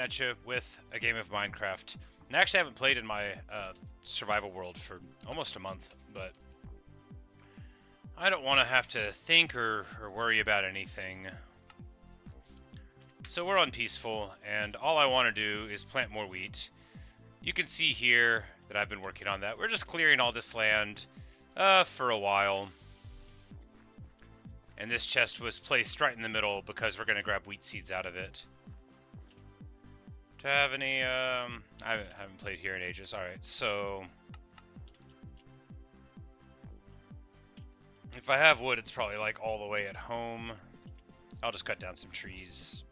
at you with a game of Minecraft. And I actually haven't played in my survival world for almost a month, but I don't want to have to think or worry about anything. So we're on peaceful, and all I want to do is plant more wheat. You can see here that I've been working on that. We're just clearing all this land for a while. And this chest was placed right in the middle because we're going to grab wheat seeds out of it. Do I have any, I haven't played here in ages. Alright, so if I have wood, it's probably like all the way at home. I'll just cut down some trees.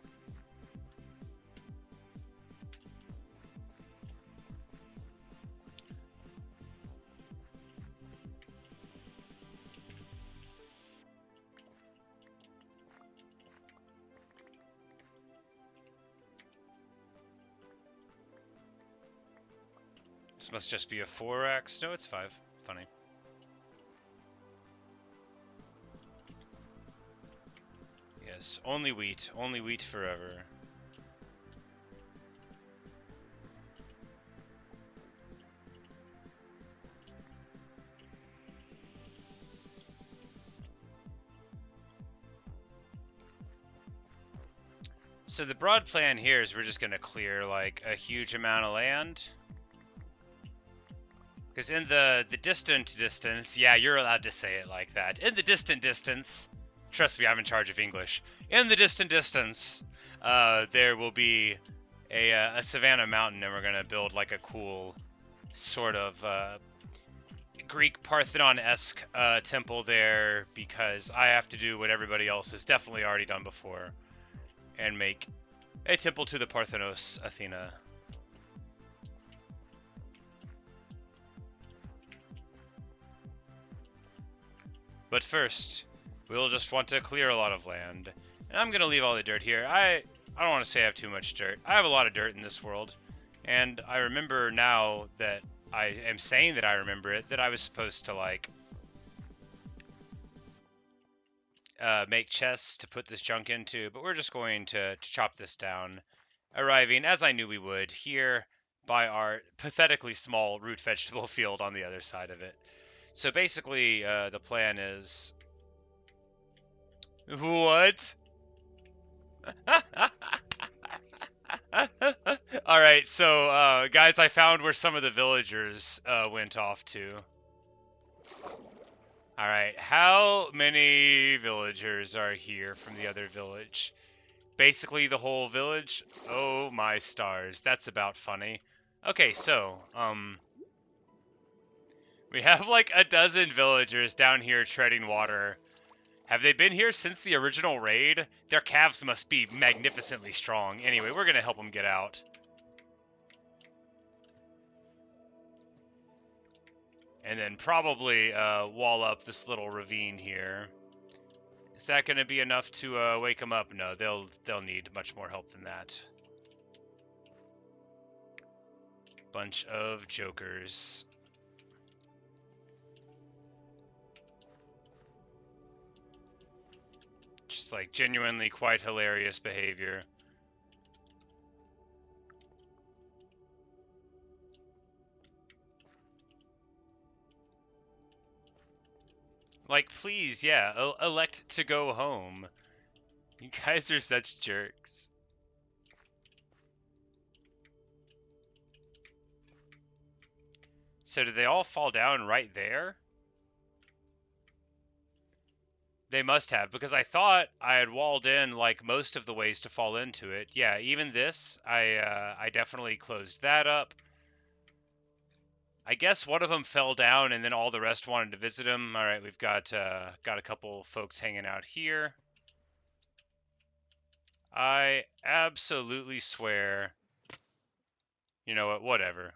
This must just be a 4x. No, it's 5. Funny. Yes, only wheat forever. So the broad plan here is we're just going to clear like a huge amount of land. Because in the distant distance, yeah, you're allowed to say it like that. In the distant distance, trust me, I'm in charge of English. In the distant distance, there will be a savanna mountain, and we're gonna build like a cool sort of Greek Parthenon-esque temple there, because I have to do what everybody else has definitely already done before, and make a temple to the Parthenos Athena. But first, we'll just want to clear a lot of land. And I'm going to leave all the dirt here. I don't want to say I have too much dirt. I have a lot of dirt in this world. And I remember now that I am saying that I remember it, that I was supposed to, like, make chests to put this junk into. But we're just going to chop this down, arriving, as I knew we would, here by our pathetically small root vegetable field on the other side of it. So basically, the plan is... What? Alright, so, guys, I found where some of the villagers went off to. Alright, how many villagers are here from the other village? Basically the whole village? Oh my stars, that's about funny. Okay, so, we have like a dozen villagers down here treading water. Have they been here since the original raid? Their calves must be magnificently strong. Anyway, we're gonna help them get out. And then probably wall up this little ravine here. Is that gonna be enough to wake them up? No, they'll need much more help than that. Bunch of jokers. Just like genuinely quite hilarious behavior. Like, please, yeah, elect to go home. You guys are such jerks. So did they all fall down right there? They must have, because I thought I had walled in like most of the ways to fall into it. Yeah, even this, I definitely closed that up. I guess one of them fell down, and then all the rest wanted to visit him. All right, we've got a couple folks hanging out here. I absolutely swear. You know what? Whatever.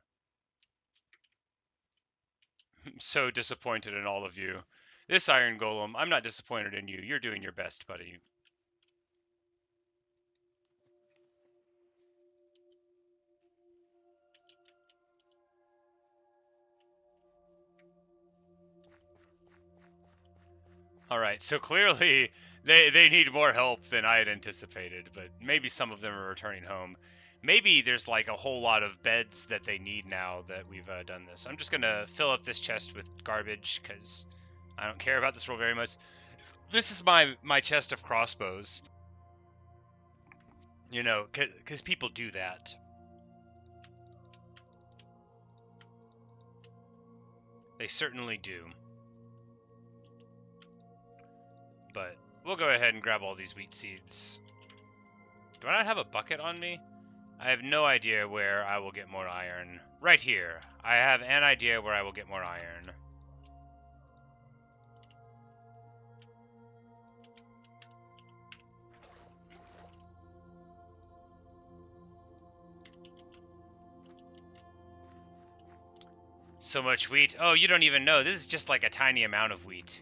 I'm so disappointed in all of you. This Iron Golem, I'm not disappointed in you. You're doing your best, buddy. Alright, so clearly they need more help than I had anticipated, but maybe some of them are returning home. Maybe there's like a whole lot of beds that they need now that we've done this. I'm just gonna fill up this chest with garbage because I don't care about this world very much. This is my chest of crossbows. You know, because people do that. They certainly do. But we'll go ahead and grab all these wheat seeds. Do I not have a bucket on me? I have no idea where I will get more iron. Right here. I have an idea where I will get more iron. So much wheat. Oh, you don't even know. This is just like a tiny amount of wheat.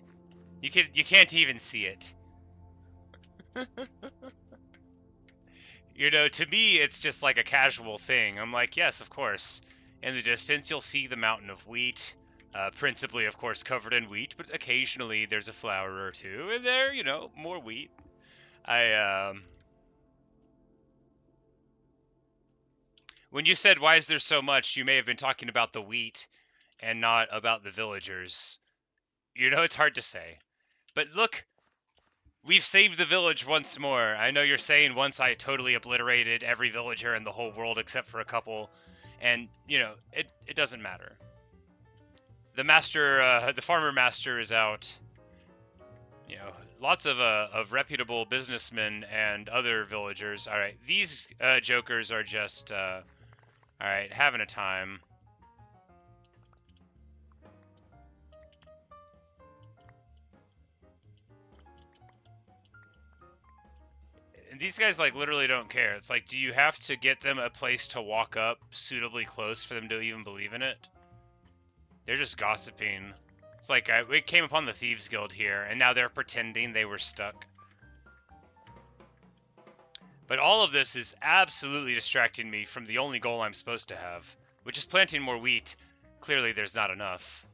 You can't even see it. You know, to me, it's just like a casual thing. I'm like, yes, of course. In the distance, you'll see the mountain of wheat. Principally, of course, covered in wheat, but occasionally there's a flower or two, and there, you know, more wheat. When you said, why is there so much, you may have been talking about the wheat and not about the villagers. You know, it's hard to say. But look, we've saved the village once more. I know you're saying once I totally obliterated every villager in the whole world except for a couple. And, you know, it doesn't matter. The master, the farmer master is out. You know, lots of reputable businessmen and other villagers. All right, these jokers are just, all right, having a time. And these guys, like, literally don't care. It's like, do you have to get them a place to walk up suitably close for them to even believe in it? They're just gossiping. It's like, we came upon the Thieves Guild here, and now they're pretending they were stuck. But all of this is absolutely distracting me from the only goal I'm supposed to have, which is planting more wheat. Clearly, there's not enough.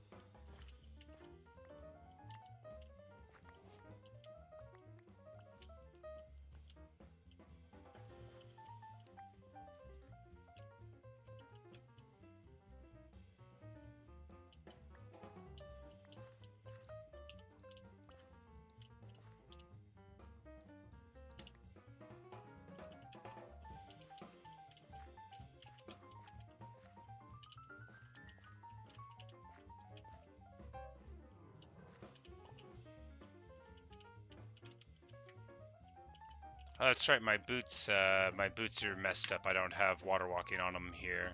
Oh, that's right, my boots are messed up. I don't have water walking on them here.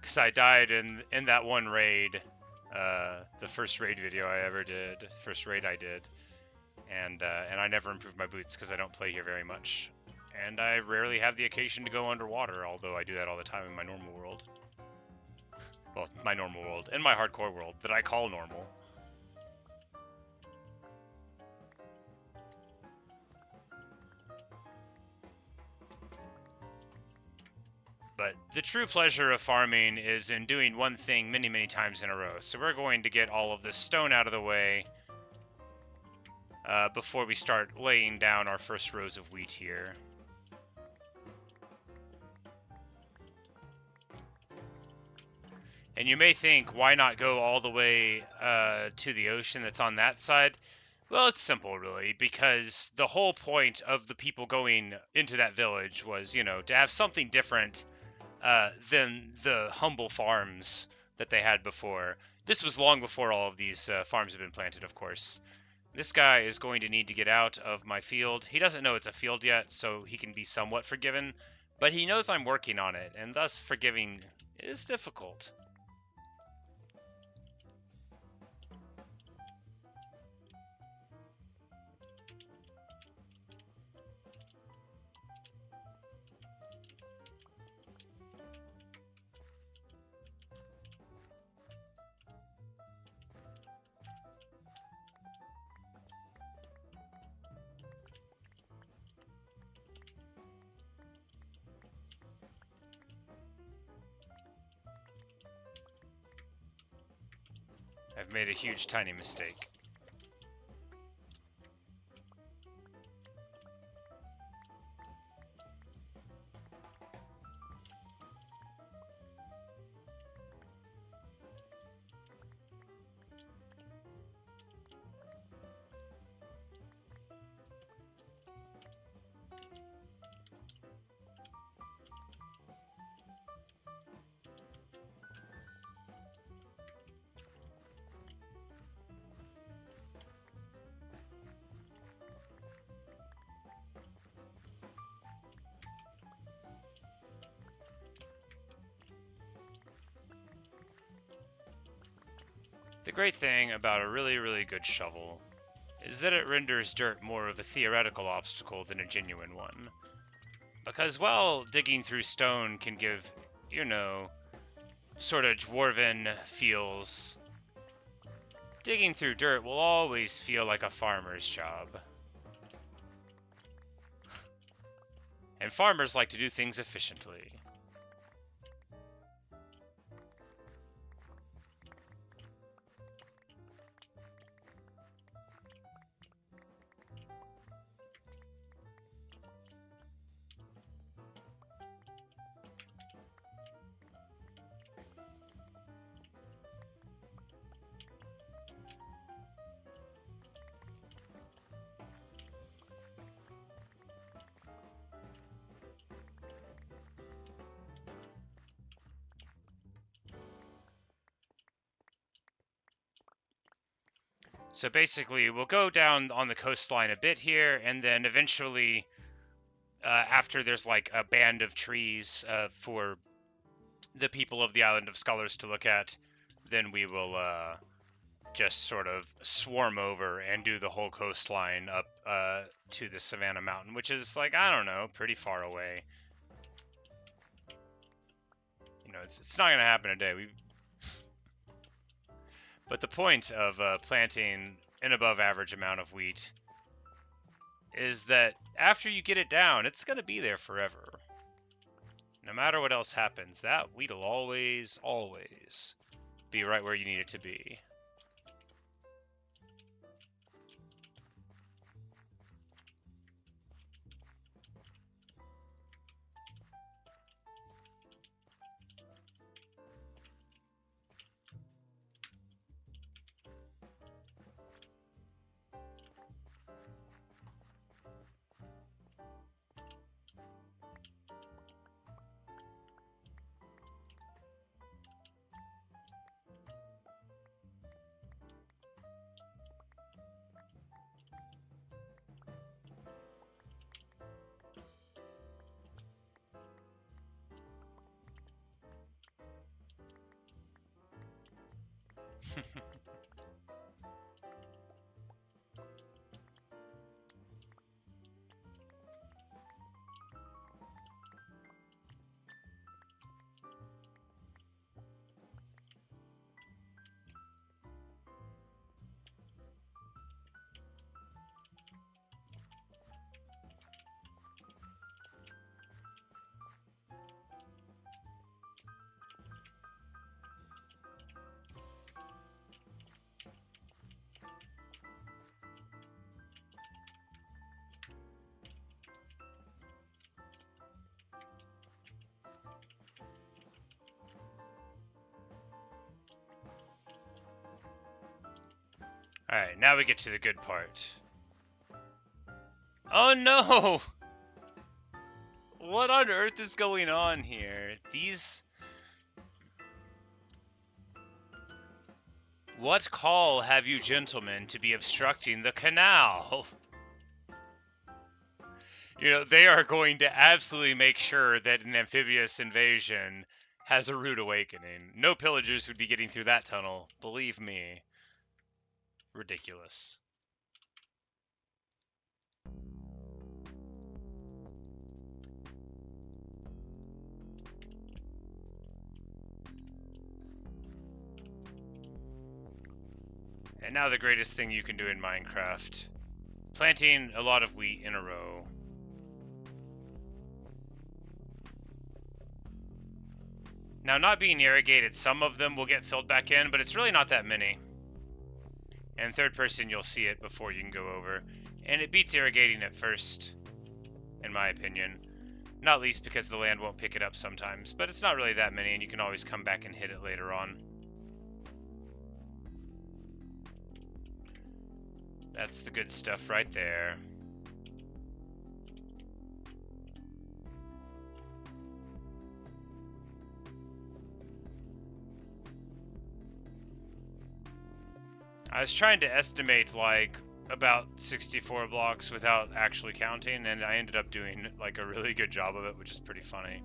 Because I died in that one raid, the first raid video I ever did, first raid I did. And I never improved my boots because I don't play here very much. And I rarely have the occasion to go underwater, although I do that all the time in my normal world. Well, my normal world, and my hardcore world, that I call normal. But the true pleasure of farming is in doing one thing many, many times in a row. So we're going to get all of this stone out of the way before we start laying down our first rows of wheat here. And you may think, why not go all the way to the ocean that's on that side? Well, it's simple, really, because the whole point of the people going into that village was, you know, to have something different than the humble farms that they had before. This was long before all of these farms had been planted, of course. This guy is going to need to get out of my field. He doesn't know it's a field yet, so he can be somewhat forgiven, but he knows I'm working on it, and thus forgiving is difficult. I've made a huge, tiny mistake. The great thing about a really, really good shovel is that it renders dirt more of a theoretical obstacle than a genuine one. Because while digging through stone can give, you know, sort of dwarven feels, digging through dirt will always feel like a farmer's job. And farmers like to do things efficiently. So basically, we'll go down on the coastline a bit here, and then eventually, after there's like a band of trees for the people of the Island of Scholars to look at, then we will just sort of swarm over and do the whole coastline up to the Savannah Mountain, which is like, I don't know, pretty far away. You know, it's not going to happen today. But the point of planting an above average amount of wheat is that after you get it down, it's going to be there forever. No matter what else happens, that wheat will always, always be right where you need it to be. Alright, now we get to the good part. Oh no! What on earth is going on here? What call have you gentlemen to be obstructing the canal? You know, they are going to absolutely make sure that an amphibious invasion has a rude awakening. No pillagers would be getting through that tunnel, believe me. Ridiculous. And now the greatest thing you can do in Minecraft. Planting a lot of wheat in a row. Now, not being irrigated, some of them will get filled back in, but it's really not that many. And third person, you'll see it before you can go over. And it beats irrigating at first, in my opinion. Not least because the land won't pick it up sometimes, but it's not really that many, and you can always come back and hit it later on. That's the good stuff right there. I was trying to estimate like about 64 blocks without actually counting, and I ended up doing like a really good job of it, which is pretty funny.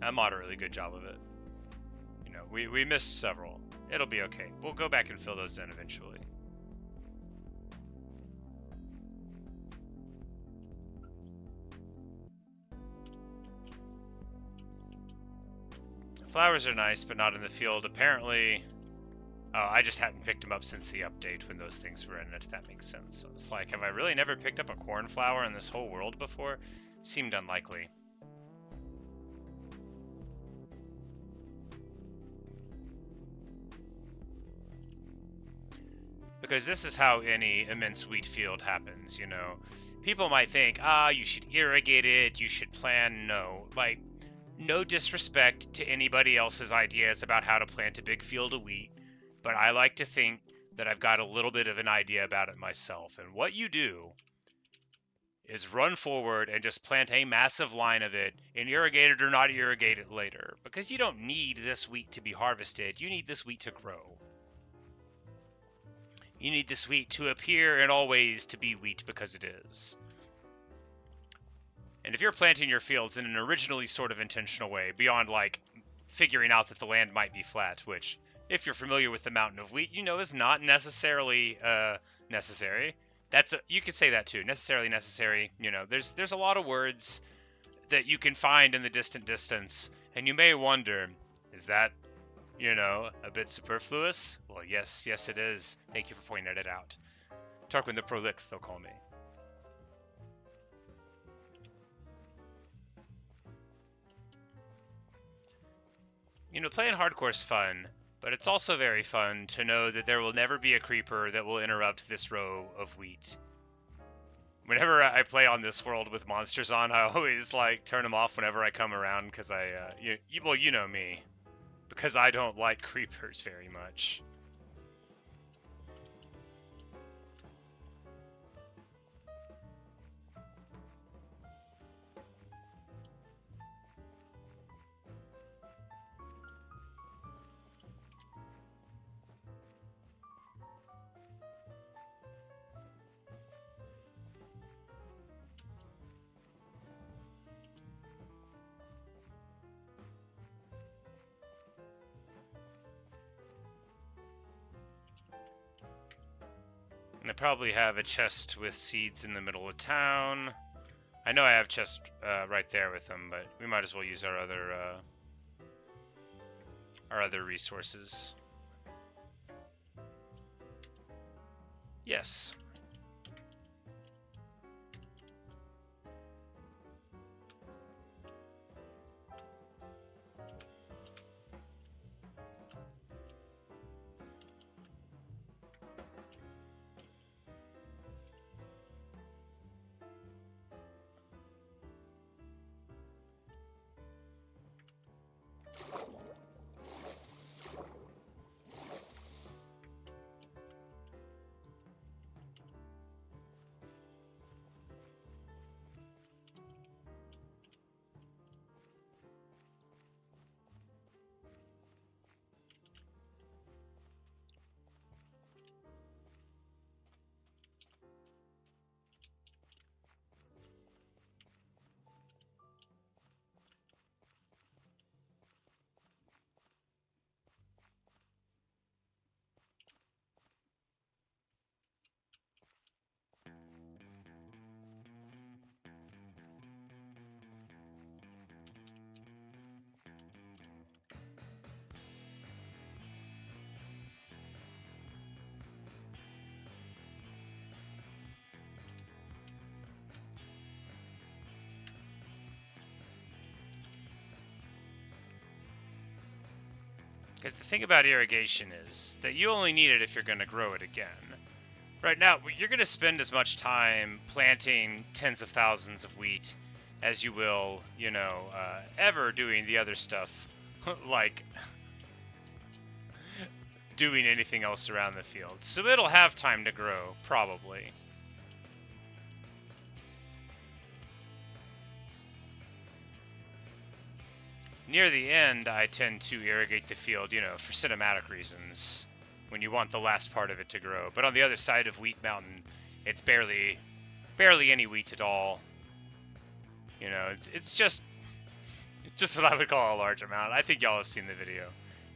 A moderately good job of it. You know, we missed several. It'll be okay. We'll go back and fill those in eventually. Flowers are nice, but not in the field. Apparently, I just hadn't picked them up since the update when those things were in it, if that makes sense. So it's like, have I really never picked up a cornflower in this whole world before? Seemed unlikely. Because this is how any immense wheat field happens, you know. People might think, you should irrigate it, you should plan. No, like, no disrespect to anybody else's ideas about how to plant a big field of wheat, but I like to think that I've got a little bit of an idea about it myself. And what you do is run forward and just plant a massive line of it and irrigate it or not irrigate it later. Because you don't need this wheat to be harvested, you need this wheat to grow. You need this wheat to appear in all ways to be wheat because it is. And if you're planting your fields in an originally sort of intentional way, beyond like figuring out that the land might be flat, which, if you're familiar with the mountain of wheat, you know is not necessarily necessary. You could say that too. Necessarily necessary. You know, there's a lot of words that you can find in the distant distance, and you may wonder, is that, you know, a bit superfluous? Well, yes, it is. Thank you for pointing it out. Tarquin the Prolix, they'll call me. You know, playing hardcore's fun, but it's also very fun to know that there will never be a creeper that will interrupt this row of wheat. Whenever I play on this world with monsters on, I always, like, turn them off whenever I come around, because well, you know me. Because I don't like creepers very much. And I probably have a chest with seeds in the middle of town. I know I have chests right there with them, but we might as well use our other resources. Yes. Because the thing about irrigation is that you only need it if you're going to grow it again. Right now, you're going to spend as much time planting tens of thousands of wheat as you will, you know, ever doing the other stuff, like doing anything else around the field. So it'll have time to grow, probably. Near the end, I tend to irrigate the field, you know, for cinematic reasons, when you want the last part of it to grow. But on the other side of Wheat Mountain, it's barely any wheat at all. You know, it's just what I would call a large amount. I think y'all have seen the video.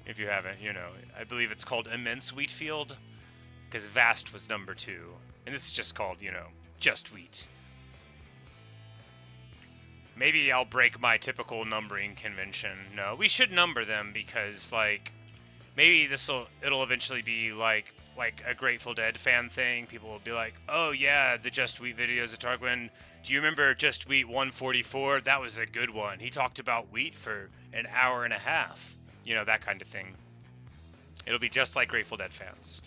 If you haven't, you know, I believe it's called Immense Wheat Field, because Vast was number 2. And this is just called, you know, just wheat. Maybe I'll break my typical numbering convention. No, we should number them because, like, maybe it'll eventually be like a Grateful Dead fan thing. People will be like, oh yeah, the Just Wheat videos of Tarquin. Do you remember Just Wheat 144? That was a good one. He talked about wheat for an hour and a half. You know, that kind of thing. It'll be just like Grateful Dead fans.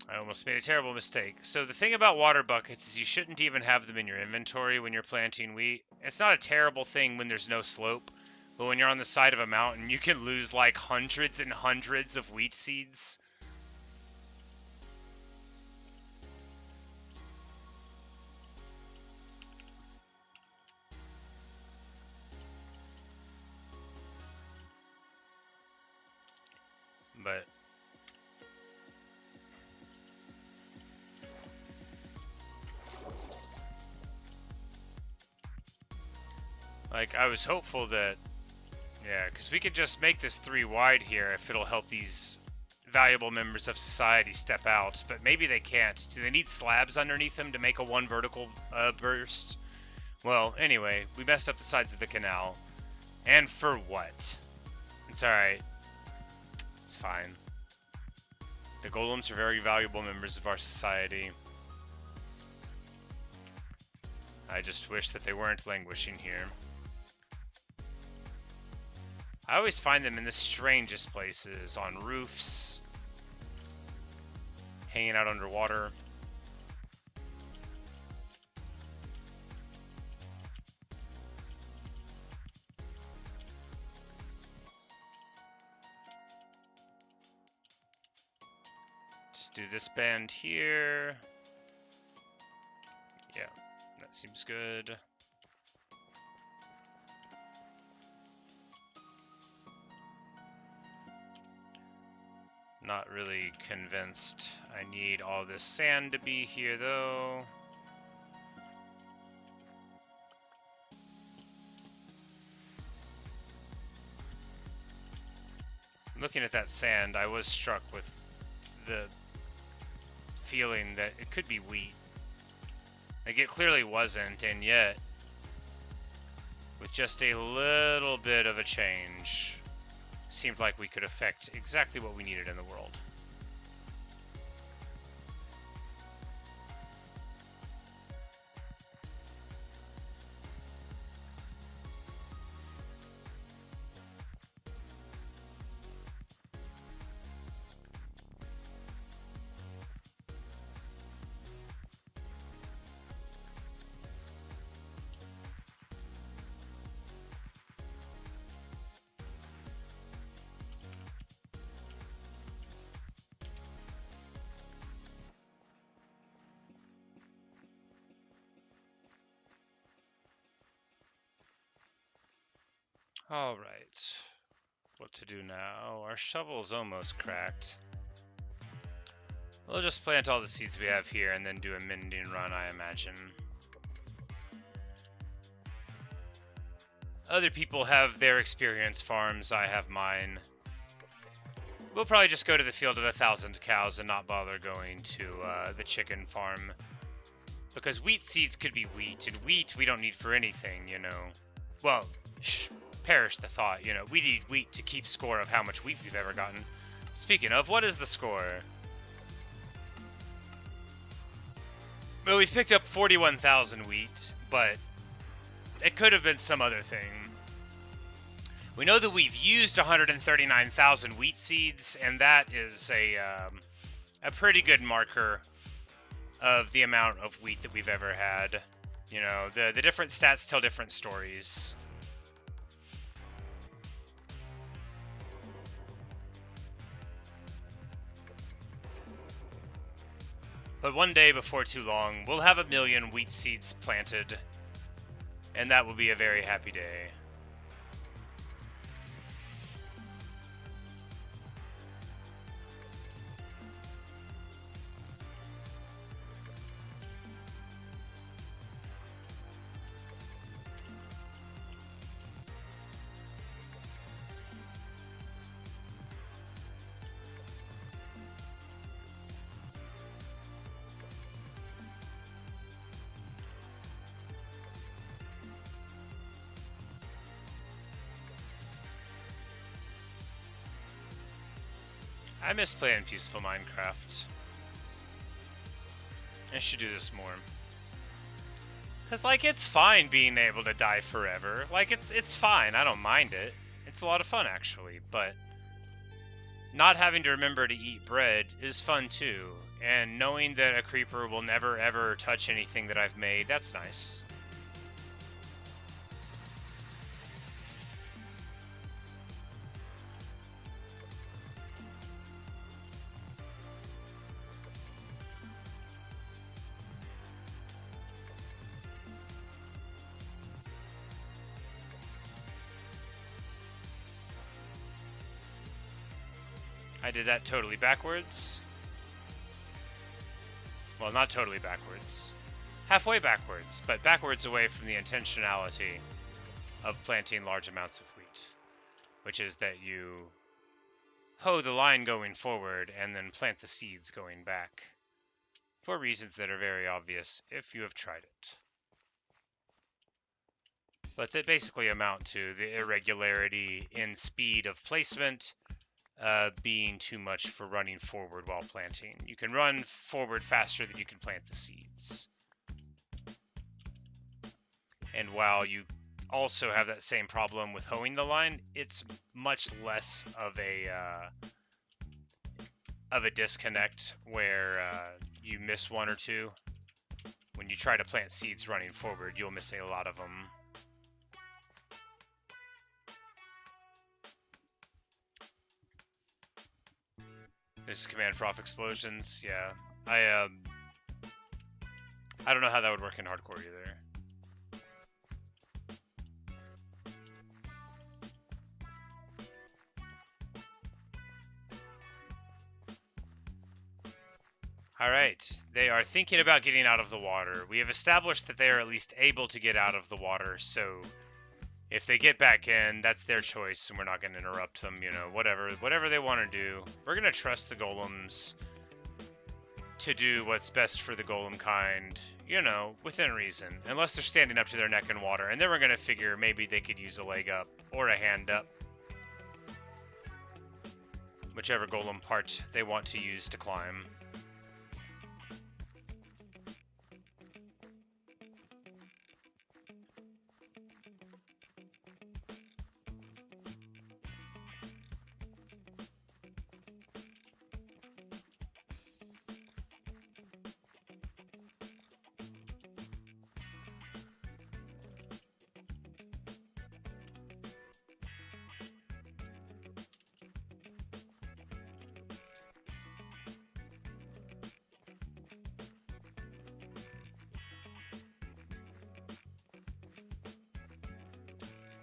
I almost made a terrible mistake. So the thing about water buckets is you shouldn't even have them in your inventory when you're planting wheat. It's not a terrible thing when there's no slope, but when you're on the side of a mountain, you can lose like hundreds and hundreds of wheat seeds. But like, I was hopeful that, yeah, because we could just make this 3 wide here if it'll help these valuable members of society step out, but maybe they can't. Do they need slabs underneath them to make a 1 vertical burst? Well, anyway, we messed up the sides of the canal. And for what? It's alright. It's fine. The golems are very valuable members of our society. I just wish that they weren't languishing here. I always find them in the strangest places, on roofs, hanging out underwater. Just do this band here. Yeah, that seems good. Not really convinced I need all this sand to be here, though. Looking at that sand, I was struck with the feeling that it could be wheat. Like, it clearly wasn't, and yet, with just a little bit of a change, seemed like we could affect exactly what we needed in the world. Alright, what to do now? Our shovel's almost cracked. We'll just plant all the seeds we have here and then do a mending run, I imagine. Other people have their experience farms, I have mine. We'll probably just go to the field of 1,000 cows and not bother going to the chicken farm. Because wheat seeds could be wheat, and wheat we don't need for anything, you know. Well, perish the thought, you know. We need wheat to keep score of how much wheat we've ever gotten. Speaking of, what is the score? Well, we've picked up 41,000 wheat, but it could have been some other thing. We know that we've used 139,000 wheat seeds, and that is a pretty good marker of the amount of wheat that we've ever had. You know, the different stats tell different stories. But one day before too long, we'll have 1 million wheat seeds planted, and that will be a very happy day. I miss playing peaceful Minecraft. I should do this more. Cause like it's fine being able to die forever. Like it's fine. I don't mind it. It's a lot of fun actually, but not having to remember to eat bread is fun too. And knowing that a creeper will never ever touch anything that I've made, that's nice. I did that totally backwards. Well, not totally backwards. Halfway backwards, but backwards away from the intentionality of planting large amounts of wheat. Which is that you hoe the line going forward and then plant the seeds going back. For reasons that are very obvious if you have tried it. But that basically amount to the irregularity in speed of placement being too much for running forward while planting. You can run forward faster than you can plant the seeds. And while you also have that same problem with hoeing the line, it's much less of a disconnect where you miss one or two. When you try to plant seeds running forward, you'll miss a lot of them. This is command for off explosions. Yeah, I don't know how that would work in hardcore either. Alright, they are thinking about getting out of the water. We have established that they are at least able to get out of the water, so if they get back in, that's their choice, and we're not going to interrupt them, you know, whatever they want to do. We're going to trust the golems to do what's best for the golem kind, you know, within reason. Unless they're standing up to their neck in water, and then we're going to figure maybe they could use a leg up or a hand up. Whichever golem part they want to use to climb.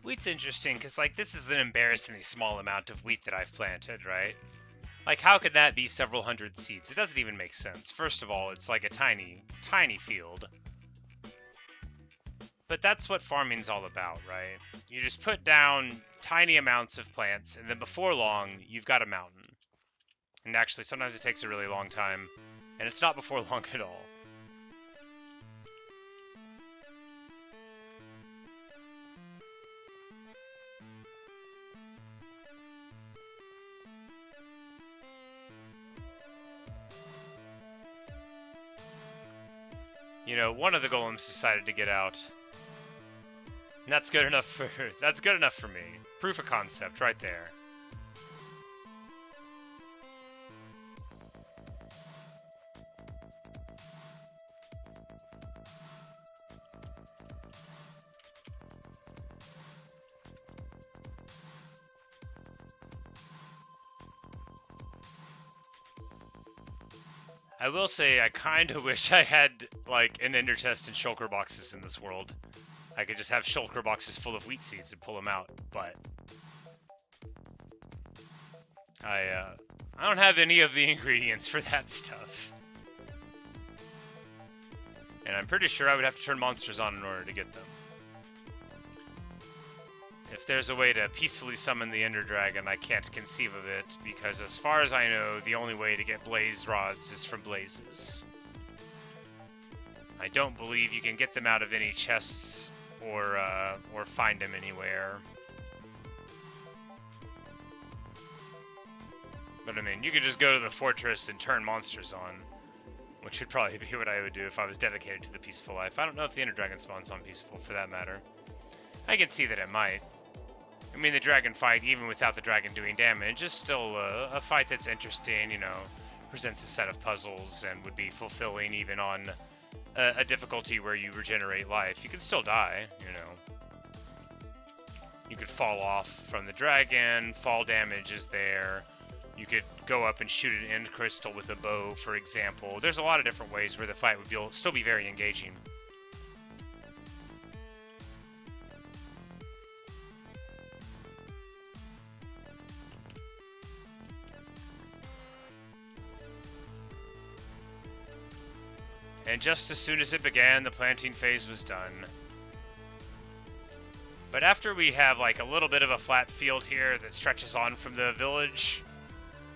Wheat's interesting because, like, this is an embarrassingly small amount of wheat that I've planted, right? Like, how could that be several hundred seeds? It doesn't even make sense. First of all, it's like a tiny, tiny field. But that's what farming's all about, right? You just put down tiny amounts of plants, and then before long, you've got a mountain. And actually, sometimes it takes a really long time, and it's not before long at all. You know, one of the golems decided to get out. And that's good enough for me. Proof of concept right there. I will say I kind of wish I had, like, an ender chest and shulker boxes in this world. I could just have shulker boxes full of wheat seeds and pull them out, but I don't have any of the ingredients for that stuff. And I'm pretty sure I would have to turn monsters on in order to get them. If there's a way to peacefully summon the Ender Dragon, I can't conceive of it, because as far as I know, the only way to get blaze rods is from blazes. I don't believe you can get them out of any chests or find them anywhere. But I mean, you could just go to the fortress and turn monsters on, which would probably be what I would do if I was dedicated to the peaceful life. I don't know if the Ender Dragon spawns on peaceful, for that matter. I can see that it might. I mean, the dragon fight, even without the dragon doing damage, is still a fight that's interesting, you know, presents a set of puzzles and would be fulfilling even on a difficulty where you regenerate life. You could still die, you know. You could fall off from the dragon, fall damage is there. You could go up and shoot an end crystal with a bow, for example. There's a lot of different ways where the fight would still be very engaging. And just as soon as it began, the planting phase was done. But after we have like a little bit of a flat field here that stretches on from the village,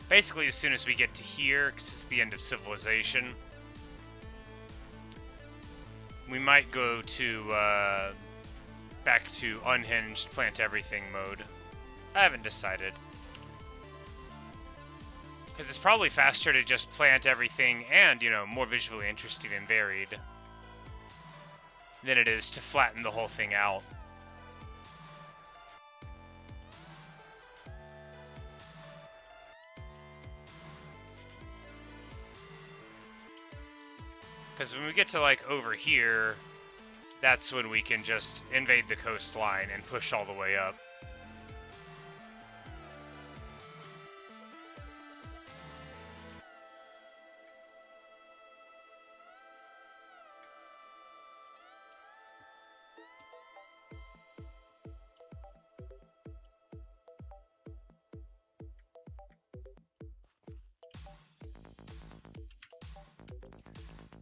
basically as soon as we get to here, because it's the end of civilization, we might go to back to unhinged plant everything mode. I haven't decided. Because it's probably faster to just plant everything and, you know, more visually interesting and varied than it is to flatten the whole thing out. Because when we get to, like, over here, that's when we can just invade the coastline and push all the way up.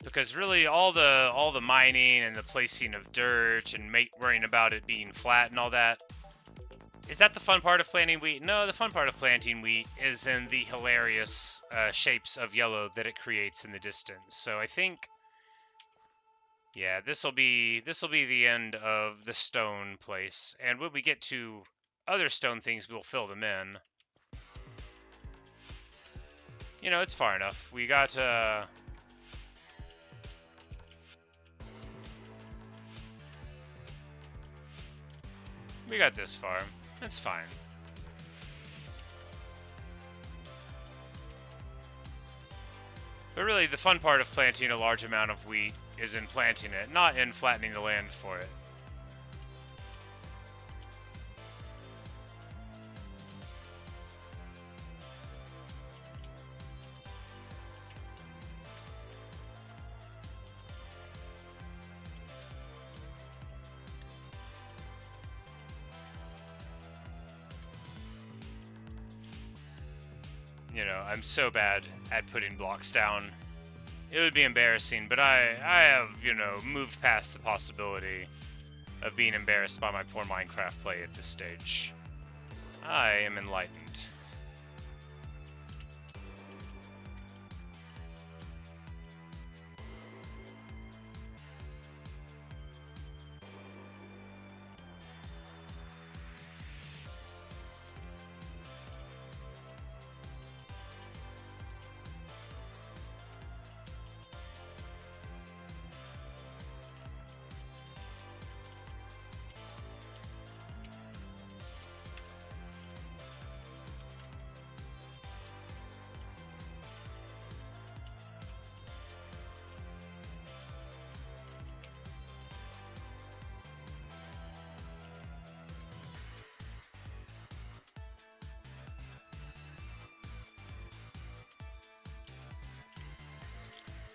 Because really, all the mining and the placing of dirt and worrying about it being flat and all that, is that the fun part of planting wheat? No, the fun part of planting wheat is in the hilarious shapes of yellow that it creates in the distance. So I think, yeah, this will be the end of the stone place. And when we get to other stone things, we'll fill them in. You know, it's far enough. We got we got this far. That's fine. But really, the fun part of planting a large amount of wheat is in planting it, not in flattening the land for it. You know, I'm so bad at putting blocks down. It would be embarrassing, but I have, you know, moved past the possibility of being embarrassed by my poor Minecraft play at this stage. I am enlightened.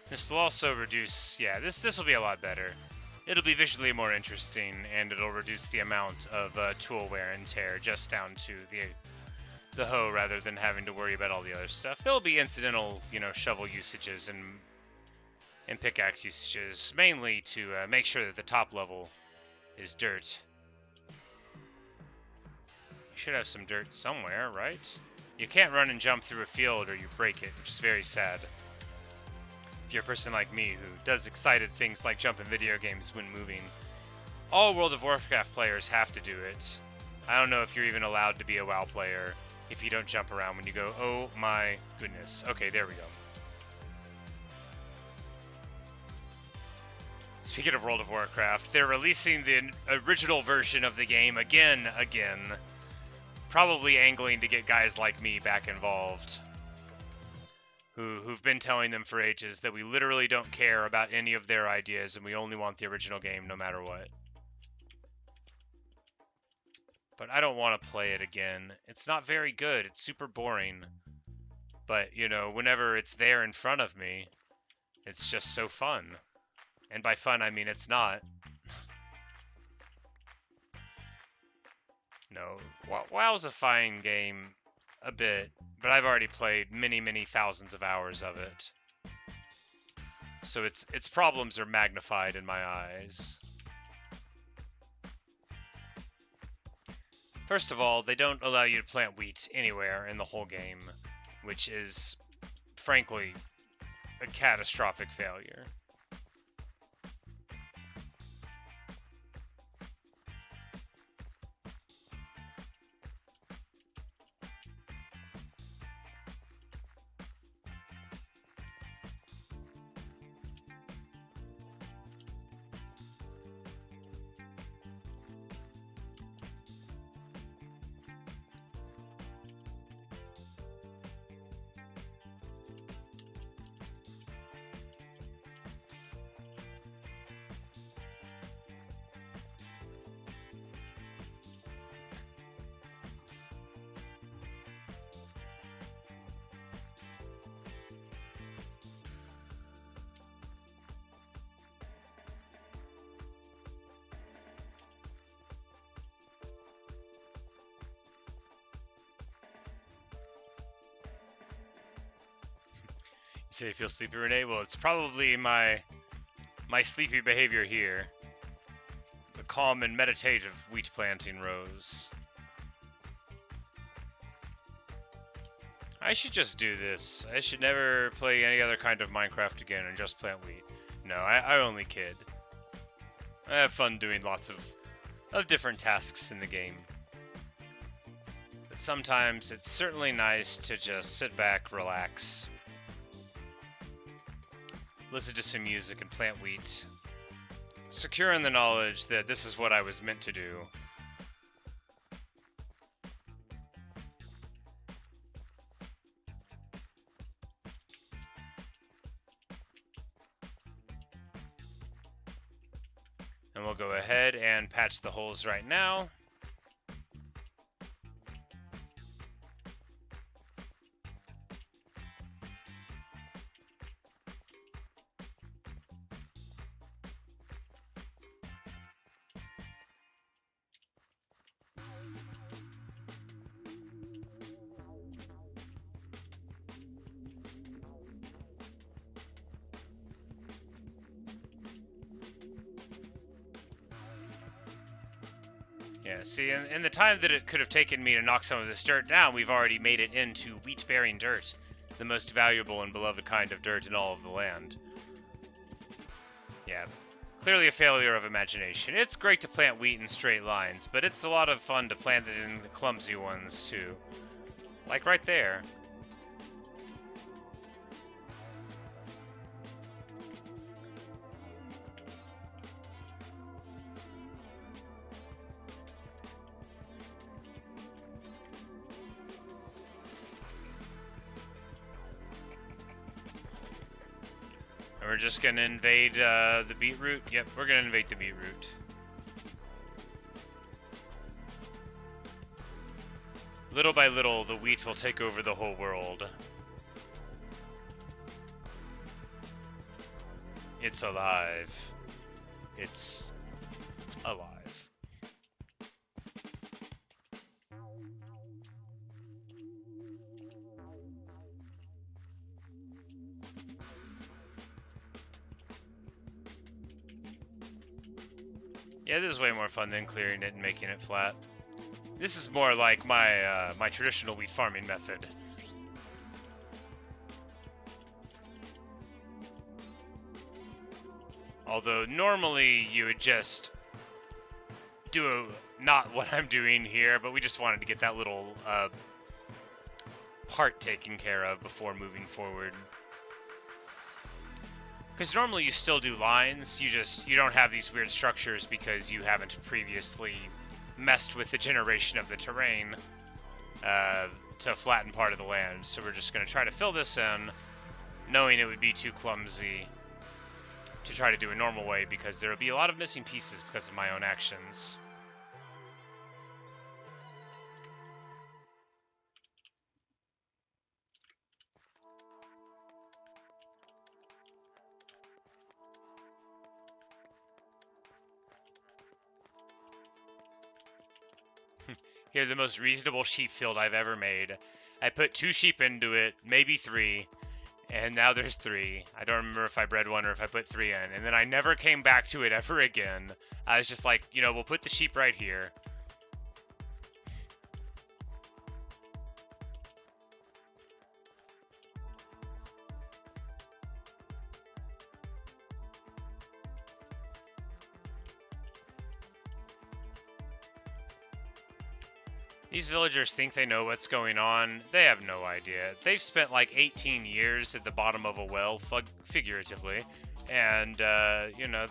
This will also reduce, yeah, this will be a lot better. It'll be visually more interesting, and it'll reduce the amount of tool wear and tear just down to the hoe rather than having to worry about all the other stuff. There'll be incidental, you know, shovel usages and pickaxe usages, mainly to make sure that the top level is dirt. You should have some dirt somewhere, right? You can't run and jump through a field or you break it, which is very sad. If you're a person like me who does excited things like jump in video games when moving, all World of Warcraft players have to do it. I don't know if you're even allowed to be a WoW player if you don't jump around when you go, oh my goodness. Okay, there we go. Speaking of World of Warcraft, they're releasing the original version of the game again. Probably angling to get guys like me back involved. Who've been telling them for ages that we literally don't care about any of their ideas and we only want the original game no matter what. But I don't want to play it again. It's not very good. It's super boring. But, you know, whenever it's there in front of me, it's just so fun. And by fun, I mean it's not. No, WoW's a fine game, a bit, but I've already played many, many thousands of hours of it. So its problems are magnified in my eyes. First of all, they don't allow you to plant wheat anywhere in the whole game, which is, frankly, a catastrophic failure. Say you feel sleepy, Renee? Well, it's probably my sleepy behavior here. The calm and meditative wheat planting rows. I should just do this. I should never play any other kind of Minecraft again and just plant wheat. No, I only kid. I have fun doing lots of different tasks in the game. But sometimes it's certainly nice to just sit back, relax, listen to some music and plant wheat, secure in the knowledge that this is what I was meant to do. And we'll go ahead and patch the holes right now. Yeah, see, in the time that it could have taken me to knock some of this dirt down, we've already made it into wheat-bearing dirt, the most valuable and beloved kind of dirt in all of the land. Yeah, clearly a failure of imagination. It's great to plant wheat in straight lines, but it's a lot of fun to plant it in the clumsy ones, too. Like right there. We're just gonna invade the beetroot. Yep, we're gonna invade the beetroot. Little by little, the wheat will take over the whole world. It's alive. It's alive. Yeah, this is way more fun than clearing it and making it flat. This is more like my my traditional wheat farming method. Although normally you would just do not what I'm doing here, but we just wanted to get that little part taken care of before moving forward. Because normally you still do lines, you don't have these weird structures because you haven't previously messed with the generation of the terrain to flatten part of the land. So we're just going to try to fill this in, knowing it would be too clumsy to try to do a normal way because there will be a lot of missing pieces because of my own actions. Here's the most reasonable sheep field I've ever made. I put 2 sheep into it, maybe 3, and now there's 3. I don't remember if I bred 1 or if I put 3 in, and then I never came back to it ever again. I was just like, you know, we'll put the sheep right here. These villagers think they know what's going on. They have no idea. They've spent like 18 years at the bottom of a well, figuratively, and, you know,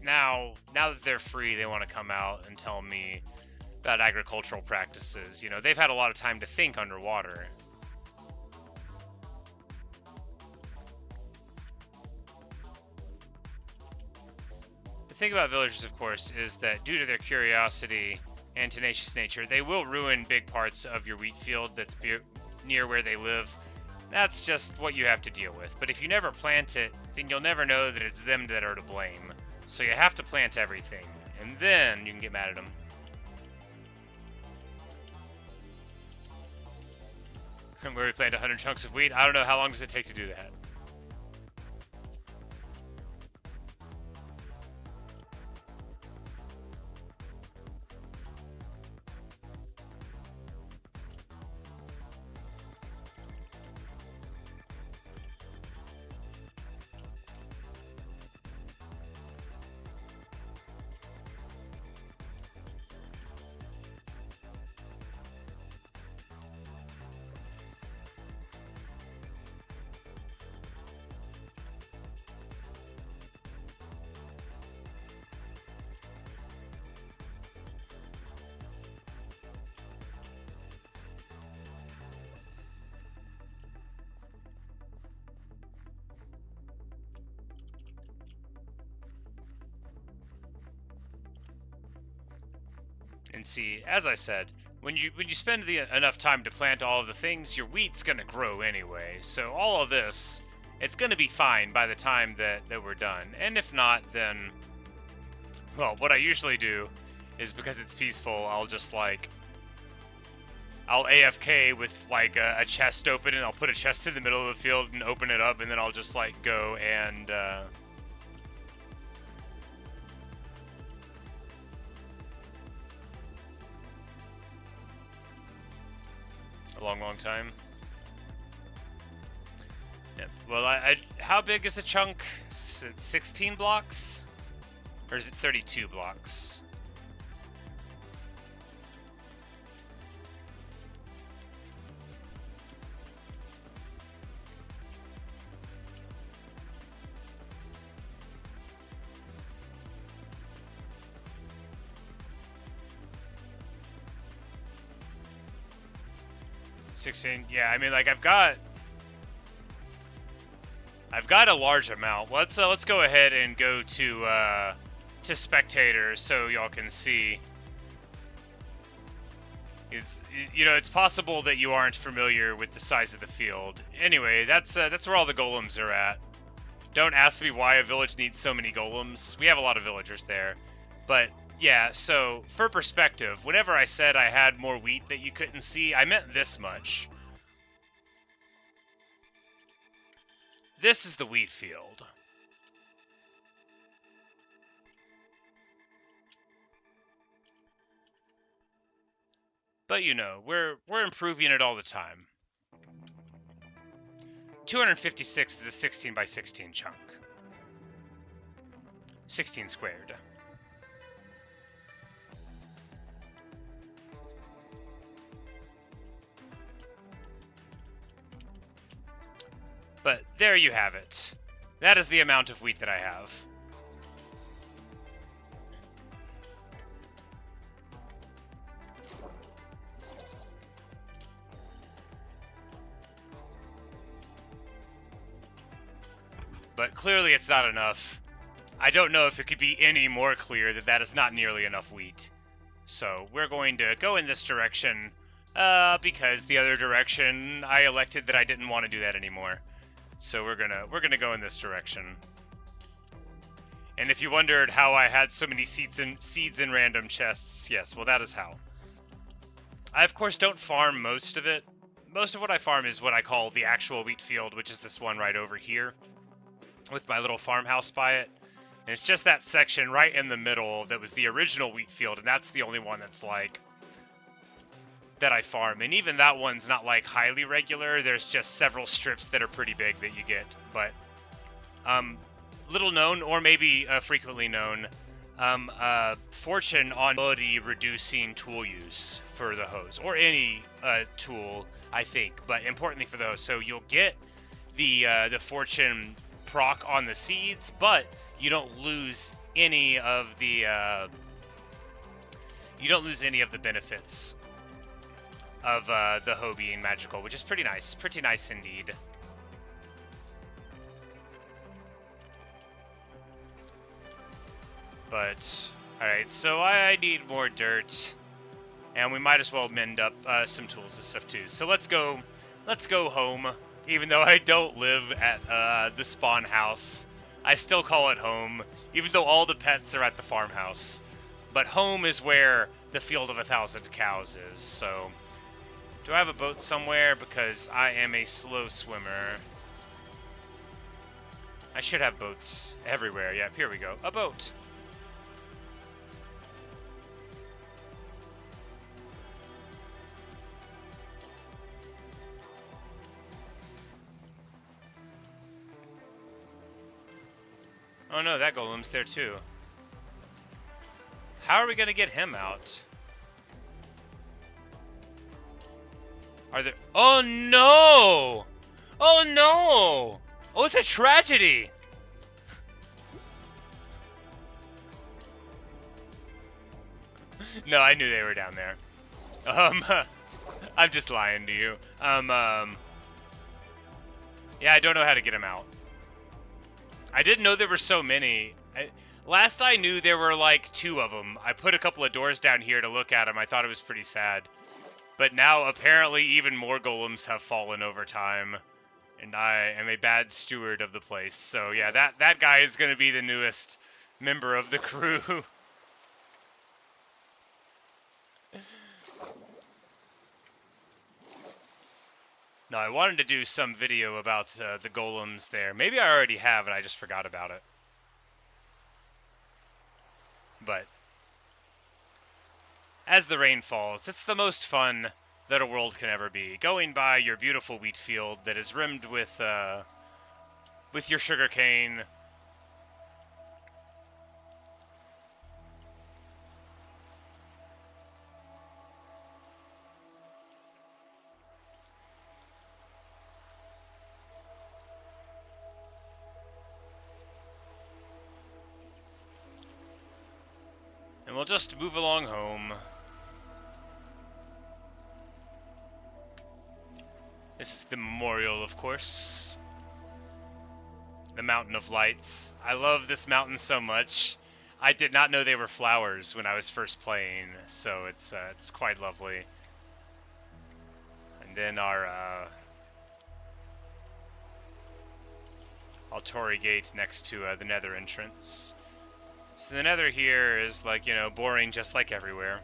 now that they're free, they want to come out and tell me about agricultural practices. You know, they've had a lot of time to think underwater. The thing about villagers, of course, is that due to their curiosity and tenacious nature, they will ruin big parts of your wheat field that's near where they live. That's just what you have to deal with. But if you never plant it, then you'll never know that it's them that are to blame. So you have to plant everything, and then you can get mad at them. Where we plant 100 chunks of wheat, I don't know, how long does it take to do that? And see, as I said, when you spend enough time to plant all of the things, your wheat's gonna grow anyway. So all of this, it's gonna be fine by the time that we're done. And if not, then, well, what I usually do is, because it's peaceful, I'll just like, I'll AFK with like a chest open, and I'll put a chest in the middle of the field and open it up, and then I'll just like go and a long time. Yep. Well, how big is a chunk? Is it 16 blocks? Or is it 32 blocks? Yeah, I mean, like, I've got a large amount. Let's go ahead and go to spectators so y'all can see. It's possible that you aren't familiar with the size of the field. Anyway, that's where all the golems are at. Don't ask me why a village needs so many golems. We have a lot of villagers there. But yeah, so for perspective, whenever I said I had more wheat that you couldn't see, I meant this much. This is the wheat field. But you know, we're improving it all the time. 256 is a 16 by 16 chunk. 16 squared. But there you have it. That is the amount of wheat that I have. But clearly it's not enough. I don't know if it could be any more clear that that is not nearly enough wheat. So we're going to go in this direction, because the other direction I elected that I didn't want to do that anymore. So we're gonna go in this direction. And if you wondered how I had so many seeds in random chests, yes, well that is how. I of course don't farm most of it. Most of what I farm is what I call the actual wheat field, which is this one right over here, with my little farmhouse by it. And it's just that section right in the middle that was the original wheat field, and that's the only one that's like that I farm. And even that one's not like highly regular. There's just several strips that are pretty big that you get. But little known, or maybe frequently known, fortune on ability reducing tool use for the hose, or any tool, I think, but importantly for those. So you'll get the fortune proc on the seeds, but you don't lose any of the benefits of the hoe being magical, which is pretty nice indeed. But alright, so I need more dirt, and we might as well mend up some tools and stuff too. So let's go home. Even though I don't live at the spawn house, I still call it home, even though all the pets are at the farmhouse. But home is where the field of 1,000 cows is. So do I have a boat somewhere? Because I am a slow swimmer. I should have boats everywhere. Yep, here we go. A boat. Oh no, that golem's there too. How are we gonna get him out? Are there... Oh no! Oh no! Oh, it's a tragedy! No, I knew they were down there. I'm just lying to you. Yeah, I don't know how to get him out. I didn't know there were so many. Last I knew, there were like 2 of them. I put a couple of doors down here to look at them. I thought it was pretty sad. But now, apparently, even more golems have fallen over time. And I am a bad steward of the place. So, yeah, that guy is going to be the newest member of the crew. No, I wanted to do some video about the golems there. Maybe I already have and I just forgot about it. But as the rain falls, it's the most fun that a world can ever be. Going by your beautiful wheat field that is rimmed with your sugar cane. And we'll just move along home. This is the memorial, of course. The Mountain of Lights. I love this mountain so much. I did not know they were flowers when I was first playing, so it's quite lovely. then our Altori Gate next to the Nether entrance. So the Nether here is like, you know, boring just like everywhere.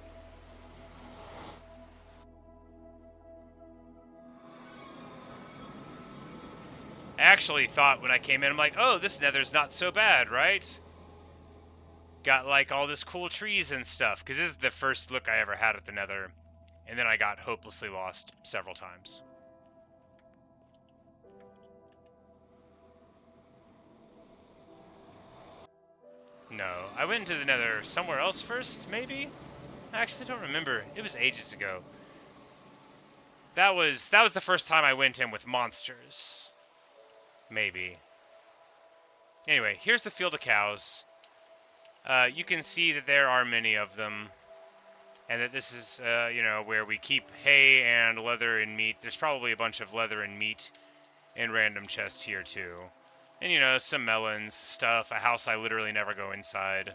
I actually thought when I came in, I'm like, oh, this Nether's not so bad, right? Got like all this cool trees and stuff, because this is the first look I ever had at the Nether, and then I got hopelessly lost several times. No, I went into the Nether somewhere else first, maybe? I actually don't remember. It was ages ago. That was the first time I went in with monsters. Maybe. Anyway, here's the field of cows. You can see that there are many of them, and that this is, you know, where we keep hay and leather and meat. There's probably a bunch of leather and meat in random chests here, too. And, you know, some melons, stuff, a house I literally never go inside.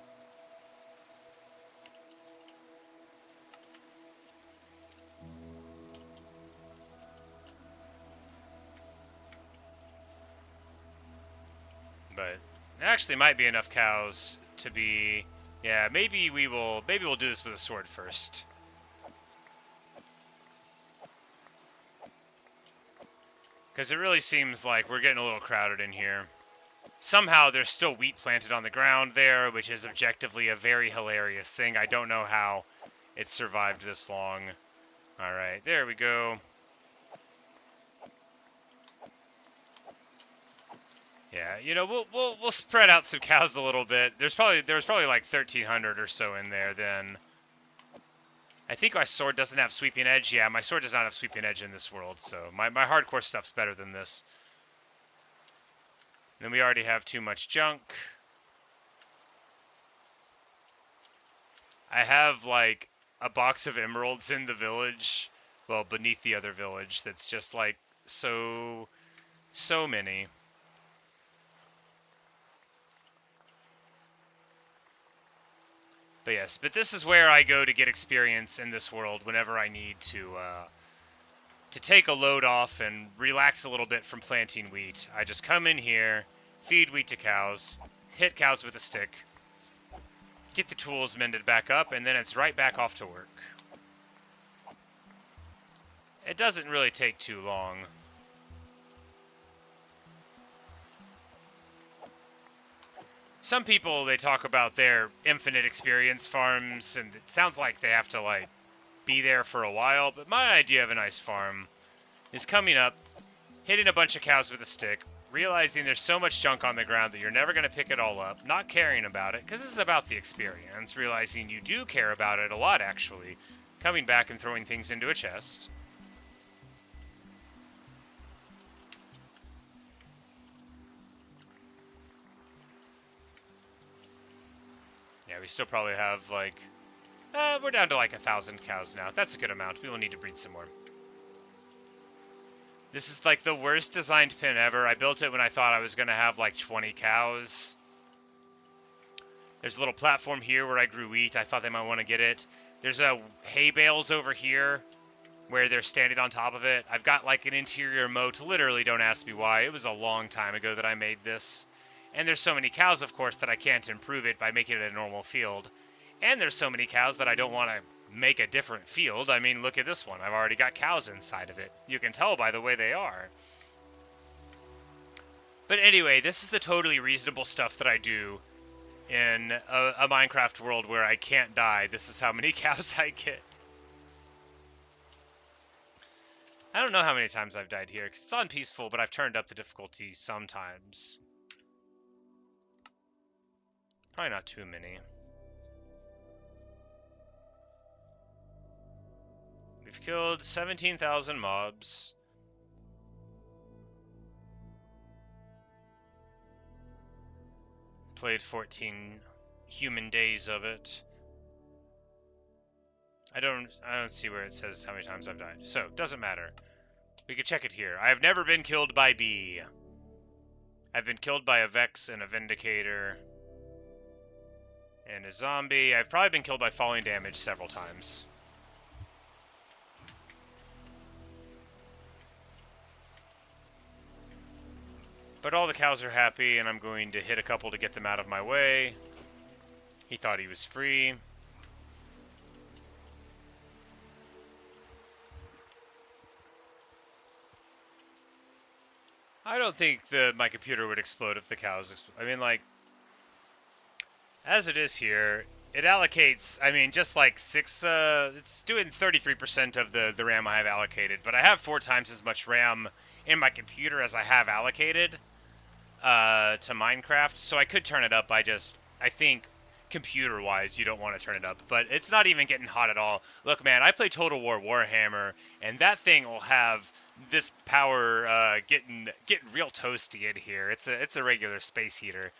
But there actually might be enough cows to be... Yeah, maybe we'll do this with a sword first. Because it really seems like we're getting a little crowded in here. Somehow there's still wheat planted on the ground there, which is objectively a very hilarious thing. I don't know how it survived this long. Alright, there we go. Yeah, you know, we'll spread out some cows a little bit. There's probably like 1,300 or so in there then. I think my sword doesn't have sweeping edge. Yeah, my sword does not have sweeping edge in this world, so my hardcore stuff's better than this. And then we already have too much junk. I have like a box of emeralds in the village, well, beneath the other village, that's just like so many. But yes, but this is where I go to get experience in this world whenever I need to take a load off and relax a little bit from planting wheat. I just come in here, feed wheat to cows, hit cows with a stick, get the tools mended back up, and then it's right back off to work. It doesn't really take too long. Some people, they talk about their infinite experience farms, and it sounds like they have to, like, be there for a while, but my idea of a nice farm is coming up, hitting a bunch of cows with a stick, realizing there's so much junk on the ground that you're never going to pick it all up, not caring about it, because this is about the experience, realizing you do care about it a lot, actually, coming back and throwing things into a chest. Yeah, we still probably have, like, we're down to like 1,000 cows now. That's a good amount. We will need to breed some more. This is like the worst designed pen ever. I built it when I thought I was going to have like 20 cows. There's a little platform here where I grew wheat. I thought they might want to get it. There's a hay bales over here where they're standing on top of it. I've got like an interior moat. Literally, don't ask me why. It was a long time ago that I made this. And there's so many cows, of course, that I can't improve it by making it a normal field. And there's so many cows that I don't want to make a different field. I mean, look at this one. I've already got cows inside of it. You can tell by the way they are. But anyway, this is the totally reasonable stuff that I do in a Minecraft world where I can't die. This is how many cows I get. I don't know how many times I've died here, because it's on peaceful, but I've turned up the difficulty sometimes. Probably not too many. We've killed 17,000 mobs. Played 14 human days of it. I don't see where it says how many times I've died. So, doesn't matter. We could check it here. I have never been killed by bee. I've been killed by a Vex and a Vindicator. And a zombie. I've probably been killed by falling damage several times. But all the cows are happy, and I'm going to hit a couple to get them out of my way. He thought he was free. I don't think my computer would explode if the cows... I mean, like, as it is here, it allocates, I mean, just like it's doing 33% of the RAM I have allocated, but I have 4 times as much RAM in my computer as I have allocated to Minecraft, so I could turn it up. I think computer-wise, you don't want to turn it up, but it's not even getting hot at all. Look, man, I play Total War Warhammer, and that thing will have this power getting real toasty in here. It's a regular space heater.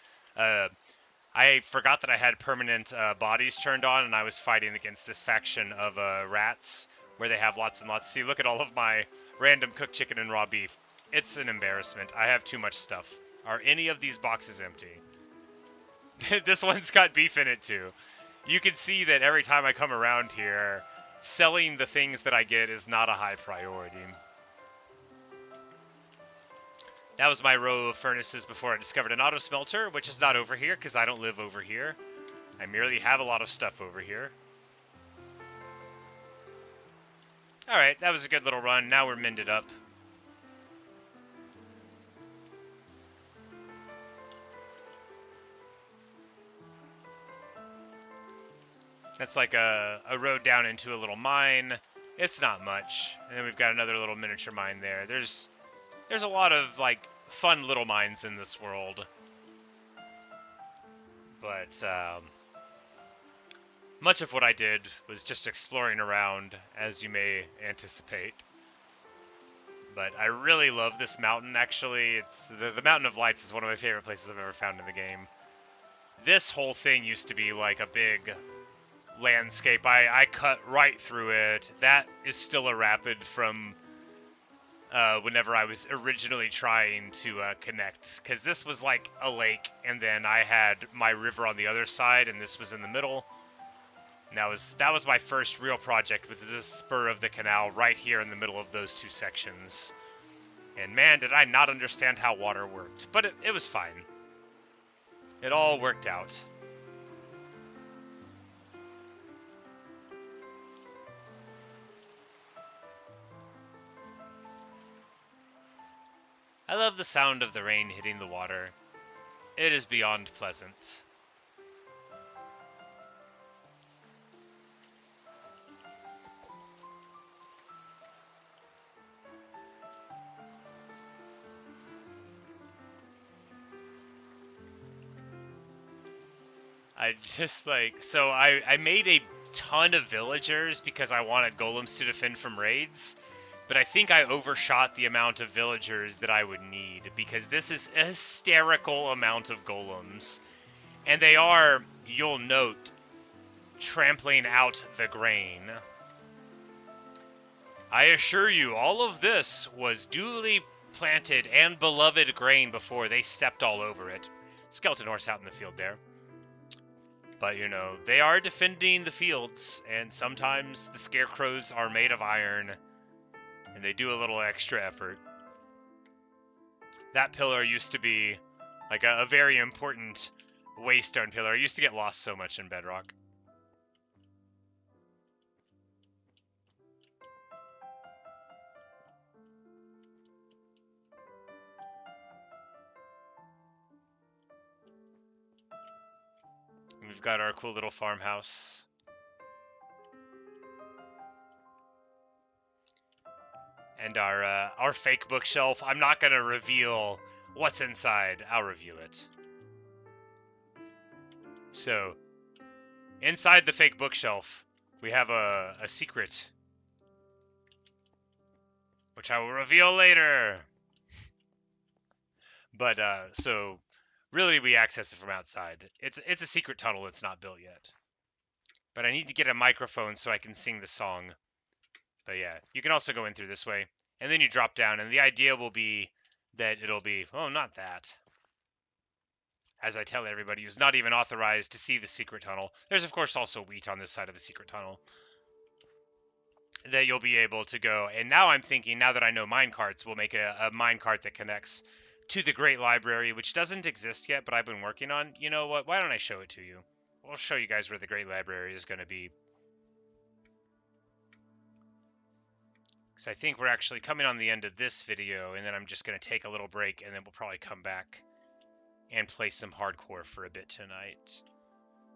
I forgot that I had permanent bodies turned on, and I was fighting against this faction of rats where they have lots and lots. See, look at all of my random cooked chicken and raw beef. It's an embarrassment. I have too much stuff. Are any of these boxes empty? This one's got beef in it too. You can see that every time I come around here, selling the things that I get is not a high priority. That was my row of furnaces before I discovered an auto smelter, which is not over here because I don't live over here. I merely have a lot of stuff over here. Alright, that was a good little run. Now we're mended up. That's like a road down into a little mine. It's not much. And then we've got another little miniature mine there. There's a lot of, like, fun little mines in this world. But, much of what I did was just exploring around, as you may anticipate. But I really love this mountain, actually. It's the Mountain of Lights is one of my favorite places I've ever found in the game. This whole thing used to be like a big landscape. I cut right through it. That is still a rapid from whenever I was originally trying to connect, because this was like a lake, and then I had my river on the other side, and this was in the middle. And that was my first real project, with this spur of the canal right here in the middle of those 2 sections. And man, did I not understand how water worked. But it was fine. It all worked out. I love the sound of the rain hitting the water. It is beyond pleasant. I made a ton of villagers because I wanted golems to defend from raids. But I think I overshot the amount of villagers that I would need, because this is a hysterical amount of golems. And they are, you'll note, trampling out the grain. I assure you, all of this was duly planted and beloved grain before they stepped all over it. Skeleton horse out in the field there. But, you know, they are defending the fields, and sometimes the scarecrows are made of iron, and they do a little extra effort. That pillar used to be like a very important waystone pillar. I used to get lost so much in Bedrock. We've got our cool little farmhouse. And our fake bookshelf. I'm not going to reveal what's inside. I'll reveal it. So, inside the fake bookshelf, we have a secret, which I will reveal later. But, so, really we access it from outside. It's a secret tunnel. It's not built yet. But I need to get a microphone so I can sing the song. But yeah, you can also go in through this way. And then you drop down, and the idea will be that it'll be, oh, not that. As I tell everybody who's not even authorized to see the secret tunnel. There's, of course, also wheat on this side of the secret tunnel. That you'll be able to go. And now I'm thinking, now that I know minecarts, we'll make a minecart that connects to the Great Library, which doesn't exist yet, but I've been working on. You know what? Why don't I show it to you? I'll show you guys where the Great Library is going to be. Because I think we're actually coming on the end of this video, and then I'm just going to take a little break, and then we'll probably come back and play some hardcore for a bit tonight.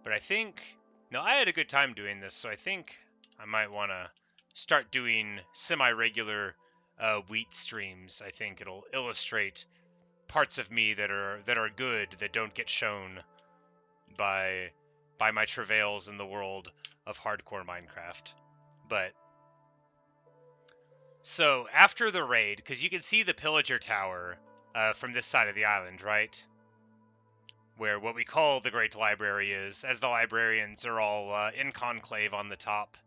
But I think... No, I had a good time doing this, so I think I might want to start doing semi-regular wheat streams. I think it'll illustrate parts of me that are good, that don't get shown by my travails in the world of hardcore Minecraft. But so after the raid, because you can see the pillager tower from this side of the island, right? Where what we call the Great Library is, as the librarians are all in conclave on the top.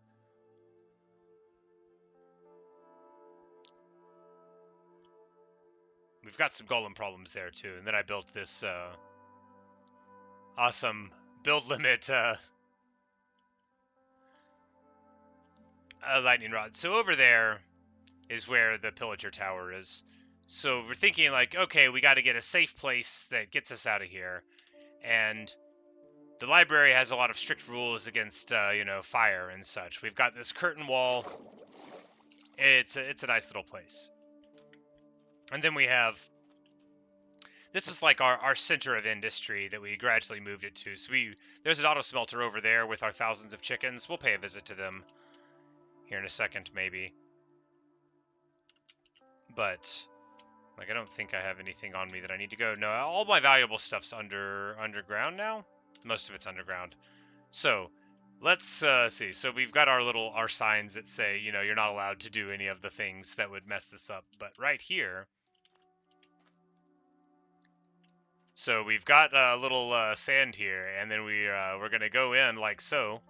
We've got some golem problems there too, and then I built this awesome build limit lightning rod. So over there is where the pillager tower is. So we're thinking like, okay, we got to get a safe place that gets us out of here. And the library has a lot of strict rules against, you know, fire and such. We've got this curtain wall. It's a nice little place. And then we have, this was like our center of industry that we gradually moved it to. So there's an auto smelter over there with our thousands of chickens. We'll pay a visit to them here in a second, maybe. But like, I don't think I have anything on me that I need to go. No, all my valuable stuff's underground now. Most of it's underground. So let's see. So we've got our signs that say, you know, you're not allowed to do any of the things that would mess this up. But right here, so we've got a little sand here, and then we're gonna go in like so,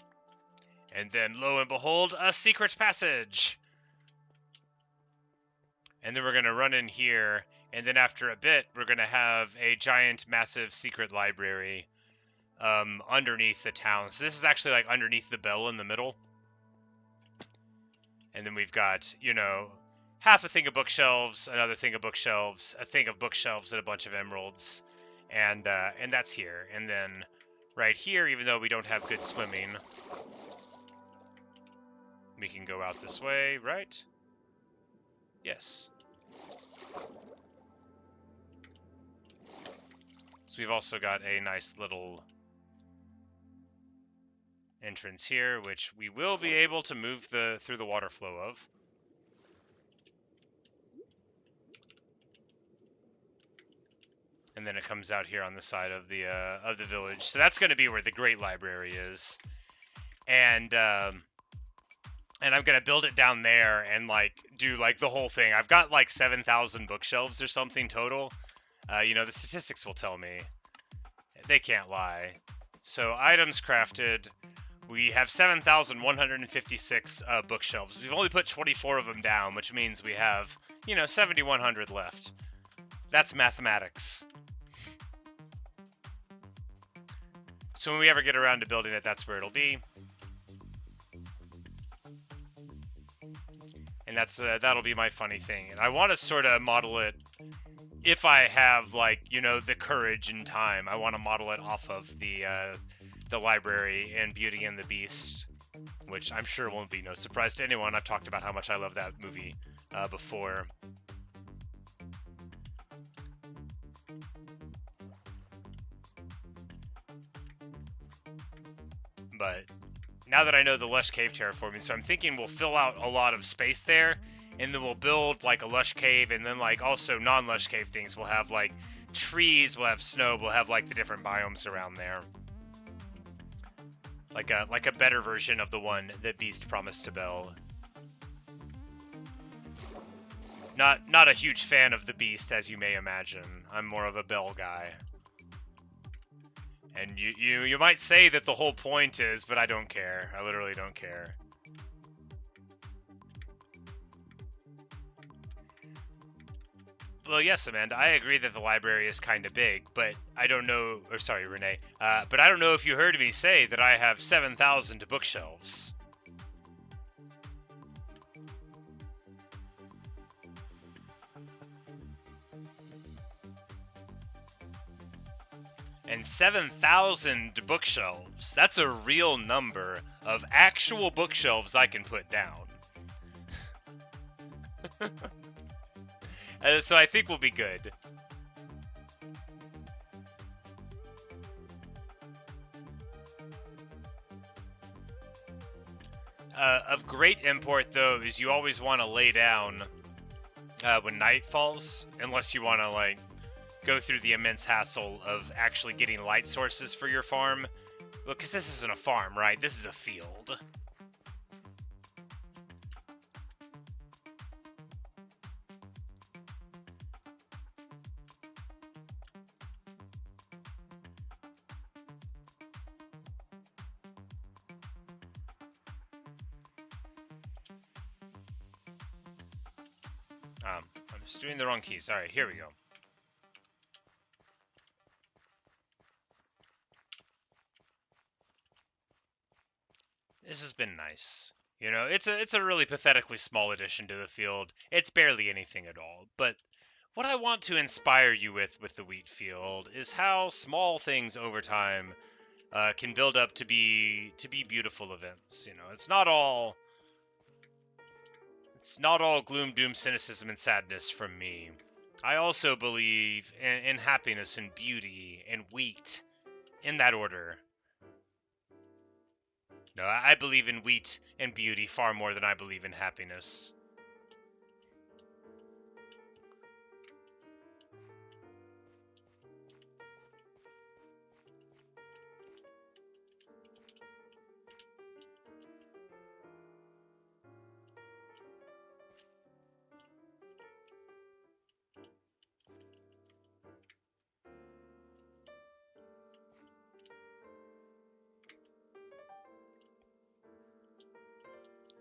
and then lo and behold, a secret passage. And then we're going to run in here, and then after a bit, we're going to have a giant, massive secret library underneath the town. So this is actually like underneath the bell in the middle. And then we've got, you know, half a thing of bookshelves, another thing of bookshelves, a thing of bookshelves, and a bunch of emeralds. And that's here. And then right here, even though we don't have good swimming, we can go out this way, right? Yes. So we've also got a nice little entrance here, which we will be able to move through the water flow of. And then it comes out here on the side of the village. So that's going to be where the Great Library is. And I'm going to build it down there and like do like the whole thing. I've got like 7,000 bookshelves or something total. You know, the statistics will tell me. They can't lie. So items crafted. We have 7,156 bookshelves. We've only put 24 of them down, which means we have, you know, 7,100 left. That's mathematics. So when we ever get around to building it, that's where it'll be. And that'll be my funny thing. And I want to sort of model it, if I have, like, you know, the courage and time, I want to model it off of the library and Beauty and the Beast, which I'm sure won't be no surprise to anyone. I've talked about how much I love that movie before. But now that I know the Lush Cave terraforming, so I'm thinking we'll fill out a lot of space there, and then we'll build like a Lush Cave, and then like also non-Lush Cave things. We'll have like trees, we'll have snow, we'll have like the different biomes around there. Like a better version of the one that Beast promised to Belle. Not a huge fan of the Beast, as you may imagine. I'm more of a Belle guy. And you might say that the whole point is, but I don't care. I literally don't care. Well, yes, Amanda, I agree that the library is kind of big, but I don't know, or sorry, Renee, but I don't know if you heard me say that I have 7,000 bookshelves. and 7,000 bookshelves. That's a real number of actual bookshelves I can put down. So I think we'll be good. Of great import, though, is you always want to lay down when night falls, unless you want to, like, go through the immense hassle of actually getting light sources for your farm. Because this isn't a farm, right? This is a field. I'm just doing the wrong keys. Alright, here we go. This has been nice. You know, it's a really pathetically small addition to the field. It's barely anything at all. But what I want to inspire you with the wheat field is how small things over time can build up to be beautiful events. You know, it's not all gloom, doom, cynicism, and sadness from me. I also believe in happiness and beauty and wheat, in that order. No, I believe in wheat and beauty far more than I believe in happiness.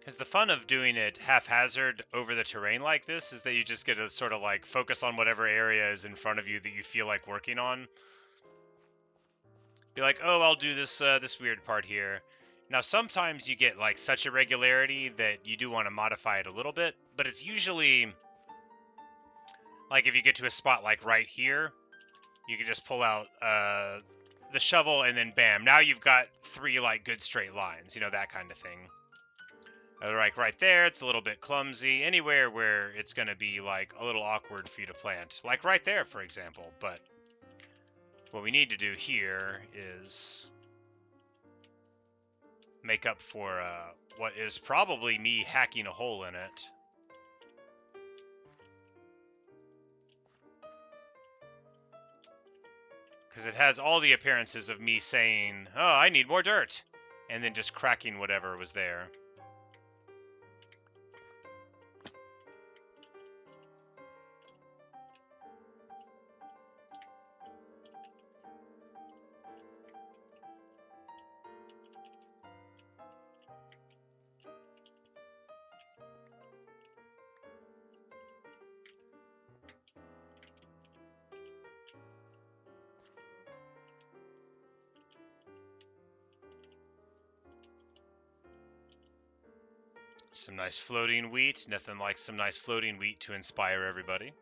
Because the fun of doing it haphazard over the terrain like this is that you just get to sort of like focus on whatever area is in front of you that you feel like working on. Be like, oh, I'll do this this weird part here. Now, sometimes you get like such irregularity that you do want to modify it a little bit, but it's usually like if you get to a spot like right here, you can just pull out the shovel and then bam, now you've got 3 like good straight lines, you know, that kind of thing. Like right there, it's a little bit clumsy. Anywhere where it's going to be like a little awkward for you to plant. Like right there, for example. But what we need to do here is make up for what is probably me hacking a hole in it. Because it has all the appearances of me saying, oh, I need more dirt. And then just cracking whatever was there. Some nice floating wheat. Nothing like some nice floating wheat to inspire everybody.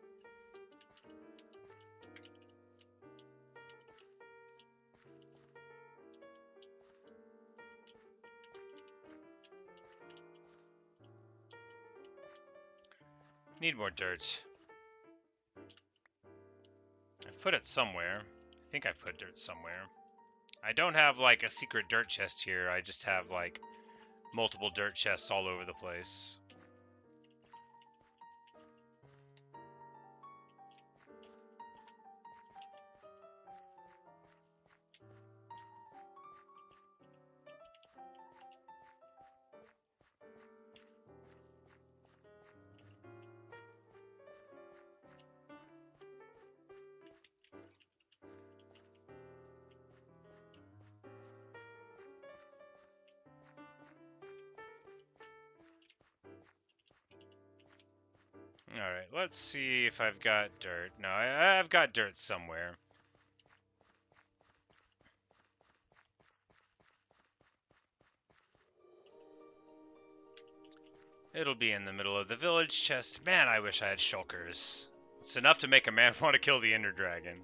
Need more dirt. I've put it somewhere. I think I've put dirt somewhere. I don't have like a secret dirt chest here. I just have like multiple dirt chests all over the place. Alright, let's see if I've got dirt. No, I've got dirt somewhere. It'll be in the middle of the village chest. Man, I wish I had shulkers. It's enough to make a man want to kill the Ender Dragon.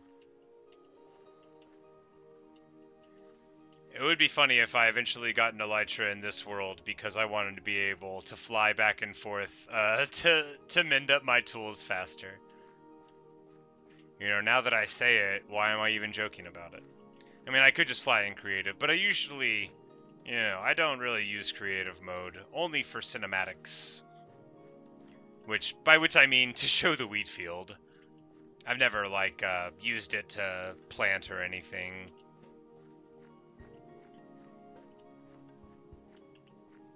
It would be funny if I eventually got an elytra in this world because I wanted to be able to fly back and forth to mend up my tools faster. You know, now that I say it, why am I even joking about it? I mean, I could just fly in creative, but I usually, you know, I don't really use creative mode, only for cinematics. By which I mean to show the wheat field. I've never, like, used it to plant or anything.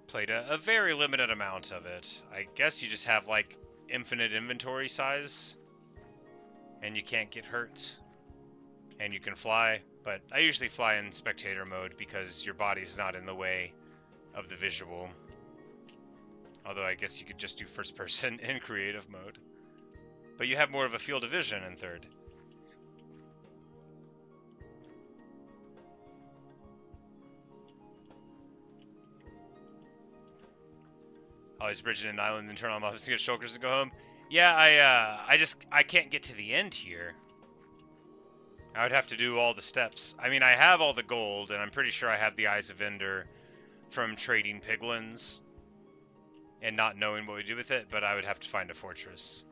Played a very limited amount of it. I guess you just have, like, infinite inventory size. And you can't get hurt. And you can fly. But I usually fly in spectator mode because your body's not in the way of the visual. Although I guess you could just do first person in creative mode. But you have more of a field of vision in third. Always bridging an island and turn on mobs to get shulkers and go home. Yeah, I can't get to the end here. I would have to do all the steps. I mean, I have all the gold, and I'm pretty sure I have the Eyes of Ender from trading piglins and not knowing what we do with it, but I would have to find a fortress.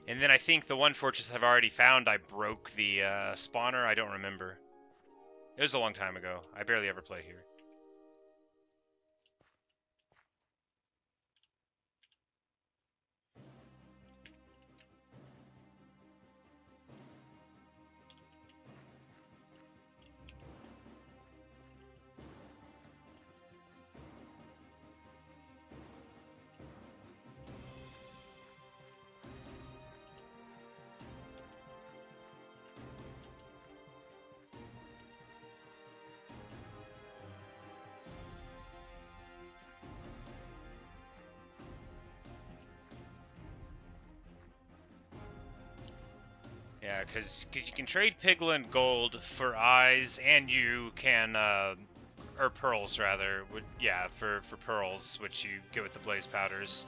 And then I think the one fortress I've already found, I broke the spawner. I don't remember. It was a long time ago. I barely ever play here. Yeah, because you can trade piglin gold for eyes, and you can, or pearls rather, yeah, for pearls, which you get with the blaze powders.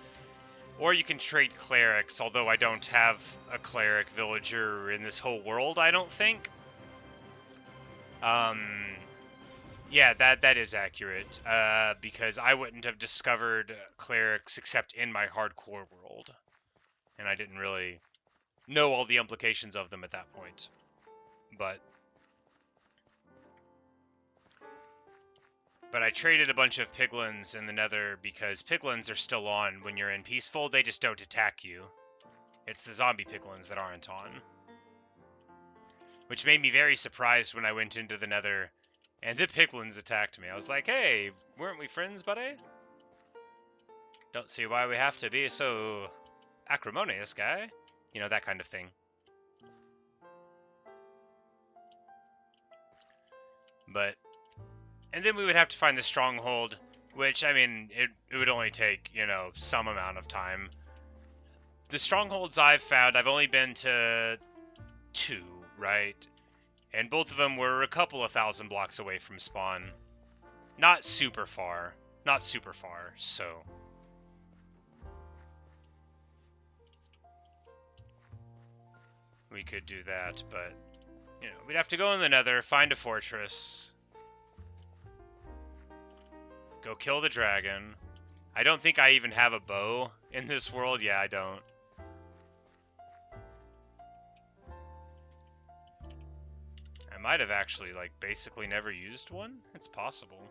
Or you can trade clerics, although I don't have a cleric villager in this whole world, I don't think. Yeah, that is accurate, because I wouldn't have discovered clerics except in my hardcore world, and I didn't really know all the implications of them at that point. But I traded a bunch of piglins in the nether because piglins are still on when you're in peaceful. They just don't attack you. It's the zombie piglins that aren't on. Which made me very surprised when I went into the nether and the piglins attacked me. I was like, hey, weren't we friends, buddy? Don't see why we have to be so acrimonious, guy. You know, that kind of thing. But, and then we would have to find the stronghold, which, I mean, it would only take, you know, some amount of time. The strongholds I've found, I've only been to 2, right? And both of them were a couple of thousand blocks away from spawn. Not super far. Not super far, so... we could do that, but, you know, we'd have to go in the nether, find a fortress, go kill the dragon. I don't think I even have a bow in this world. Yeah, I don't. I might have actually, like, basically never used one. It's possible.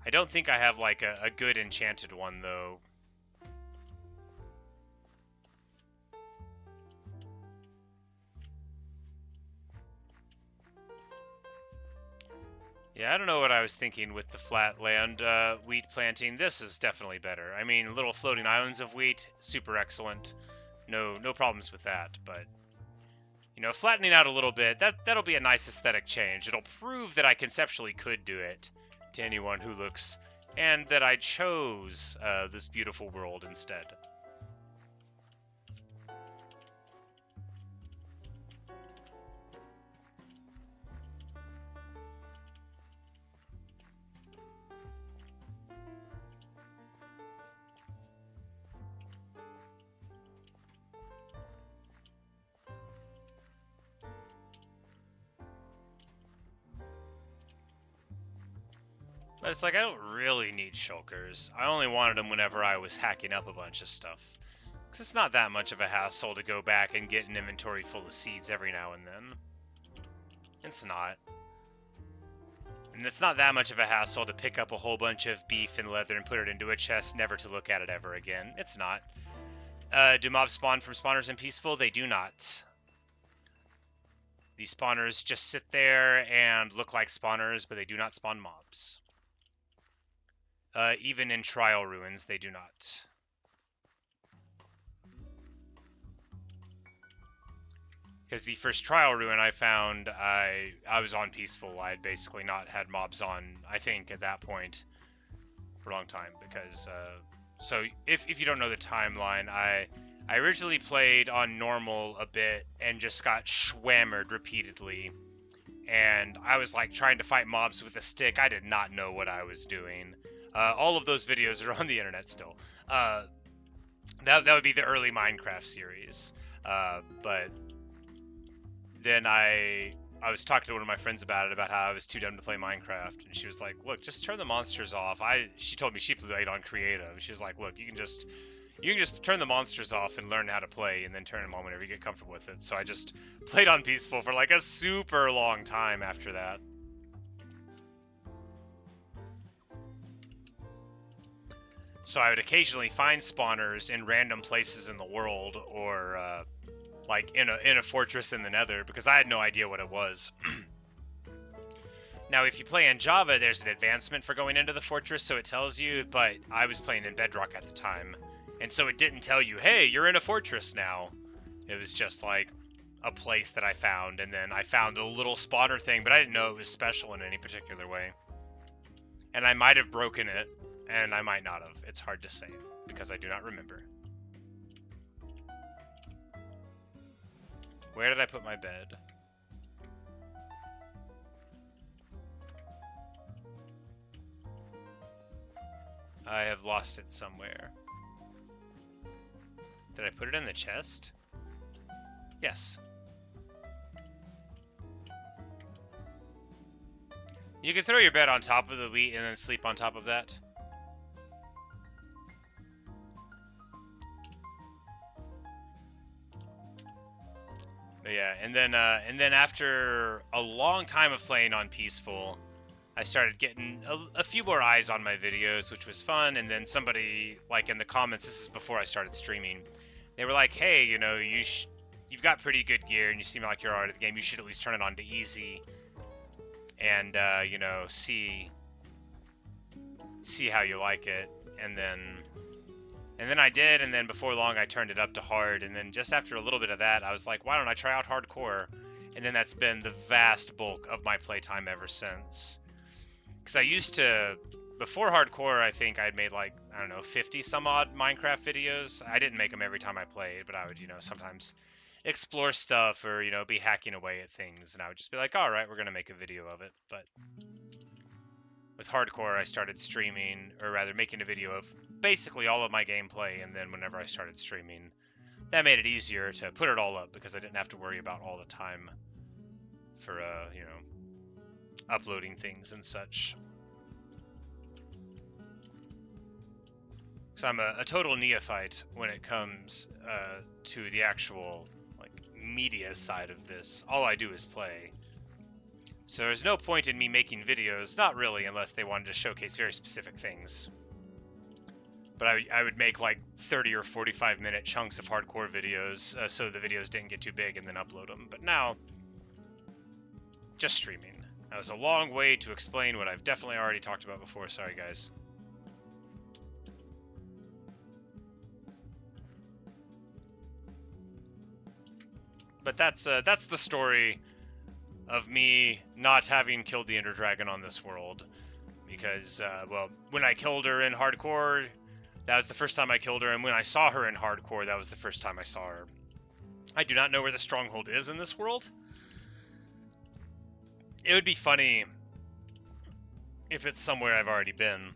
I don't think I have, like, a good enchanted one, though. Yeah, I don't know what I was thinking with the flatland wheat planting. This is definitely better. I mean, little floating islands of wheat, super excellent. No problems with that, but... you know, flattening out a little bit, that'll be a nice aesthetic change. It'll prove that I conceptually could do it to anyone who looks, and that I chose this beautiful world instead. But it's like, I don't really need shulkers. I only wanted them whenever I was hacking up a bunch of stuff. Because it's not that much of a hassle to go back and get an inventory full of seeds every now and then. It's not. And it's not that much of a hassle to pick up a whole bunch of beef and leather and put it into a chest, never to look at it ever again. It's not. Do mobs spawn from spawners in Peaceful? They do not. These spawners just sit there and look like spawners, but they do not spawn mobs. Even in Trial Ruins, they do not. Because the first Trial Ruin I found, I was on Peaceful. I had basically not had mobs on, I think, at that point for a long time. Because, so if you don't know the timeline, I originally played on normal a bit and just got schwammered repeatedly. And I was like trying to fight mobs with a stick. I did not know what I was doing. All of those videos are on the internet still. That would be the early Minecraft series. But then I was talking to one of my friends about it, about how I was too dumb to play Minecraft, and she was like, "Look, just turn the monsters off." She told me she played on creative. She was like, "Look, you can just turn the monsters off and learn how to play, and then turn them on whenever you get comfortable with it." So I just played on Peaceful for like a super long time after that. So I would occasionally find spawners in random places in the world, or like in a fortress in the Nether, because I had no idea what it was. Now, if you play in Java, there's an advancement for going into the fortress, so it tells you, but I was playing in Bedrock at the time, and so it didn't tell you, hey, you're in a fortress now. It was just like a place that I found, and then I found a little spawner thing, but I didn't know it was special in any particular way. And I might have broken it, and I might not have. It's hard to say, because I do not remember. Where did I put my bed? I have lost it somewhere. Did I put it in the chest? Yes. You can throw your bed on top of the wheat and then sleep on top of that. But yeah, and then after a long time of playing on Peaceful, I started getting a few more eyes on my videos, which was fun. And then somebody, like in the comments, this is before I started streaming, they were like, "Hey, you know, you've got pretty good gear, and you seem like you're alright at the game. You should at least turn it on to easy, and you know, see how you like it." And then I did, and then before long I turned it up to hard, and then just after a little bit of that, I was like, why don't I try out hardcore? And then that's been the vast bulk of my playtime ever since. Because I used to, before hardcore, I think I'd made like, I don't know, 50 some odd Minecraft videos. I didn't make them every time I played, but I would, you know, sometimes explore stuff or, you know, be hacking away at things, and I would just be like, all right, we're going to make a video of it. But with hardcore, I started streaming, or rather making a video of basically all of my gameplay, and then whenever I started streaming, that made it easier to put it all up, because I didn't have to worry about all the time for, you know, uploading things and such. So I'm a total neophyte when it comes to the actual, like, media side of this. All I do is play. So there's no point in me making videos, not really, unless they wanted to showcase very specific things. But I would make like 30 or 45 minute chunks of hardcore videos so the videos didn't get too big, and then upload them. But now, just streaming. That was a long way to explain what I've definitely already talked about before. Sorry, guys. But that's the story of me not having killed the Ender Dragon on this world. Because, well, when I killed her in hardcore, that was the first time I killed her, and when I saw her in hardcore, that was the first time I saw her. I do not know where the stronghold is in this world. It would be funny if it's somewhere I've already been.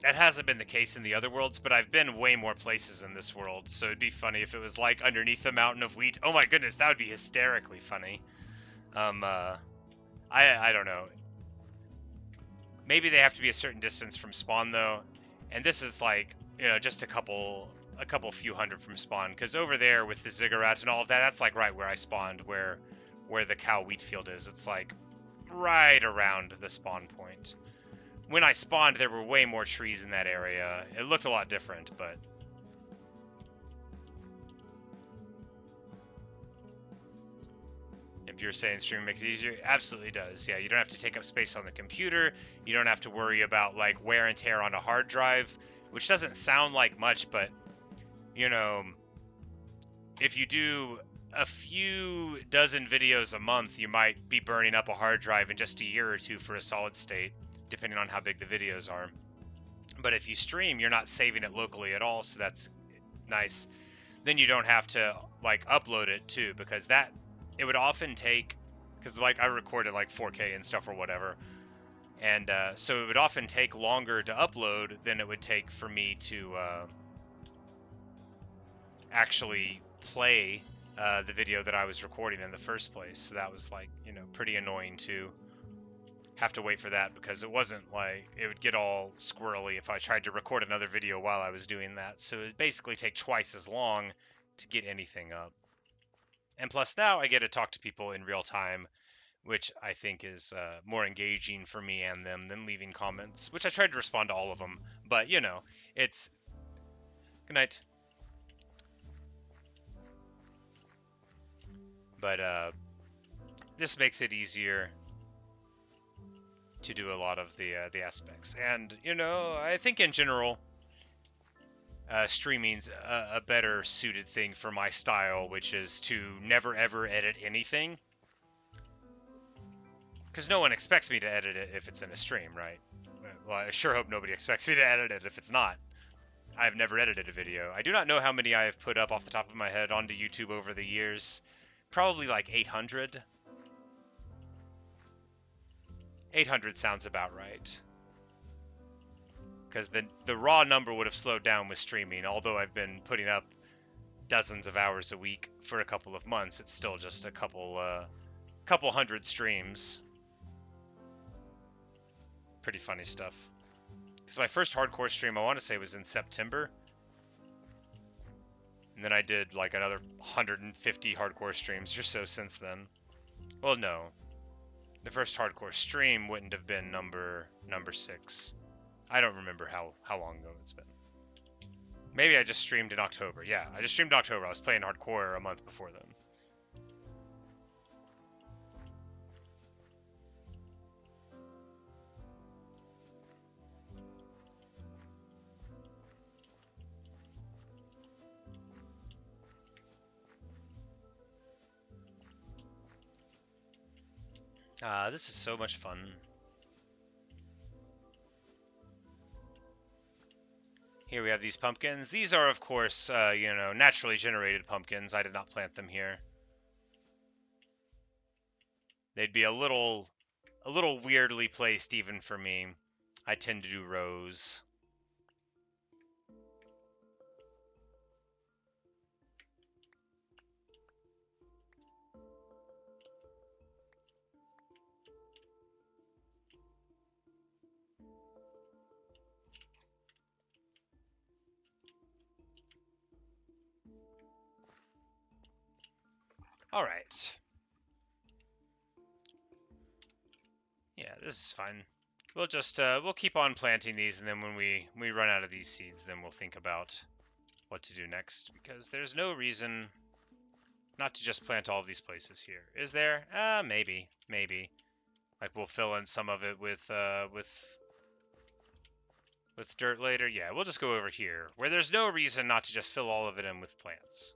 That hasn't been the case in the other worlds, but I've been way more places in this world, so it'd be funny if it was like underneath the mountain of wheat. Oh my goodness, that would be hysterically funny. I don't know. Maybe they have to be a certain distance from spawn though, and this is like, you know, just a couple few hundred from spawn, because over there with the ziggurats and all of that, that's like right where I spawned, where the cow wheat field is. It's like right around the spawn point. When I spawned, there were way more trees in that area. It looked a lot different, but if you're saying streaming makes it easier, it absolutely does. Yeah, you don't have to take up space on the computer. You don't have to worry about like wear and tear on a hard drive, which doesn't sound like much, but you know, if you do a few dozen videos a month, you might be burning up a hard drive in just a year or two for a solid state, depending on how big the videos are. But if you stream, you're not saving it locally at all, so that's nice. Then you don't have to like upload it too, because that it would often take, because like I recorded like 4K and stuff or whatever, and so it would often take longer to upload than it would take for me to actually play the video that I was recording in the first place. So that was like, you know, pretty annoying to have to wait for that, because it wasn't like it would get all squirrely if I tried to record another video while I was doing that. So it would basically take twice as long to get anything up. And plus now I get to talk to people in real time, which I think is more engaging for me and them than leaving comments, which I tried to respond to all of them. But, you know, it's... Good night. But this makes it easier to do a lot of the aspects. And, you know, I think in general, streaming's a better suited thing for my style, which is to never ever edit anything. Because no one expects me to edit it if it's in a stream, right? Well, I sure hope nobody expects me to edit it if it's not. I've never edited a video. I do not know how many I have put up off the top of my head onto YouTube over the years. Probably like 800. 800 sounds about right. Because the raw number would have slowed down with streaming. Although I've been putting up dozens of hours a week for a couple of months, it's still just a couple hundred streams. Pretty funny stuff. Because my first hardcore stream, I want to say, was in September. And then I did like another 150 hardcore streams or so since then. Well, no. The first hardcore stream wouldn't have been number 6. I don't remember how long ago it's been. Maybe I just streamed in October. Yeah, I just streamed in October. I was playing hardcore a month before then. This is so much fun. Here we have these pumpkins. These are, of course, you know, naturally generated pumpkins. I did not plant them here. They'd be a little weirdly placed even for me. I tend to do rows. All right. Yeah, this is fine. We'll just we'll keep on planting these, and then when we run out of these seeds, then we'll think about what to do next, because there's no reason not to just plant all of these places here. Is there? Maybe. Like we'll fill in some of it with dirt later. Yeah, we'll just go over here, where there's no reason not to just fill all of it in with plants.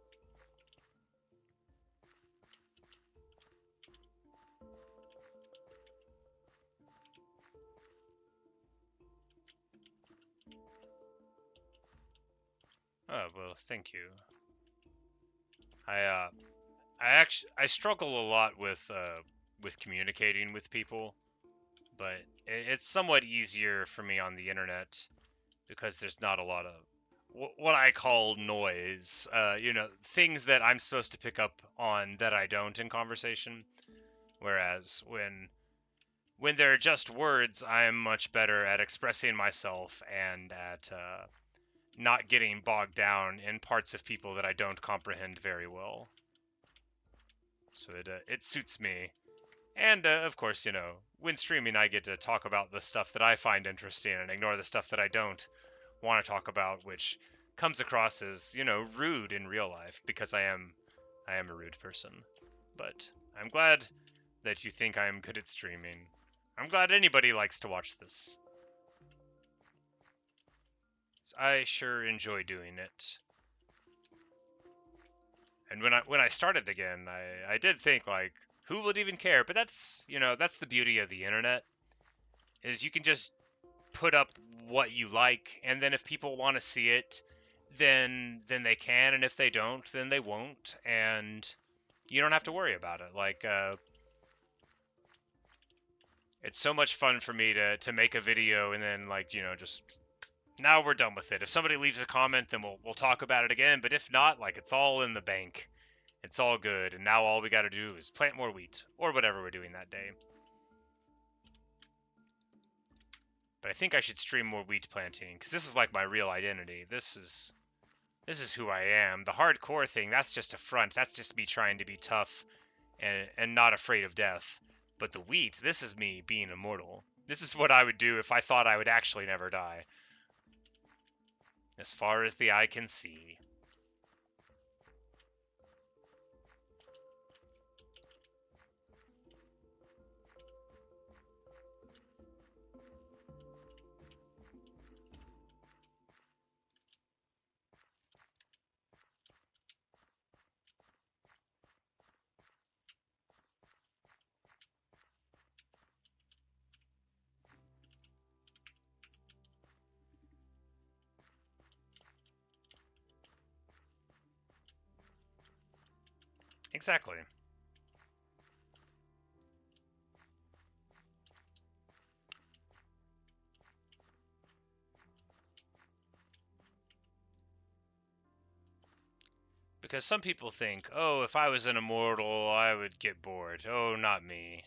Oh, well, thank you. I struggle a lot with communicating with people, but it's somewhat easier for me on the internet because there's not a lot of what I call noise. You know, things that I'm supposed to pick up on that I don't in conversation. Whereas when they're just words, I'm much better at expressing myself and at not getting bogged down in parts of people that I don't comprehend very well. So it suits me. And of course, you know, when streaming, I get to talk about the stuff that I find interesting and ignore the stuff that I don't want to talk about, which comes across as, you know, rude in real life because I am a rude person. But I'm glad that you think I am good at streaming. I'm glad anybody likes to watch this. I sure enjoy doing it. And when I started again, I did think like, who would even care? But that's, you know, that's the beauty of the internet, is you can just put up what you like, and then if people want to see it, then they can, and if they don't, then they won't, and you don't have to worry about it. Like it's so much fun for me to make a video and then, like, you know, just now we're done with it. If somebody leaves a comment, then we'll talk about it again, but if not, like, it's all in the bank. It's all good, and now all we got to do is plant more wheat or whatever we're doing that day. But I think I should stream more wheat planting, because this is like my real identity. This is who I am. The hardcore thing, that's just a front. That's just me trying to be tough and not afraid of death. But the wheat, this is me being immortal. This is what I would do if I thought I would actually never die. As far as the eye can see. Exactly. Because some people think, oh, if I was an immortal, I would get bored. Oh, not me.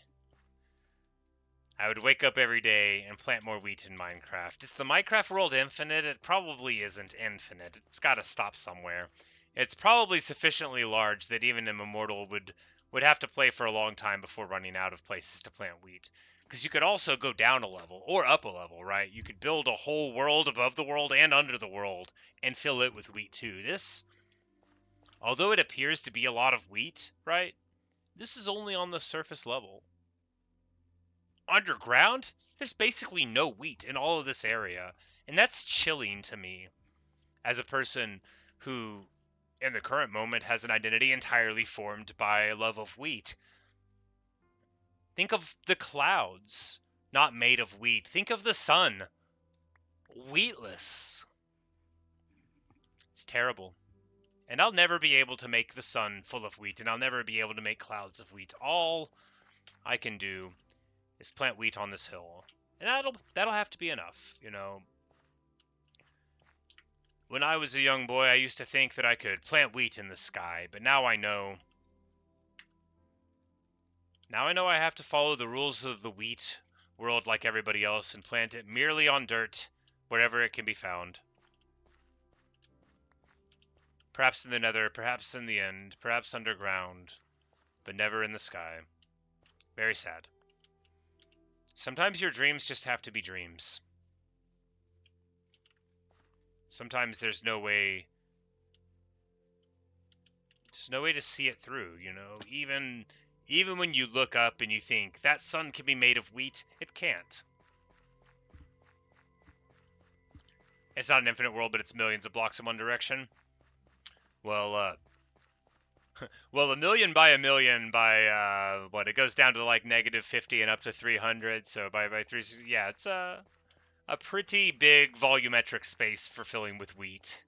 I would wake up every day and plant more wheat in Minecraft. Is the Minecraft world infinite? It probably isn't infinite. It's got to stop somewhere. It's probably sufficiently large that even an immortal would have to play for a long time before running out of places to plant wheat. Because you could also go down a level or up a level, right? You could build a whole world above the world and under the world and fill it with wheat too. This, although it appears to be a lot of wheat, right? This is only on the surface level. Underground, there's basically no wheat in all of this area. And that's chilling to me as a person who, in the current moment, has an identity entirely formed by love of wheat. Think of the clouds, not made of wheat. Think of the sun, wheatless. It's terrible. And I'll never be able to make the sun full of wheat, and I'll never be able to make clouds of wheat. All I can do is plant wheat on this hill. And that'll have to be enough, you know. When I was a young boy, I used to think that I could plant wheat in the sky, but now I know. Now I know I have to follow the rules of the wheat world like everybody else and plant it merely on dirt, wherever it can be found. Perhaps in the nether, perhaps in the end, perhaps underground, but never in the sky. Very sad. Sometimes your dreams just have to be dreams. Sometimes there's no way to see it through, you know. Even when you look up and you think that sun can be made of wheat, it can't. It's not an infinite world, but it's millions of blocks in one direction. Well, well, a million by what? It goes down to like -50 and up to 300. So by 3, yeah, it's a pretty big volumetric space for filling with wheat.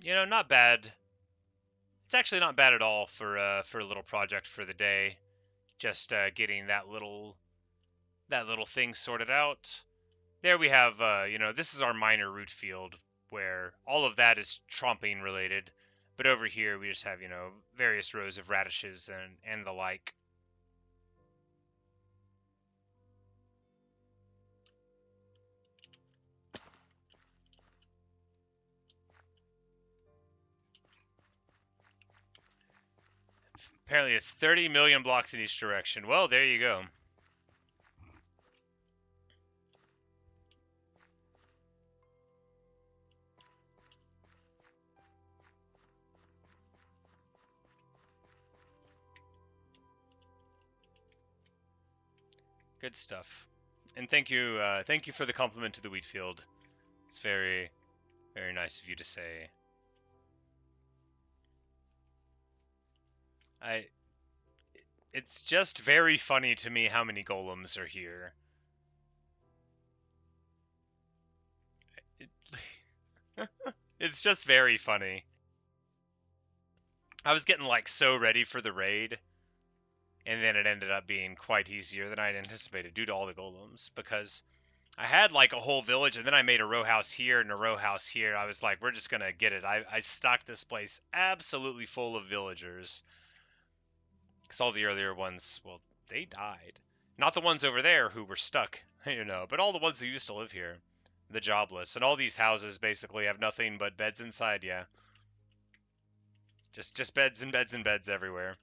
You know, not bad. It's actually not bad at all for a little project for the day. just getting that little thing sorted out. There we have, you know, this is our minor root field where all of that is tromping related. But over here we just have, you know, various rows of radishes and the like. Apparently it's 30 million blocks in each direction. Well, there you go. Good stuff. And thank you for the compliment to the wheat field. It's very, very nice of you to say. It's just very funny to me how many golems are here. It's just very funny. I was getting like so ready for the raid, and then it ended up being quite easier than I'd anticipated due to all the golems, because I had like a whole village, and then I made a row house here and a row house here. I was like, we're just gonna get it. I stocked this place absolutely full of villagers, because all the earlier ones, well, they died. Not the ones over there who were stuck, you know, but all the ones who used to live here, the jobless. And all these houses basically have nothing but beds inside, yeah. Just beds and beds and beds everywhere.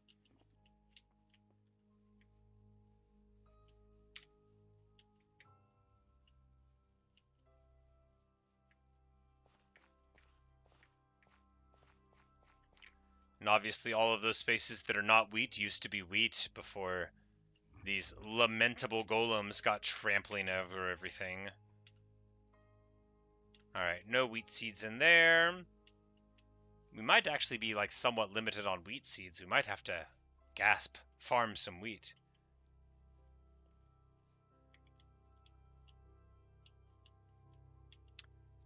And obviously all of those spaces that are not wheat used to be wheat before these lamentable golems got trampling over everything. Alright, no wheat seeds in there. We might actually be like somewhat limited on wheat seeds. We might have to farm some wheat.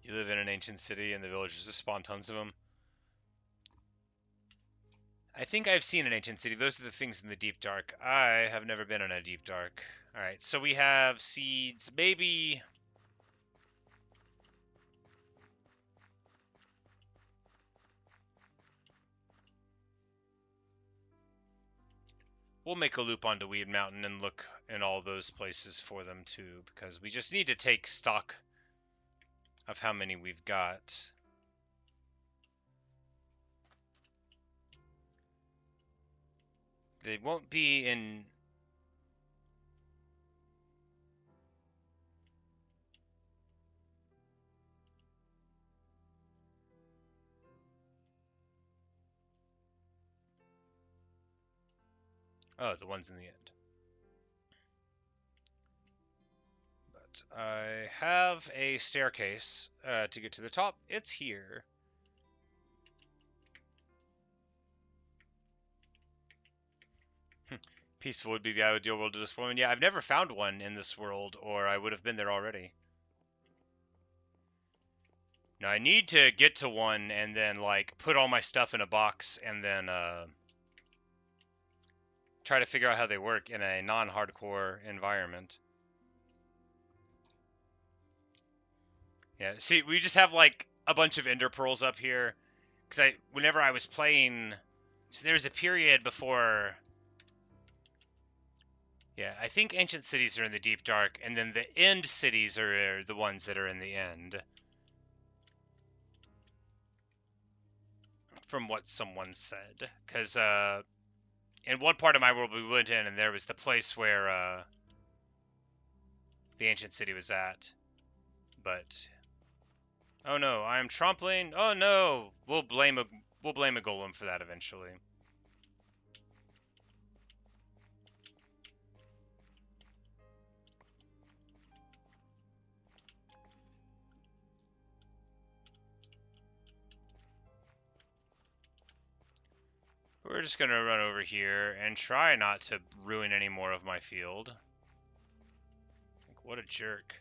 You live in an ancient city and the villagers just spawn tons of them. I think I've seen an ancient city. Those are the things in the deep dark. I have never been in a deep dark. Alright, so we have seeds. Maybe... we'll make a loop onto Weed Mountain and look in all those places for them too, because we just need to take stock of how many we've got. They won't be in... oh, the ones in the end. But I have a staircase to get to the top. It's here. Peaceful would be the ideal world to this woman. Yeah, I've never found one in this world, or I would have been there already. Now, I need to get to one and then, like, put all my stuff in a box and then, try to figure out how they work in a non-hardcore environment. Yeah, see, we just have, like, a bunch of ender pearls up here. Because whenever I was playing... so there was a period before... yeah, I think ancient cities are in the deep dark, and then the end cities are the ones that are in the end. From what someone said. Because, in one part of my world we went in, and there was the place where, the ancient city was at. But... oh no, I am trampling. Oh no, we'll blame a golem for that eventually. We're just gonna run over here and try not to ruin any more of my field. Like, what a jerk.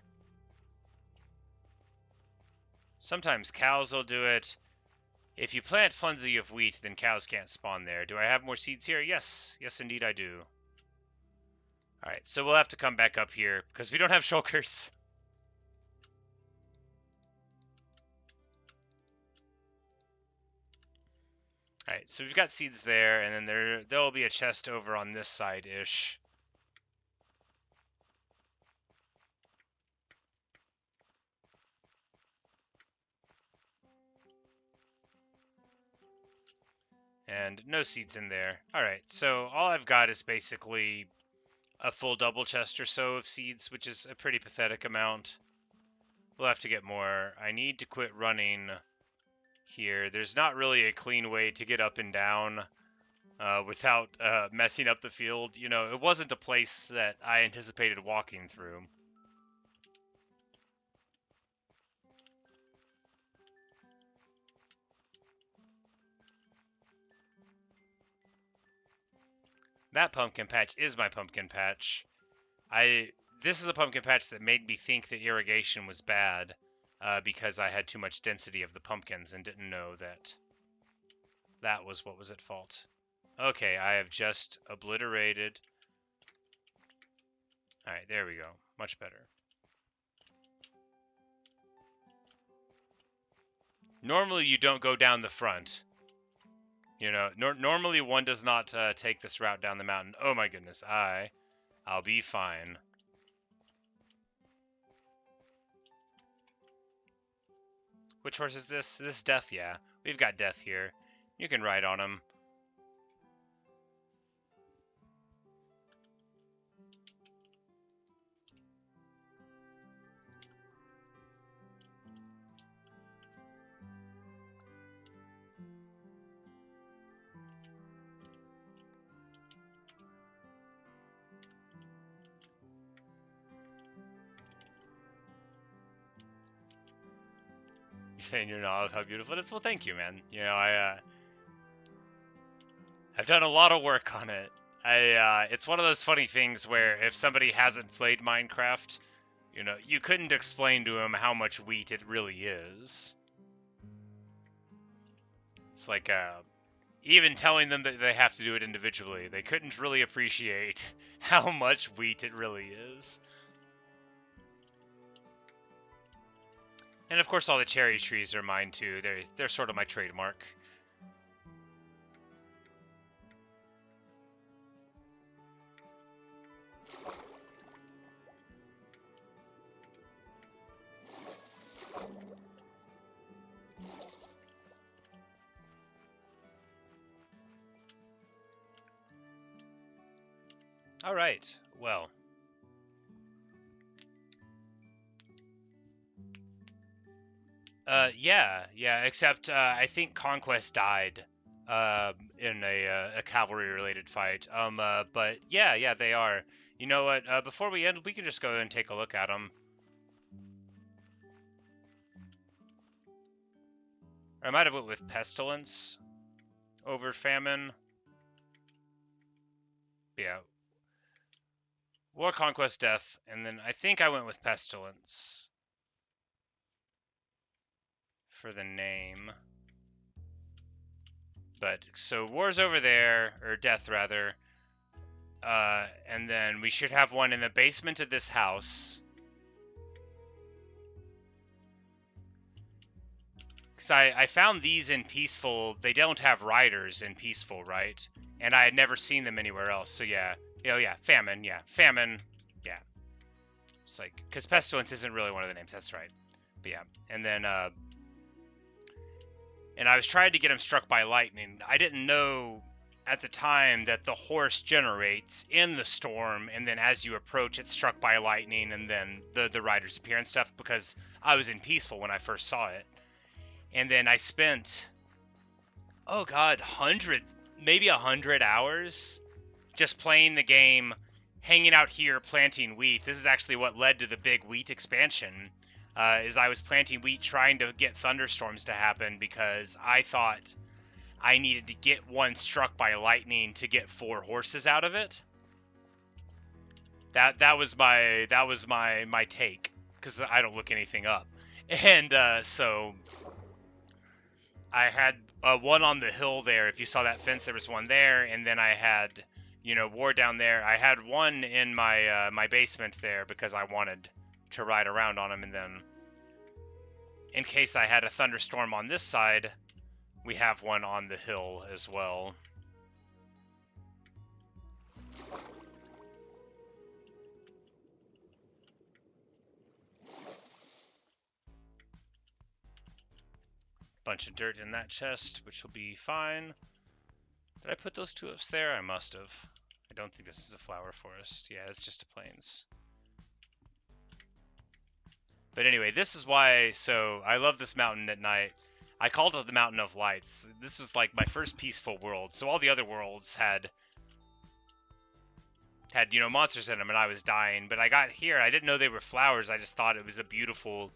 Sometimes cows will do it. If you plant plenty of wheat, then cows can't spawn there. Do I have more seeds here? Yes. Yes, indeed I do. Alright, so we'll have to come back up here, because we don't have shulkers. Alright, so we've got seeds there, and then there'll be a chest over on this side-ish. And no seeds in there. Alright, so all I've got is basically a full double chest or so of seeds, which is a pretty pathetic amount. We'll have to get more. I need to quit running here. There's not really a clean way to get up and down without messing up the field. You know, it wasn't a place that I anticipated walking through. That pumpkin patch is my pumpkin patch. This is a pumpkin patch that made me think that irrigation was bad because I had too much density of the pumpkins and didn't know that that was what was at fault. Okay, I have just obliterated. Alright, there we go. Much better. Normally you don't go down the front. You know, normally one does not take this route down the mountain. Oh my goodness, I'll be fine. Which horse is this? Is this Death? Yeah, we've got Death here. You can ride on him. You're saying you're not of how beautiful it is? Well, thank you, man. You know, I've done a lot of work on it. It's one of those funny things where if somebody hasn't played Minecraft, you know, you couldn't explain to them how much wheat it really is. It's like, even telling them that they have to do it individually, they couldn't really appreciate how much wheat it really is. And of course all the cherry trees are mine too. They're sort of my trademark. All right, well. Yeah, except I think Conquest died in a cavalry-related fight. But yeah, they are. You know what? Before we end, we can just go and take a look at them. I might have went with Pestilence over Famine. Yeah. War, Conquest, Death, and then I think I went with Pestilence for the name. But, so War's over there, or Death rather, and then we should have one in the basement of this house. Because I found these in Peaceful. They don't have riders in Peaceful, right? And I had never seen them anywhere else, so yeah. Oh yeah, Famine, yeah. Famine, yeah. It's like, because Pestilence isn't really one of the names, that's right. But yeah, and then, and I was trying to get him struck by lightning. I didn't know at the time that the horse generates in the storm, and then as you approach, it's struck by lightning, and then the riders appear and stuff, because I was in Peaceful when I first saw it. And then I spent, oh god, maybe 100 hours just playing the game, hanging out here, planting wheat. This is actually what led to the big wheat expansion. Is I was planting wheat trying to get thunderstorms to happen because I thought I needed to get one struck by lightning to get 4 horses out of it. That was my take, because I don't look anything up. And so I had one on the hill there. If you saw that fence, there was one there, and then I had you know, war down there. I had one in my my basement there because I wanted to ride around on them, and then in case I had a thunderstorm on this side, we have one on the hill as well. Bunch of dirt in that chest, which will be fine. Did I put those tulips there? I must have. I don't think this is a flower forest. Yeah, it's just a plains. But anyway, this is why, so I love this mountain at night. I called it the Mountain of Lights. This was like my first peaceful world. So all the other worlds had, you know, monsters in them and I was dying. But I got here, I didn't know they were flowers. I just thought it was a beautiful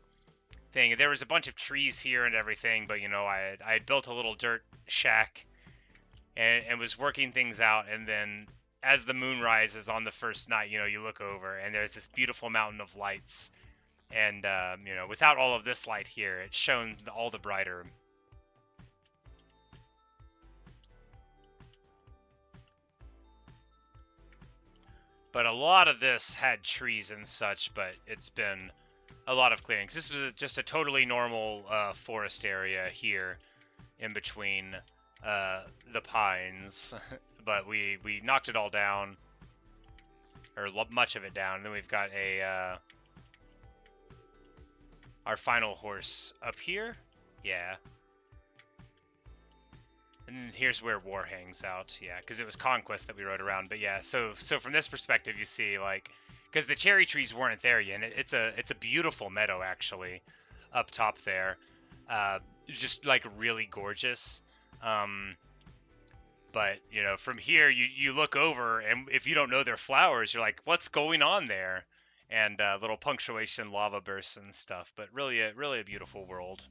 thing. There was a bunch of trees here and everything, but you know, I had built a little dirt shack and was working things out. And then as the moon rises on the first night, you know, you look over and there's this beautiful mountain of lights. And, you know, without all of this light here, it's shown all the brighter. But a lot of this had trees and such, but it's been a lot of clearing. This was just a totally normal forest area here in between the pines. But we knocked it all down, or much of it down. And then we've got a our final horse up here. Yeah. And here's where war hangs out. Yeah, because it was Conquest that we rode around. But yeah, so from this perspective, you see, like, because the cherry trees weren't there yet. And it's a beautiful meadow, actually, up top there. Just, like, really gorgeous. But, you know, from here, you look over, and if you don't know they're flowers, you're like, what's going on there? And little punctuation lava bursts and stuff. But really a beautiful world.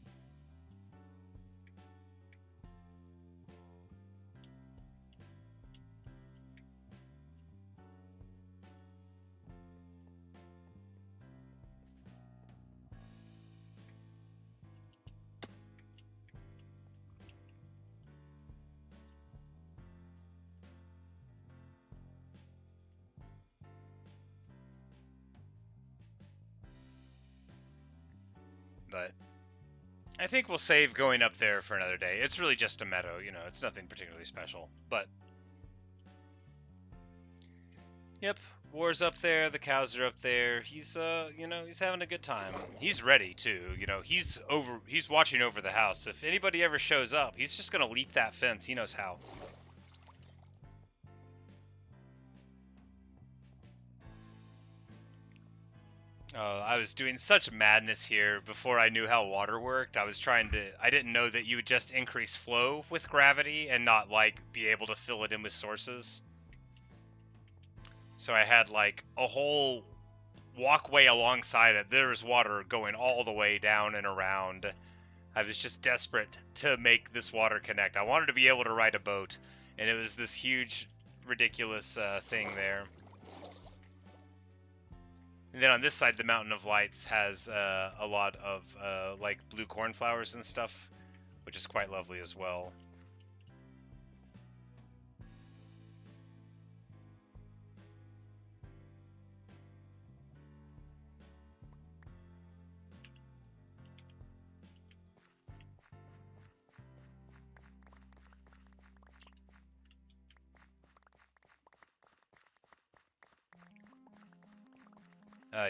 But I think we'll save going up there for another day. It's really just a meadow, you know, it's nothing particularly special. But, yep, War's up there, the cows are up there. He's, you know, he's having a good time. He's ready, too. You know, he's watching over the house. If anybody ever shows up, he's just gonna leap that fence. He knows how. I was doing such madness here before I knew how water worked. I didn't know that you would just increase flow with gravity and not, like, be able to fill it in with sources. So I had, like, a whole walkway alongside it. There was water going all the way down and around. I was just desperate to make this water connect. I wanted to be able to ride a boat, and it was this huge, ridiculous thing there. And then on this side, the Mountain of Lights has a lot of like blue cornflowers and stuff, which is quite lovely as well.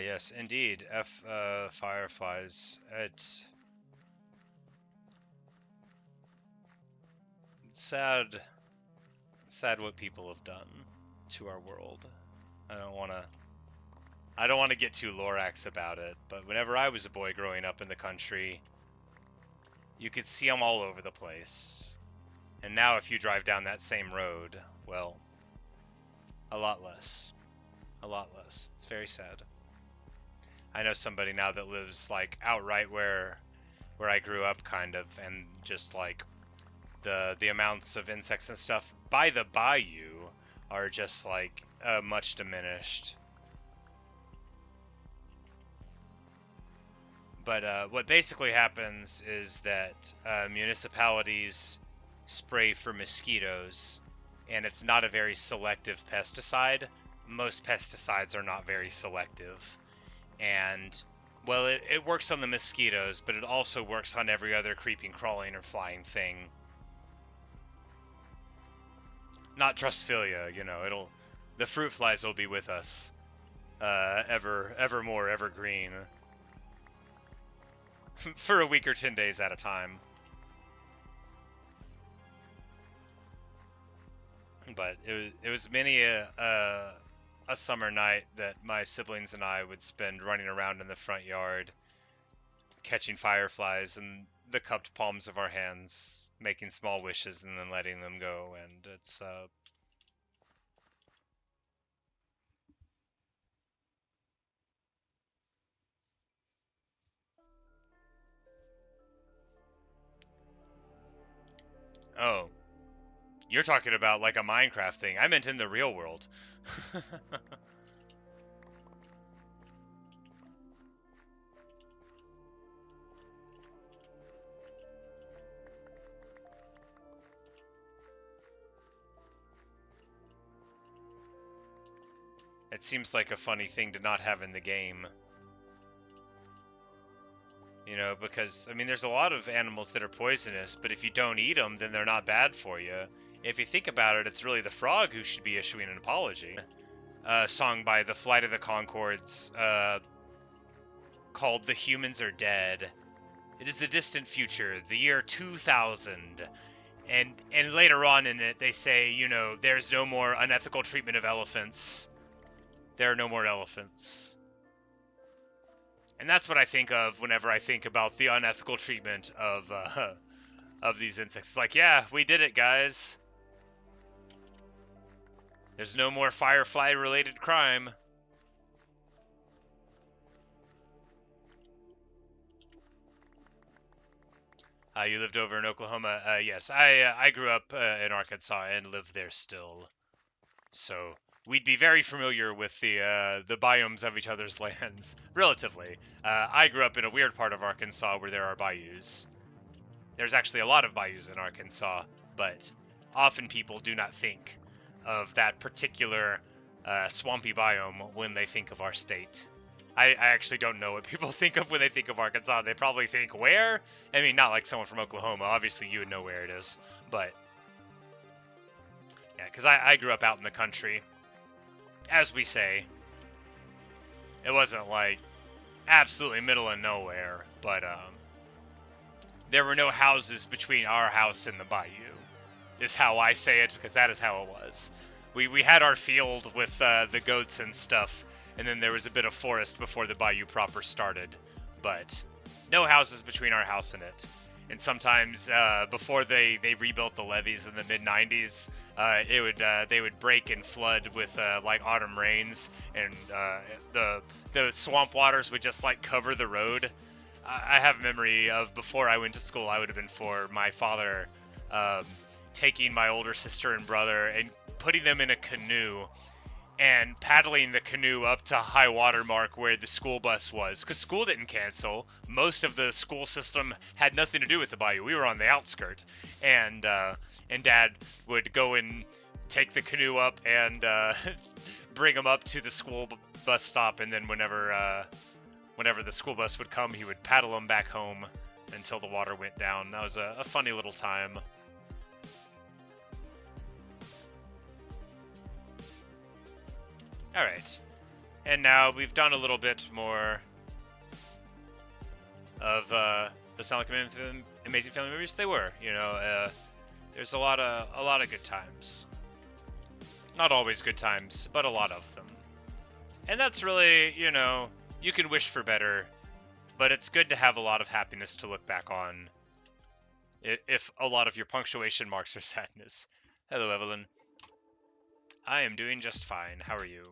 Yes, indeed. Fireflies. It's sad. Sad what people have done to our world. I don't want to get too Lorax about it, but whenever I was a boy growing up in the country, you could see them all over the place. And now if you drive down that same road, well, a lot less. A lot less. It's very sad. I know somebody now that lives like outright where I grew up, kind of, and just like the amounts of insects and stuff by the bayou are just like much diminished. But what basically happens is that municipalities spray for mosquitoes, and it's not a very selective pesticide. Most pesticides are not very selective. And, well, it works on the mosquitoes, but it also works on every other creeping, crawling, or flying thing. Not Drosophila, the fruit flies will be with us, evermore, evergreen, for a week or 10 days at a time. But it was many a summer night that my siblings and I would spend running around in the front yard, catching fireflies in the cupped palms of our hands, making small wishes and then letting them go. And it's oh, you're talking about like a Minecraft thing. I meant in the real world. It seems like a funny thing to not have in the game. Because, I mean, there's a lot of animals that are poisonous, but if you don't eat them, then they're not bad for you. If you think about it, it's really the frog who should be issuing an apology. A song by the Flight of the Conchords, called The Humans Are Dead. It is the distant future, the year 2000. And later on in it, they say, there's no more unethical treatment of elephants. There are no more elephants. And that's what I think of whenever I think about the unethical treatment of these insects. It's like, yeah, we did it, guys. There's no more firefly-related crime. You lived over in Oklahoma? Yes, I grew up in Arkansas and live there still. So we'd be very familiar with the biomes of each other's lands, relatively. I grew up in a weird part of Arkansas where there are bayous. There's actually a lot of bayous in Arkansas, but often people do not think of that particular swampy biome when they think of our state. I actually don't know what people think of when they think of Arkansas. They probably think, where? I mean, not like someone from Oklahoma. Obviously, you would know where it is. But, yeah, because I grew up out in the country. As we say, it wasn't, like, absolutely middle of nowhere. But, there were no houses between our house and the bayou, is how I say it, because that is how it was. We had our field with the goats and stuff, and then there was a bit of forest before the bayou proper started, but no houses between our house and it. And sometimes before they rebuilt the levees in the mid-90s, they would break and flood with like autumn rains, and the swamp waters would just like cover the road. I have memory of before I went to school, I would have been for my father taking my older sister and brother and putting them in a canoe and paddling the canoe up to high water mark where the school bus was, because school didn't cancel. Most of the school system had nothing to do with the bayou. We were on the outskirt, and Dad would go and take the canoe up and bring them up to the school bus stop, and then whenever the school bus would come, he would paddle them back home until the water went down. That was a funny little time. Alright, and now we've done a little bit more of the Sound Like Amazing Family movies. They were, there's a lot of good times. Not always good times, but a lot of them. And that's really, you can wish for better, but it's good to have a lot of happiness to look back on if a lot of your punctuation marks are sadness. Hello, Evelyn. I am doing just fine. How are you?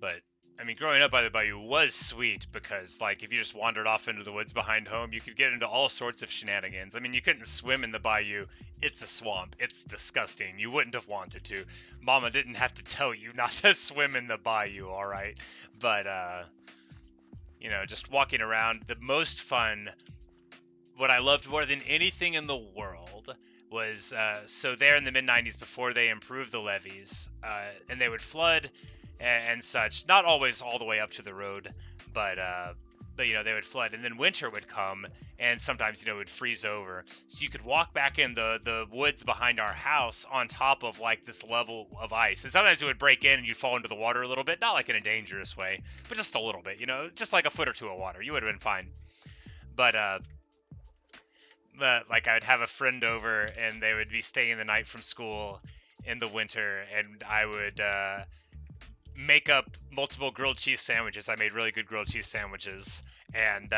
But, I mean, growing up by the bayou was sweet because, like, if you just wandered off into the woods behind home, you could get into all sorts of shenanigans. I mean, you couldn't swim in the bayou. It's a swamp. It's disgusting. You wouldn't have wanted to. Mama didn't have to tell you not to swim in the bayou, all right? But, you know, just walking around, the most fun, what I loved more than anything in the world was, so there in the mid-90s, before they improved the levees, and they would flood and such, not always all the way up to the road, but you know, they would flood, and then winter would come, and sometimes, you know, it would freeze over, so you could walk back in the woods behind our house on top of, like, this level of ice, and sometimes it would break in and you'd fall into the water a little bit, not like in a dangerous way, but just a little bit, you know, just like a foot or two of water. You would have been fine. But like, I would have a friend over, and they would be staying the night from school in the winter, and I would make up multiple grilled cheese sandwiches. I made really good grilled cheese sandwiches, and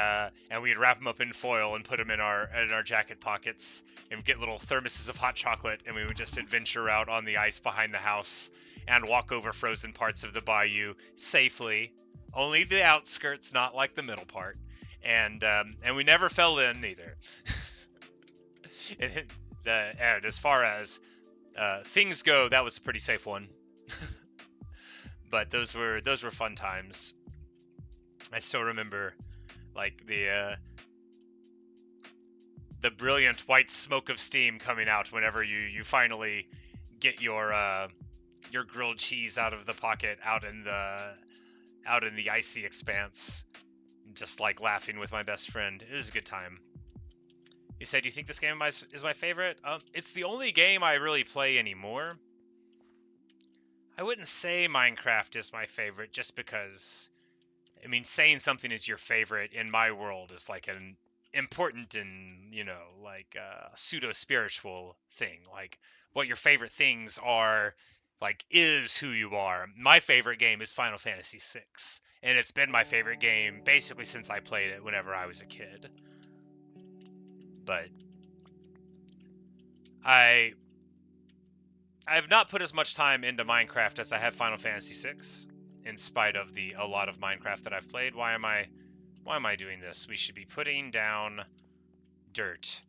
we'd wrap them up in foil and put them in our jacket pockets, and get little thermoses of hot chocolate, and we would just adventure out on the ice behind the house and walk over frozen parts of the bayou safely. Only the outskirts, not like the middle part, and we never fell in either. And as far as things go, that was a pretty safe one. But those were fun times. I still remember, like, the brilliant white smoke of steam coming out whenever you finally get your grilled cheese out of the pocket, out in the icy expanse. Just, like, laughing with my best friend. It was a good time. You said you think this game is my favorite? It's the only game I really play anymore. I wouldn't say Minecraft is my favorite just because, I mean, saying something is your favorite in my world is like an important and, you know, like pseudo-spiritual thing. Like, what your favorite things are, like, is who you are. My favorite game is Final Fantasy VI, and it's been my favorite game basically since I played it whenever I was a kid. But I have not put as much time into Minecraft as I have Final Fantasy VI, in spite of a lot of Minecraft that I've played. Why am I doing this? We should be putting down dirt.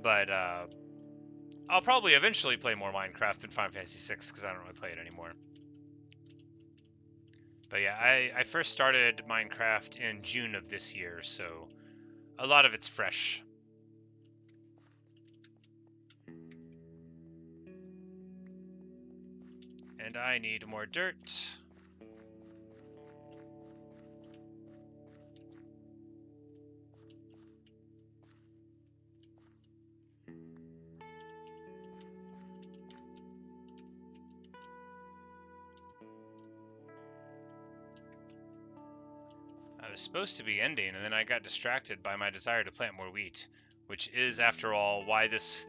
But I'll probably eventually play more Minecraft than Final Fantasy VI because I don't really play it anymore. But yeah, I first started Minecraft in June of this year, so a lot of it's fresh. And I need more dirt. I was supposed to be ending, and then I got distracted by my desire to plant more wheat, which is, after all, why this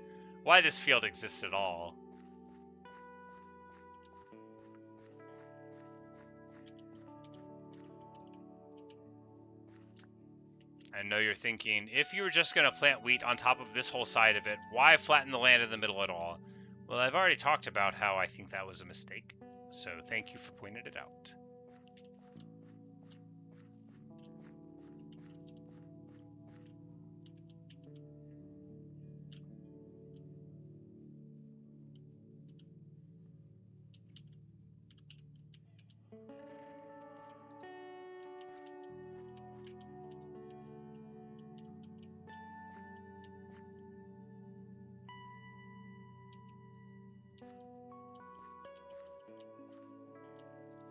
field exists at all. I know you're thinking, if you were just going to plant wheat on top of this whole side of it, why flatten the land in the middle at all? Well, I've already talked about how I think that was a mistake, so thank you for pointing it out.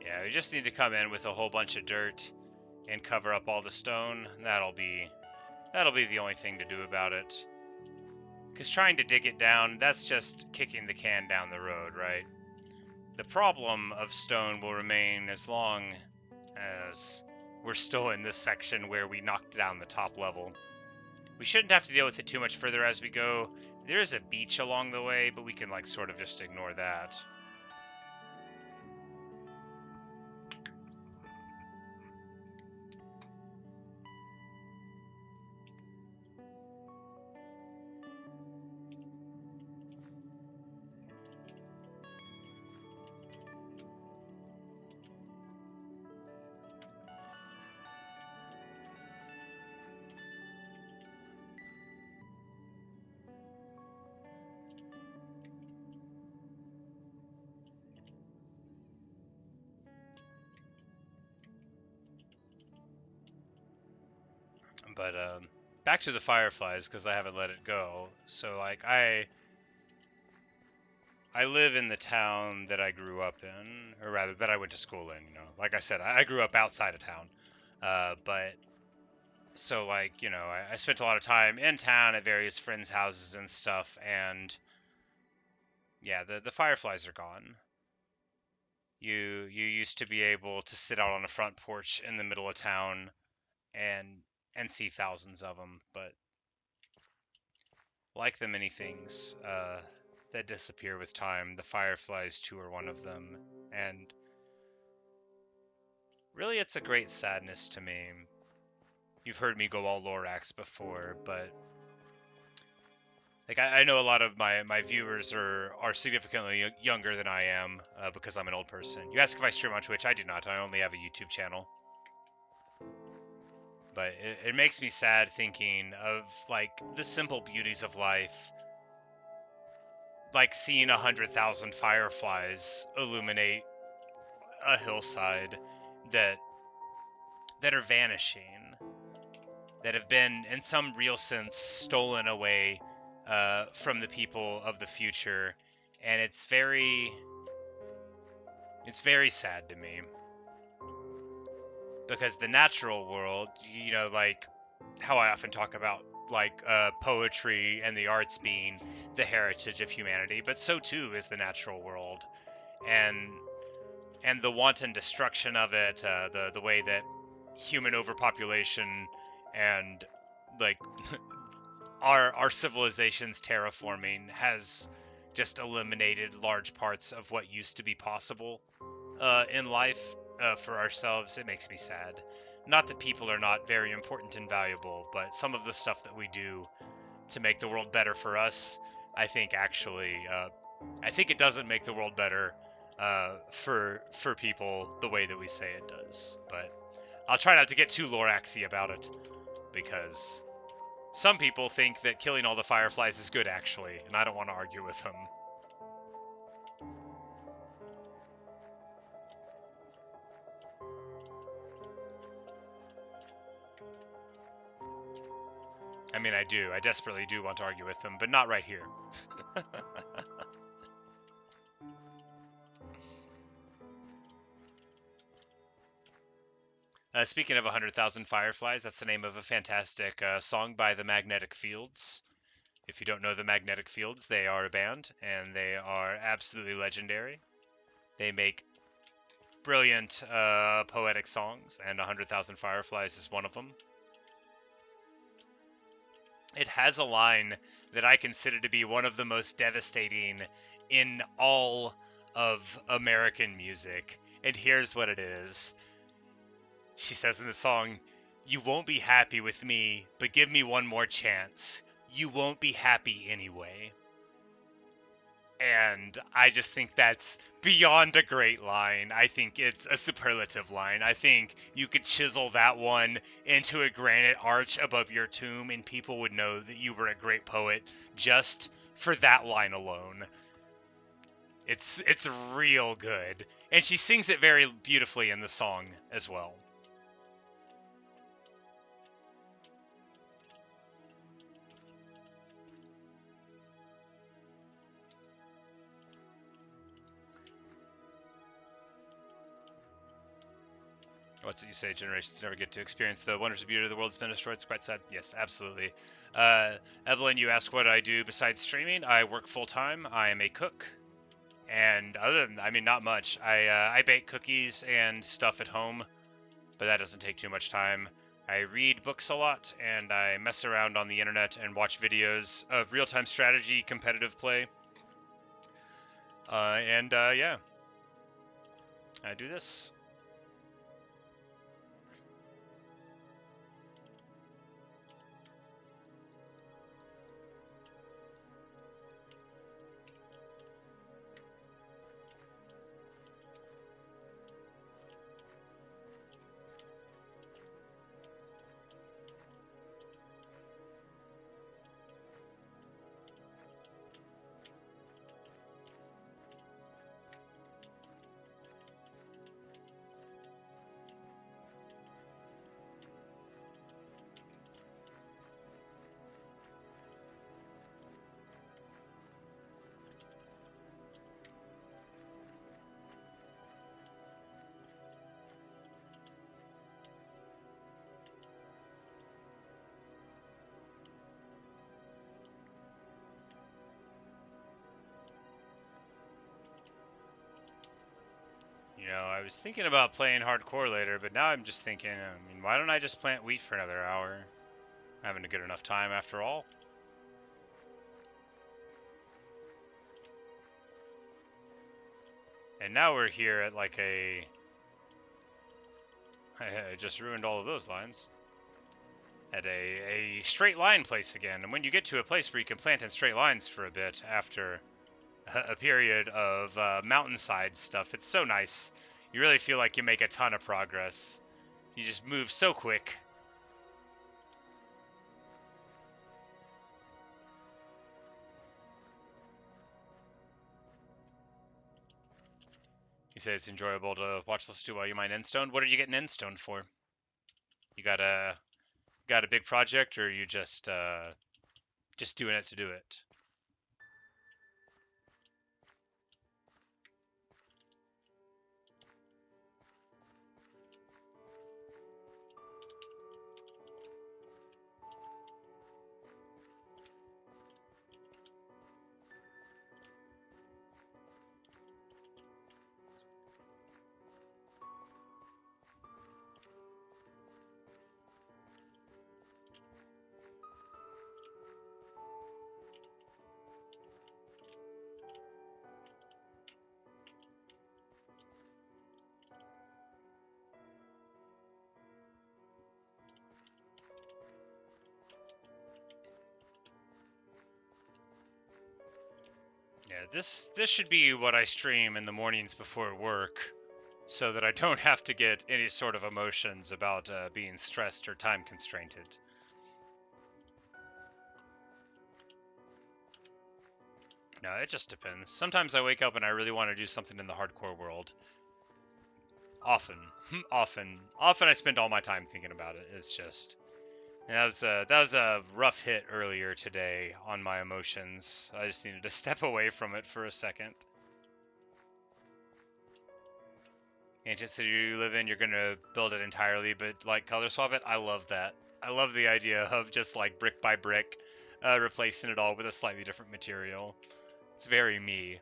Yeah, we just need to come in with a whole bunch of dirt and cover up all the stone. That'll be the only thing to do about it. Because trying to dig it down, that's just kicking the can down the road, right? The problem of stone will remain as long as we're still in this section where we knocked down the top level. We shouldn't have to deal with it too much further as we go. There is a beach along the way, but we can, like, sort of just ignore that. But back to the Fireflies, because I haven't let it go. So like I live in the town that I grew up in, or rather that I went to school in. You know, like I said, I grew up outside of town. But so like I spent a lot of time in town at various friends' houses and stuff, and yeah, the Fireflies are gone. You used to be able to sit out on a front porch in the middle of town and see thousands of them, but like the many things that disappear with time, the Fireflies too are one of them, and really it's a great sadness to me. You've heard me go all Lorax before, but like I know a lot of my viewers are significantly younger than I am because I'm an old person. You ask if I stream on Twitch, I do not. I only have a YouTube channel. But it makes me sad thinking of like the simple beauties of life, like seeing 100,000 fireflies illuminate a hillside that are vanishing, that have been in some real sense stolen away from the people of the future, and it's very sad to me because the natural world, like how I often talk about like poetry and the arts being the heritage of humanity, but so too is the natural world, and the wanton destruction of it, the way that human overpopulation and like our civilization's terraforming has just eliminated large parts of what used to be possible in life for ourselves. It makes me sad. Not that people are not very important and valuable, but some of the stuff that we do to make the world better for us, I think actually, I think it doesn't make the world better for people the way that we say it does. But I'll try not to get too Loraxy about it, because some people think that killing all the fireflies is good, actually, and I don't want to argue with them. I mean, I do. I desperately do want to argue with them, but not right here. Speaking of 100,000 Fireflies, that's the name of a fantastic song by the Magnetic Fields. If you don't know the Magnetic Fields, they are a band, and they are absolutely legendary. They make brilliant poetic songs, and 100,000 Fireflies is one of them. It has a line that I consider to be one of the most devastating in all of American music, and here's what it is. She says in the song, "You won't be happy with me, but give me one more chance. You won't be happy anyway." And I just think that's beyond a great line. I think it's a superlative line. I think you could chisel that one into a granite arch above your tomb and people would know that you were a great poet just for that line alone. It's real good. And she sings it very beautifully in the song as well. What's it you say? Generations never get to experience the wonders and beauty of the world that's been destroyed. It's quite sad. Yes, absolutely. Evelyn, you ask what I do besides streaming. I work full time. I am a cook, and other than, I mean, not much. I bake cookies and stuff at home, but that doesn't take too much time. I read books a lot, and I mess around on the internet and watch videos of real-time strategy competitive play. Yeah, I do this. You know, I was thinking about playing hardcore later, but now I'm just thinking, I mean, why don't I just plant wheat for another hour? Having a good enough time after all. And now we're here at like a... I just ruined all of those lines. At a straight line place again. And when you get to a place where you can plant in straight lines for a bit after a period of mountainside stuff, it's so nice. You really feel like you make a ton of progress. You just move so quick. You say it's enjoyable to watch this do while you mine endstone. What are you getting endstone for? You got a big project, or are you just doing it to do it? Yeah, this should be what I stream in the mornings before work, so that I don't have to get any sort of emotions about being stressed or time constrained. No, it just depends. Sometimes I wake up and I really want to do something in the hardcore world. Often, often I spend all my time thinking about it. It's just... that was a rough hit earlier today on my emotions. I just needed to step away from it for a second. Ancient city you live in, you're gonna build it entirely, but like color swap it. I love that. I love the idea of just like brick by brick, replacing it all with a slightly different material. It's very me.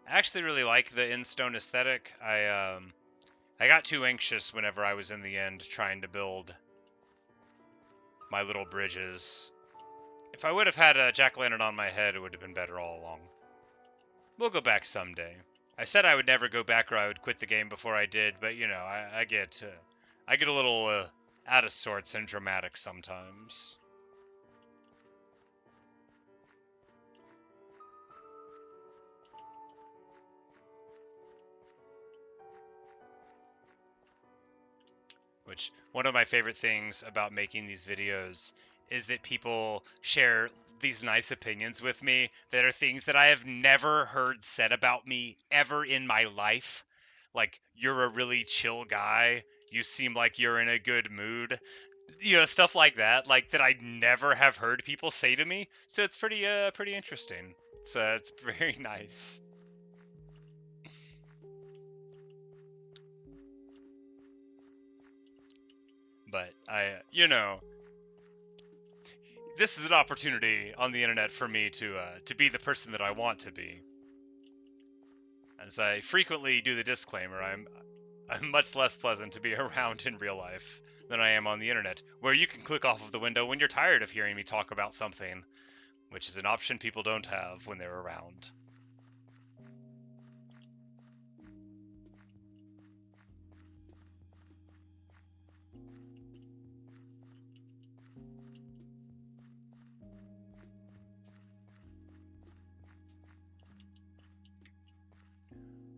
I actually really like the in-stone aesthetic. I got too anxious whenever I was in the end trying to build my little bridges. If I would have had a jack-o'-lantern on my head, it would have been better all along. We'll go back someday. I said I would never go back or I would quit the game before I did, but you know, I get a little out of sorts and dramatic sometimes. Which, one of my favorite things about making these videos is that people share these nice opinions with me that are things that I have never heard said about me ever in my life. Like, you're a really chill guy. You seem like you're in a good mood. You know, stuff like that, like that I never have heard people say to me. So it's pretty interesting. So it's very nice. But you know, this is an opportunity on the internet for me to be the person that I want to be. As I frequently do the disclaimer, I'm much less pleasant to be around in real life than I am on the internet, where you can click off of the window when you're tired of hearing me talk about something, which is an option people don't have when they're around.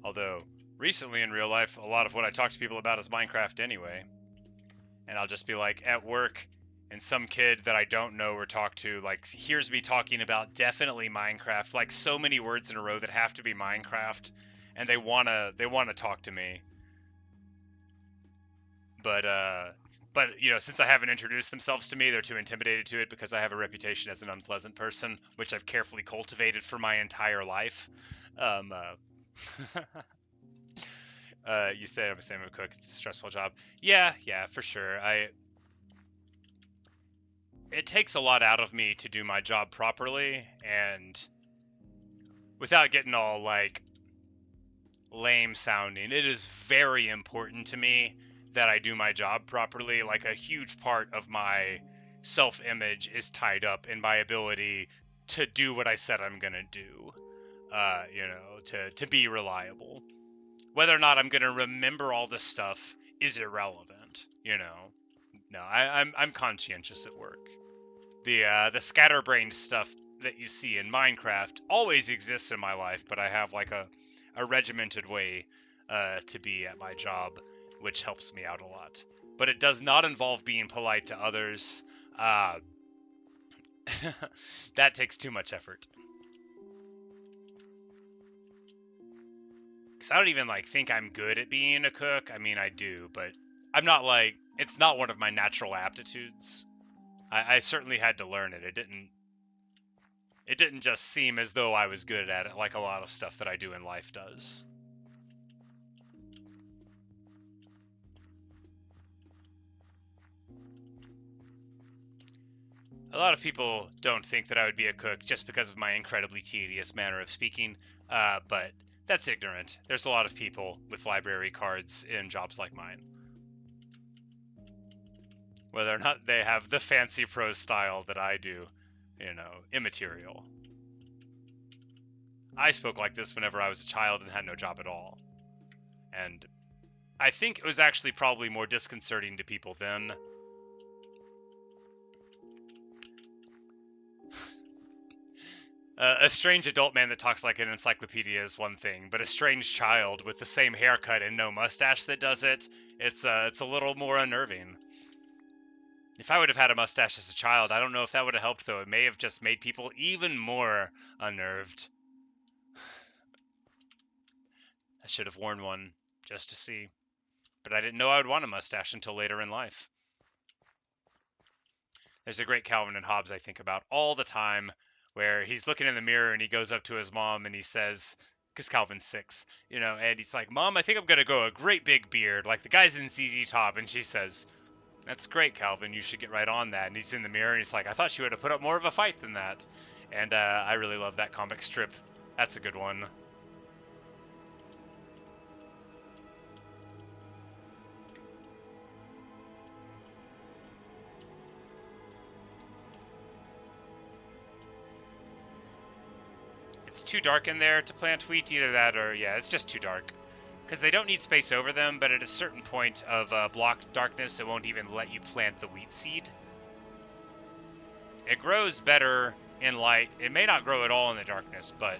Although, recently in real life, a lot of what I talk to people about is Minecraft anyway. And I'll just be like at work, and some kid that I don't know or talk to like hears me talking about definitely Minecraft, like so many words in a row that have to be Minecraft, and they wanna talk to me. But you know, since I haven't introduced themselves to me, they're too intimidated to it because I have a reputation as an unpleasant person, which I've carefully cultivated for my entire life. Um, you say I'm a salmon cook. It's a stressful job. Yeah, for sure. It takes a lot out of me to do my job properly, and without getting all like lame sounding, it is very important to me that I do my job properly. Like a huge part of my self-image is tied up in my ability to do what I said I'm gonna do. You know, to be reliable. Whether or not I'm gonna remember all this stuff is irrelevant. You know, no, I'm conscientious at work. The scatterbrained stuff that you see in Minecraft always exists in my life, but I have like a regimented way to be at my job, which helps me out a lot. But it does not involve being polite to others. That takes too much effort. Because I don't even like think I'm good at being a cook. I mean, I do, but I'm not like, it's not one of my natural aptitudes. I certainly had to learn it. It didn't just seem as though I was good at it like a lot of stuff that I do in life does. A lot of people don't think that I would be a cook just because of my incredibly tedious manner of speaking, but that's ignorant. There's a lot of people with library cards in jobs like mine. Whether or not they have the fancy prose style that I do, you know, immaterial. I spoke like this whenever I was a child and had no job at all. And I think it was actually probably more disconcerting to people then. A strange adult man that talks like an encyclopedia is one thing, but a strange child with the same haircut and no mustache that does it, it's a little more unnerving. If I would have had a mustache as a child, I don't know if that would have helped, though. It may have just made people even more unnerved. I should have worn one just to see. But I didn't know I would want a mustache until later in life. There's a great Calvin and Hobbes I think about all the time, where he's looking in the mirror and he goes up to his mom and he says, because Calvin's 6, you know, and he's like, Mom, I think I'm going to grow a great big beard, like the guys in ZZ Top. And she says, that's great, Calvin, you should get right on that. And he's in the mirror and he's like, I thought you would have put up more of a fight than that. And I really love that comic strip. That's a good one. It's too dark in there to plant wheat, either that or, yeah, it's just too dark. Because they don't need space over them, but at a certain point of blocked darkness, it won't even let you plant the wheat seed. It grows better in light. It may not grow at all in the darkness, but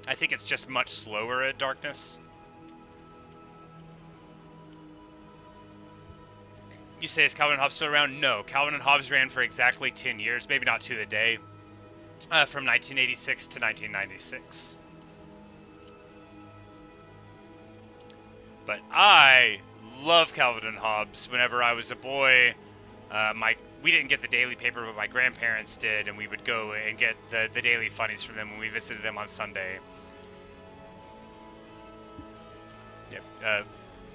I think it's just much slower at darkness. You say, is Calvin and Hobbes still around? No, Calvin and Hobbes ran for exactly 10 years, maybe not to the day, from 1986 to 1996. But I love Calvin and Hobbes. Whenever I was a boy, we didn't get the daily paper, but my grandparents did, and we would go and get the daily funnies from them when we visited them on Sunday. Yep.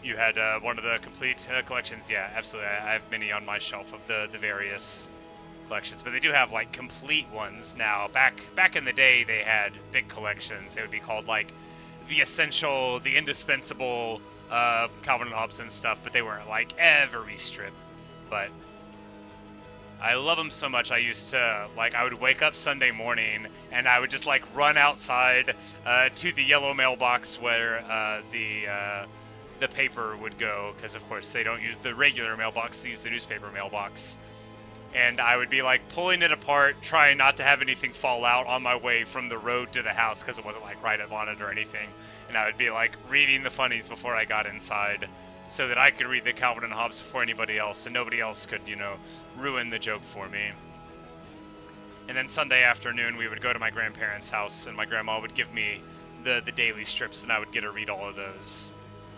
You had one of the complete collections. Yeah, absolutely. I have many on my shelf of the various collections, but they do have like complete ones now. Back in the day, they had big collections. They would be called like the essential, the indispensable Calvin and Hobbes and stuff, but they weren't like every strip. But I love them so much. I used to, like, I would wake up Sunday morning and I would just like run outside to the yellow mailbox where the paper would go, because of course they don't use the regular mailbox, they use the newspaper mailbox. And I would be like pulling it apart, trying not to have anything fall out on my way from the road to the house, because it wasn't like right up on it or anything. And I would be like reading the funnies before I got inside, so that I could read the Calvin and Hobbes before anybody else, and nobody else could, you know, ruin the joke for me. And then Sunday afternoon, we would go to my grandparents' house, and my grandma would give me the daily strips, and I would get to read all of those.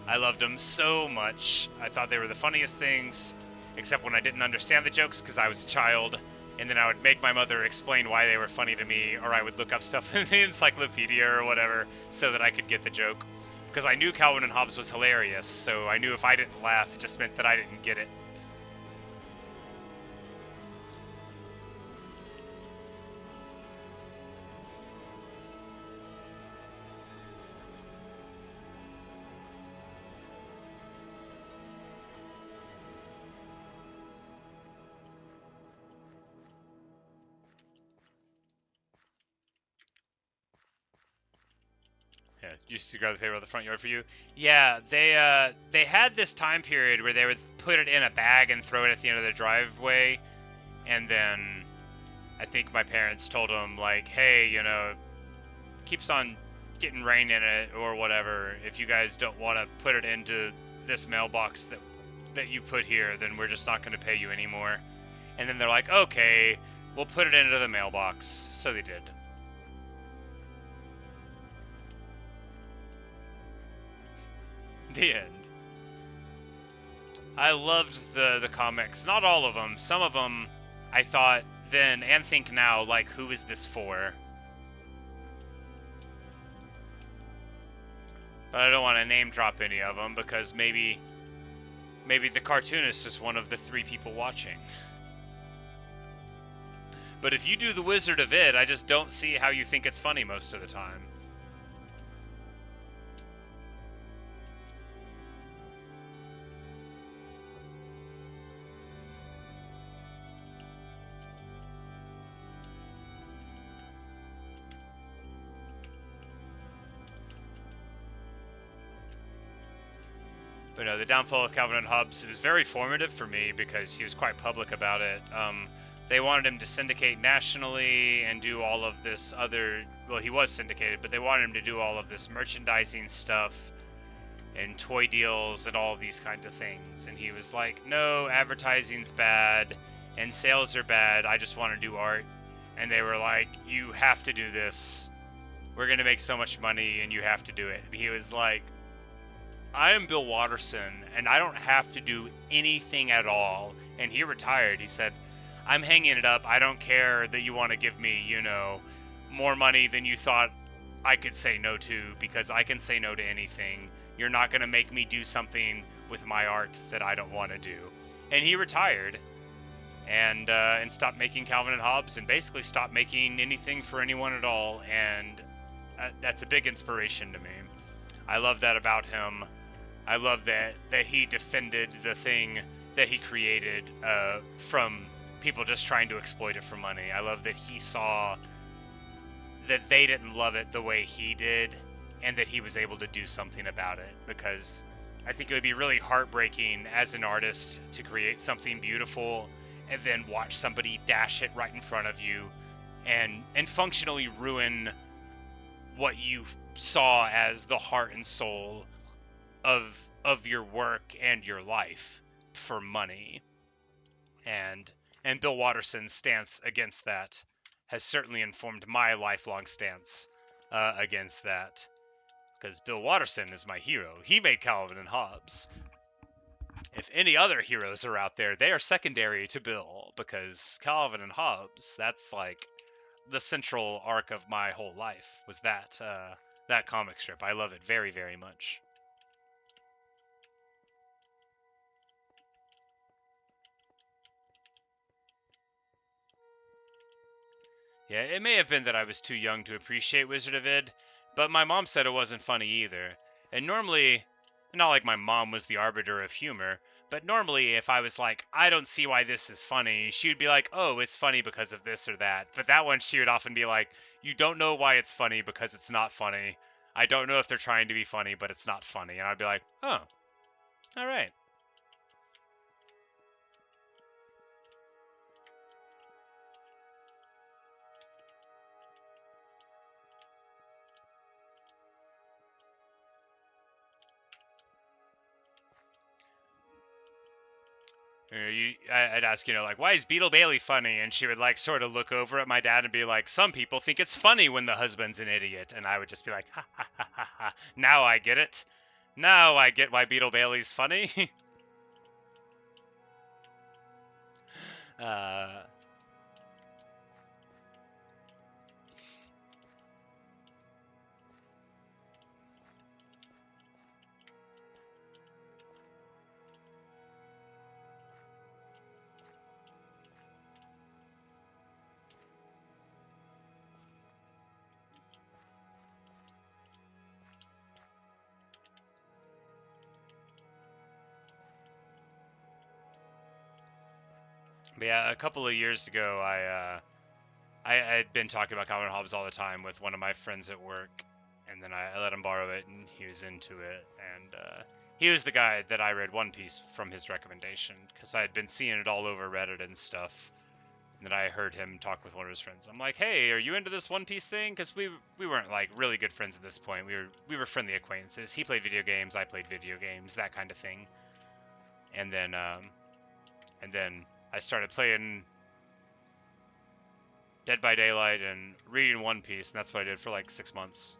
I loved them so much. I thought they were the funniest things, except when I didn't understand the jokes because I was a child, and then I would make my mother explain why they were funny to me, or I would look up stuff in the encyclopedia or whatever so that I could get the joke. Because I knew Calvin and Hobbes was hilarious, so I knew if I didn't laugh, it just meant that I didn't get it. Yeah, used to grab the paper out of the front yard for you. Yeah, they had this time period where they would put it in a bag and throw it at the end of the driveway, and then I think my parents told them like, hey, you know, keeps on getting rain in it or whatever. If you guys don't want to put it into this mailbox that you put here, then we're just not going to pay you anymore. And then they're like, okay, we'll put it into the mailbox. So they did. The end. I loved the comics. Not all of them. Some of them I thought then and think now, like, who is this for? But I don't want to name drop any of them because maybe the cartoonist is one of the 3 people watching. But if you do The Wizard of Id, I just don't see how you think it's funny most of the time. But no, the downfall of Calvin and Hobbes, it was very formative for me because he was quite public about it. They wanted him to syndicate nationally and do all of this other, well, he was syndicated, but they wanted him to do all of this merchandising stuff and toy deals and all of these kinds of things. And he was like, no, advertising's bad and sales are bad. I just want to do art. And they were like, you have to do this. We're going to make so much money and you have to do it. And he was like, I am Bill Watterson, and I don't have to do anything at all. And he retired. He said, I'm hanging it up. I don't care that you want to give me, you know, more money than you thought I could say no to, because I can say no to anything. You're not going to make me do something with my art that I don't want to do. And he retired and stopped making Calvin and Hobbes and basically stopped making anything for anyone at all. And that's a big inspiration to me. I love that about him. I love that he defended the thing that he created from people just trying to exploit it for money. I love that he saw that they didn't love it the way he did and that he was able to do something about it, because I think it would be really heartbreaking as an artist to create something beautiful and then watch somebody dash it right in front of you and functionally ruin what you saw as the heart and soul of your work and your life for money. And Bill Watterson's stance against that has certainly informed my lifelong stance against that, because Bill Watterson is my hero. He made Calvin and Hobbes. If any other heroes are out there, they are secondary to Bill, because Calvin and Hobbes, that's like the central arc of my whole life, was that comic strip. I love it very, very much. Yeah, it may have been that I was too young to appreciate Wizard of Id, but my mom said it wasn't funny either. And normally, not like my mom was the arbiter of humor, but normally if I was like, I don't see why this is funny, she would be like, oh, it's funny because of this or that. But that one, she would often be like, you don't know why it's funny because it's not funny. I don't know if they're trying to be funny, but it's not funny. And I'd be like, oh, all right. I'd ask, like, why is Beetle Bailey funny? And she would, like, sort of look over at my dad and be like, some people think it's funny when the husband's an idiot. And I would just be like, ha, ha, ha, ha, ha. Now I get it. Now I get why Beetle Bailey's funny. uh, but yeah, a couple of years ago, I had been talking about Calvin Hobbes all the time with one of my friends at work. and then I let him borrow it, and he was into it. And he was the guy that I read One Piece from his recommendation, because I had been seeing it all over Reddit and stuff. And then I heard him talk with one of his friends. I'm like, hey, are you into this One Piece thing? Because we weren't like really good friends at this point. We were friendly acquaintances. He played video games, I played video games, that kind of thing. And then I started playing Dead by Daylight and reading One Piece, and that's what I did for like 6 months.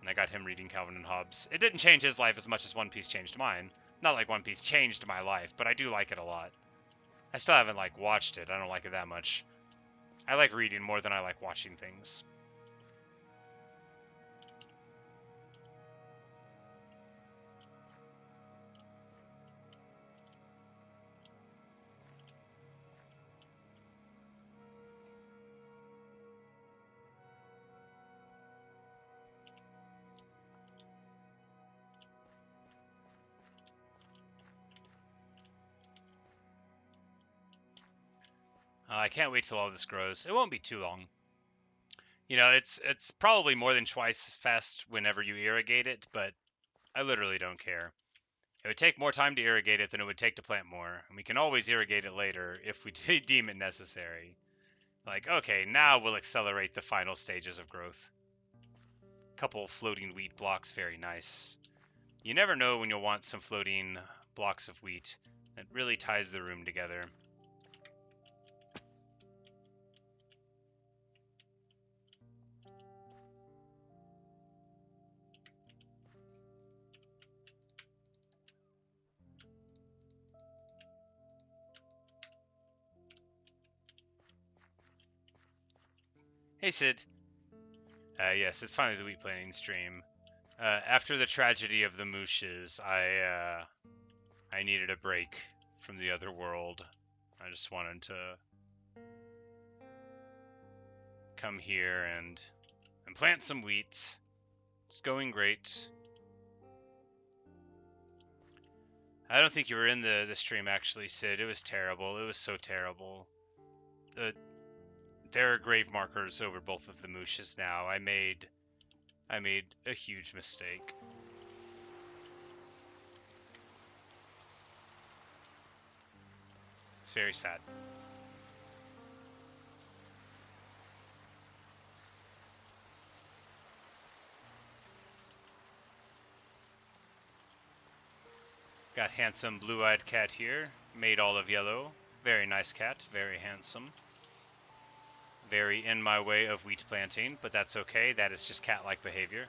And I got him reading Calvin and Hobbes. It didn't change his life as much as One Piece changed mine. Not like One Piece changed my life, but I do like it a lot. I still haven't like watched it. I don't like it that much. I like reading more than I like watching things. I can't wait till all this grows. It won't be too long. You know, it's probably more than twice as fast whenever you irrigate it, but I literally don't care. It would take more time to irrigate it than it would take to plant more, and we can always irrigate it later if we deem it necessary. Like, okay, now we'll accelerate the final stages of growth. Couple floating wheat blocks, very nice. You never know when you'll want some floating blocks of wheat. It really ties the room together. Hey Sid. Yes, it's finally the wheat planting stream. After the tragedy of the mooshes, I needed a break from the other world. I just wanted to come here and plant some wheat. It's going great. I don't think you were in the stream actually, Sid. It was terrible. It was so terrible. There are grave markers over both of the mooshes now. I made a huge mistake. It's very sad. Got handsome blue-eyed cat here, made all of yellow. Very nice cat, very handsome. Very in my way of wheat planting, but that's okay. That is just cat-like behavior.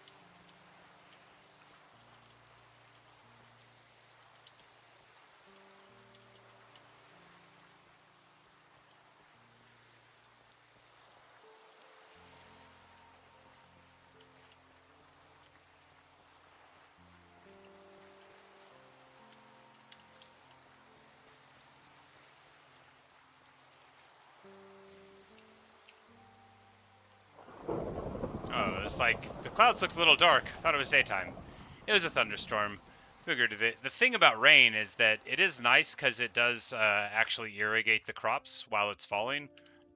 Oh, it's like the clouds looked a little dark. I thought it was daytime. It was a thunderstorm. Figured the thing about rain is that it is nice because it does actually irrigate the crops while it's falling.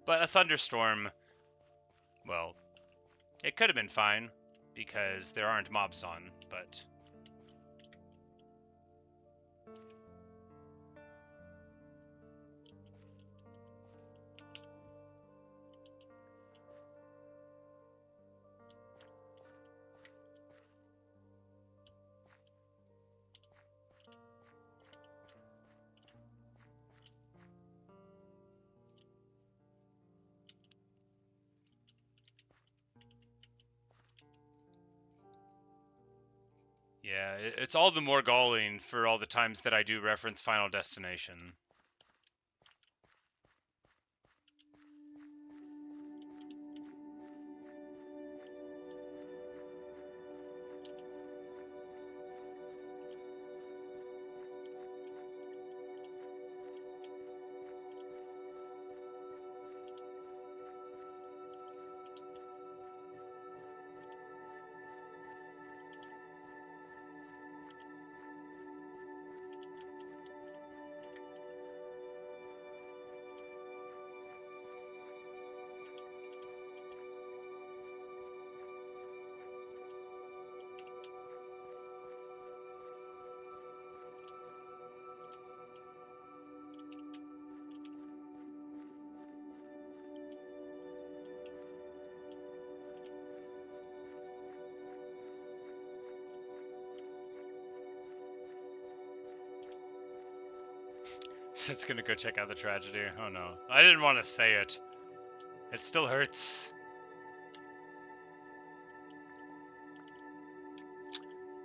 But a thunderstorm, well, it could have been fine because there aren't mobs on, but yeah, it's all the more galling for all the times that I do reference Final Destination. Seth's gonna go check out the tragedy. Oh no. I didn't want to say it. It still hurts.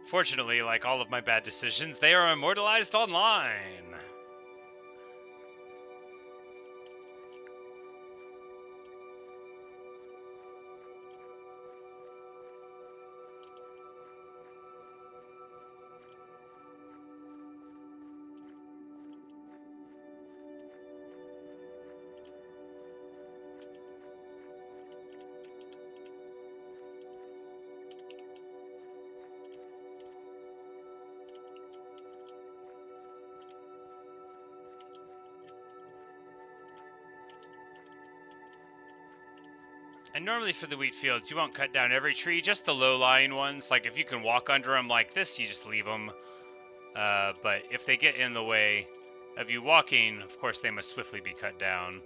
Fortunately, like all of my bad decisions, they are immortalized online. And normally for the wheat fields, you won't cut down every tree, just the low-lying ones. Like if you can walk under them like this, you just leave them. But if they get in the way of you walking, of course they must swiftly be cut down.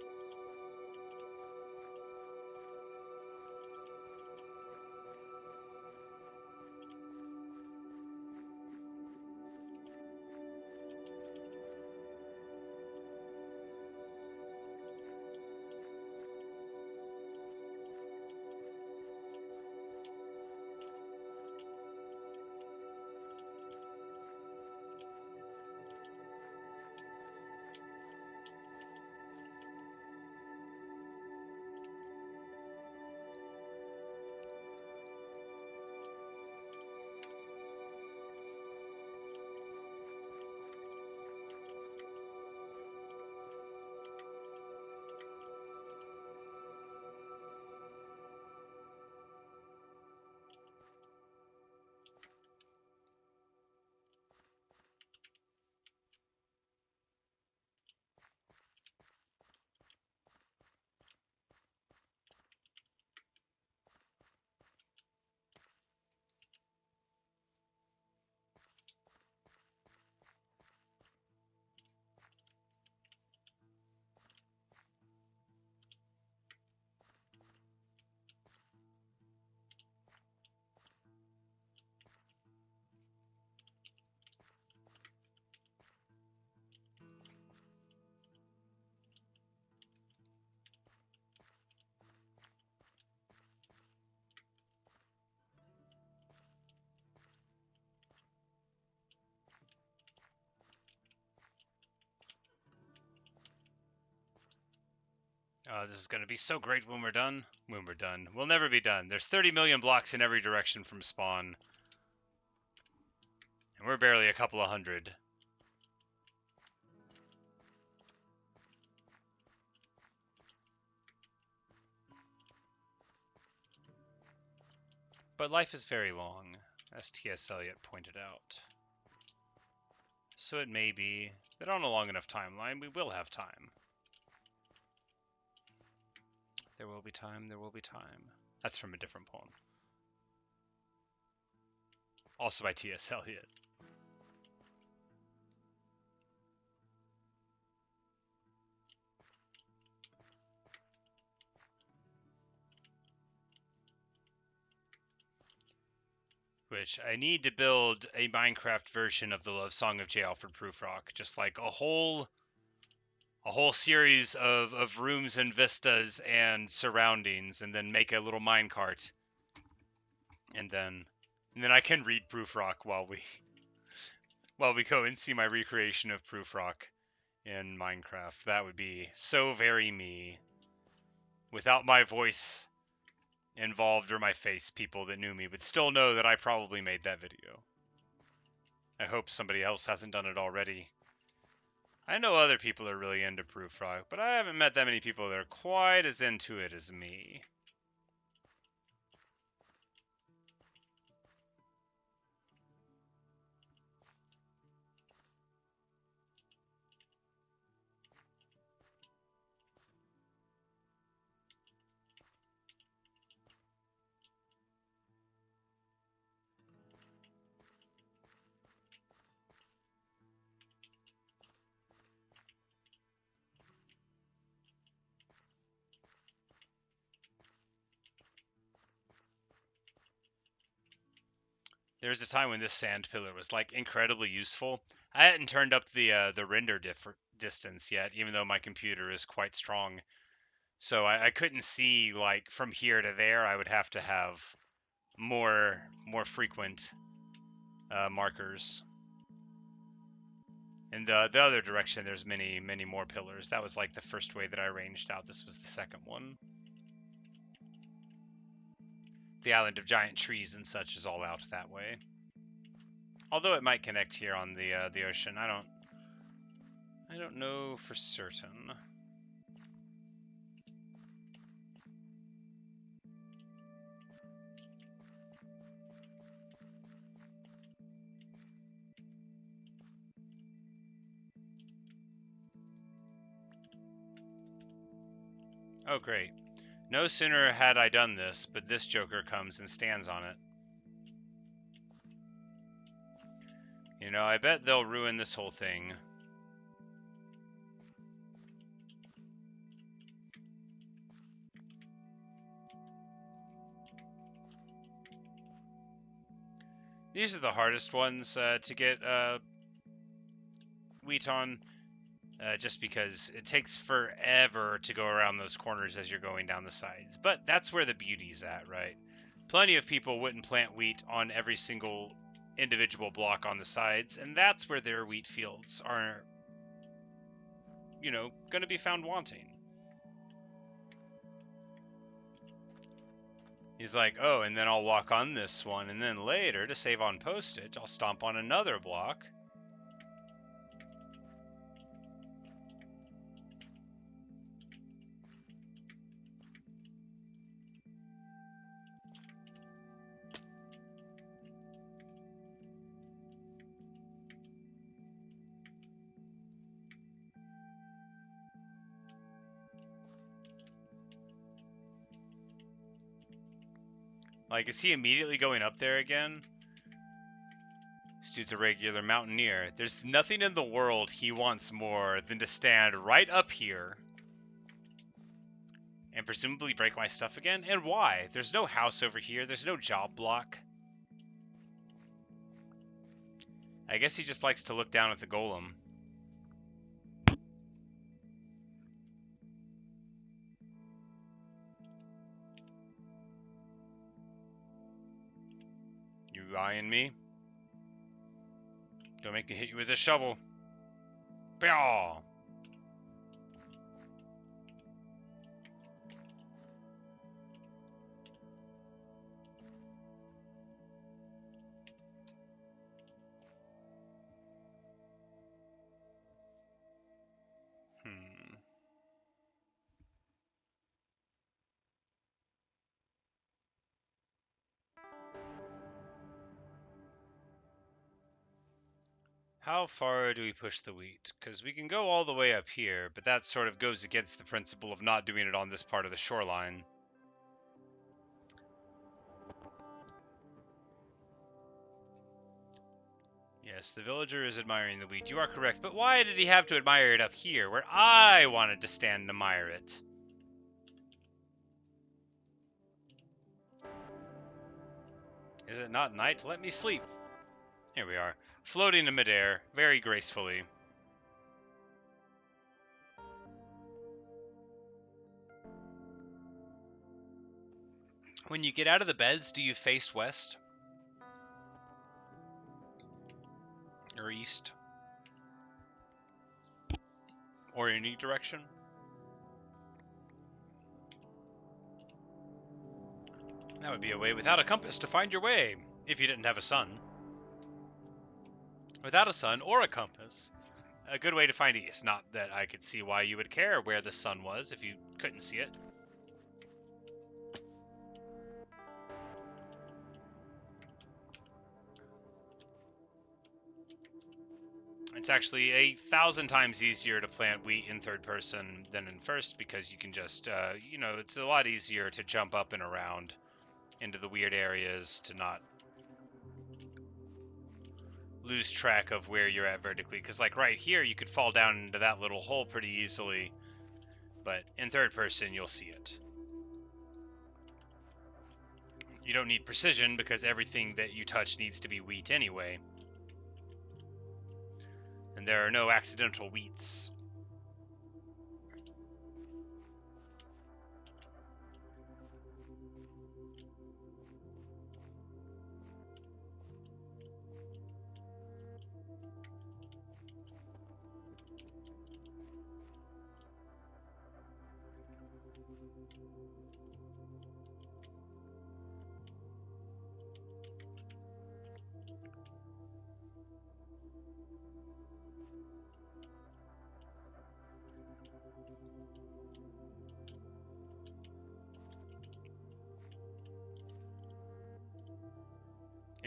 This is going to be so great when we're done. When we're done. We'll never be done. There's 30 million blocks in every direction from spawn. And we're barely a couple of hundred. But life is very long, as T.S. Eliot pointed out. So it may be that on a long enough timeline, we will have time. There will be time, there will be time. That's from a different poem. Also by T.S. Eliot. Which I need to build a Minecraft version of the Love Song of J. Alfred Prufrock. Just like a whole series of rooms and vistas and surroundings, and then make a little minecart. And then I can read Prufrock while we go and see my recreation of Prufrock in Minecraft. That would be so very me. Without my voice involved or my face, people that knew me would still know that I probably made that video. I hope somebody else hasn't done it already. I know other people are really into Prufrock, but I haven't met that many people that are quite as into it as me. There was a time when this sand pillar was like incredibly useful. I hadn't turned up the render distance yet, even though my computer is quite strong. So I couldn't see, like, from here to there. I would have to have more frequent markers. In the other direction, there's many more pillars. That was like the first way that I arranged out. This was the second one. The island of giant trees and such is all out that way. Although it might connect here on the ocean. I don't know for certain. Oh, great. No sooner had I done this, but this joker comes and stands on it. You know, I bet they'll ruin this whole thing. These are the hardest ones to get wheat on. Just because it takes forever to go around those corners as you're going down the sides. But that's where the beauty's at, right? Plenty of people wouldn't plant wheat on every single individual block on the sides, and that's where their wheat fields are, you know, going to be found wanting. He's like, oh, and then I'll walk on this one, and then later, to save on postage, I'll stomp on another block. Like, is he immediately going up there again? This dude's a regular mountaineer. There's nothing in the world he wants more than to stand right up here and presumably break my stuff again. And why? There's no house over here. There's no job block. I guess he just likes to look down at the golem. You eyeing me? Don't make me hit you with a shovel. Byaw! How far do we push the wheat? Because we can go all the way up here, but that sort of goes against the principle of not doing it on this part of the shoreline. Yes, the villager is admiring the wheat. You are correct, but why did he have to admire it up here, where I wanted to stand and admire it? Is it not night? Let me sleep. Here we are, floating in midair, very gracefully. When you get out of the beds, do you face west? Or east? Or any direction? That would be a way without a compass to find your way, if you didn't have a sun. Without a sun or a compass, a good way to find east. Not that I could see why you would care where the sun was if you couldn't see it. It's actually 1,000 times easier to plant wheat in third person than in first, because you can just, you know, it's a lot easier to jump up and around into the weird areas to not lose track of where you're at vertically. Because, like, right here, you could fall down into that little hole pretty easily, but in third person, you'll see it. You don't need precision, because everything that you touch needs to be wheat anyway. And there are no accidental wheats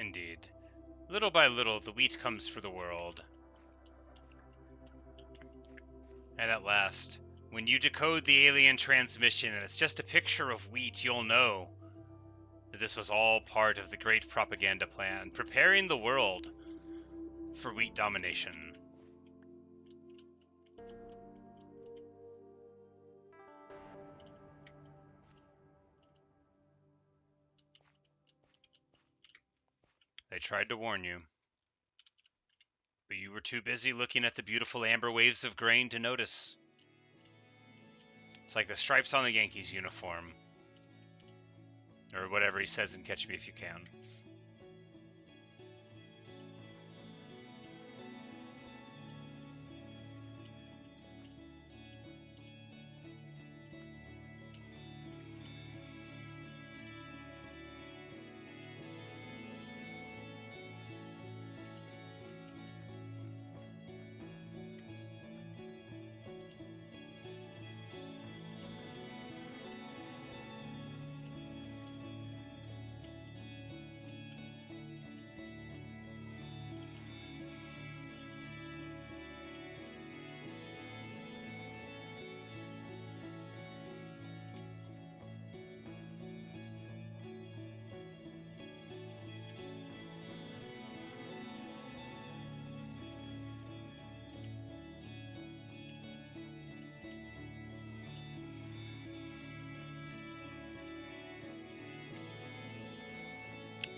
Indeed. Little by little, the wheat comes for the world. And at last, when you decode the alien transmission and it's just a picture of wheat, you'll know that this was all part of the great propaganda plan, preparing the world for wheat domination. They tried to warn you, but you were too busy looking at the beautiful amber waves of grain to notice. It's like the stripes on the Yankees uniform. Or whatever he says in Catch Me If You Can.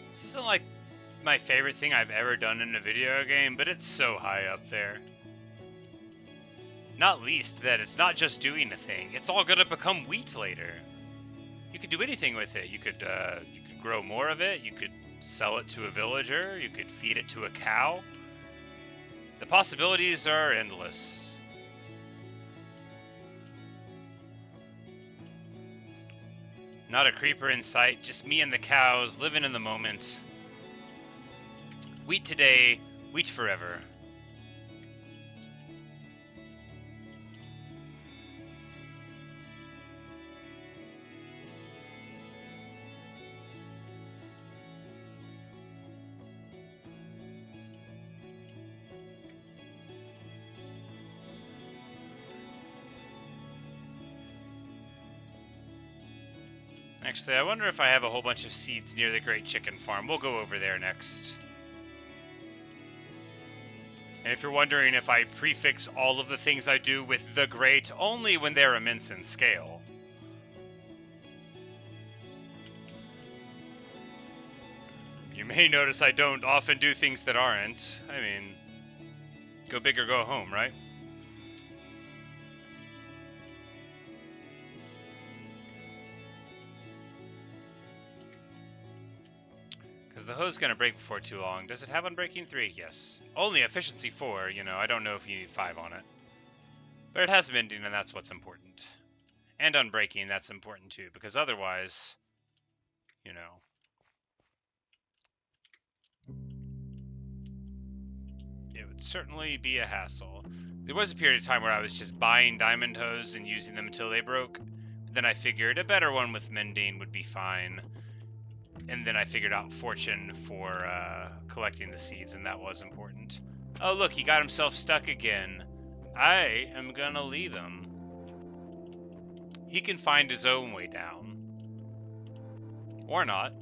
This isn't like my favorite thing I've ever done in a video game, but it's so high up there. Not least that it's not just doing a thing, it's all gonna become wheat later. You could do anything with it. You could grow more of it, you could sell it to a villager, you could feed it to a cow. The possibilities are endless. Not a creeper in sight, just me and the cows living in the moment. Wheat today, wheat forever. Actually, I wonder if I have a whole bunch of seeds near the Great Chicken Farm. We'll go over there next. And if you're wondering if I prefix all of the things I do with the Great, only when they're immense in scale. You may notice I don't often do things that aren't. I mean, go big or go home, right? The hoe's gonna break before too long. Does it have Unbreaking 3? Yes. Only Efficiency 4, you know, I don't know if you need 5 on it. But it has Mending, and that's what's important. And Unbreaking, that's important too, because otherwise, you know. It would certainly be a hassle. There was a period of time where I was just buying diamond hoes and using them until they broke. But then I figured a better one with Mending would be fine. And then I figured out Fortune for collecting the seeds, and that was important. Oh, look, he got himself stuck again. I am gonna leave him. He can find his own way down. Or not.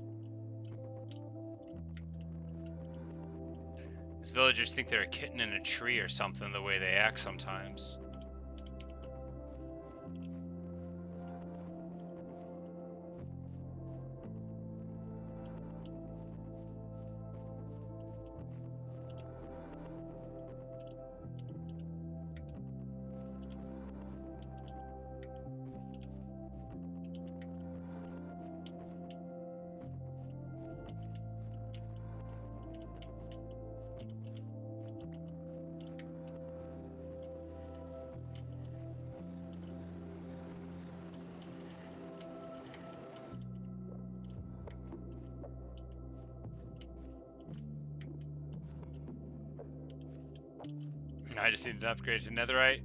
These villagers think they're a kitten in a tree or something, the way they act sometimes. I just need to upgrade to netherite.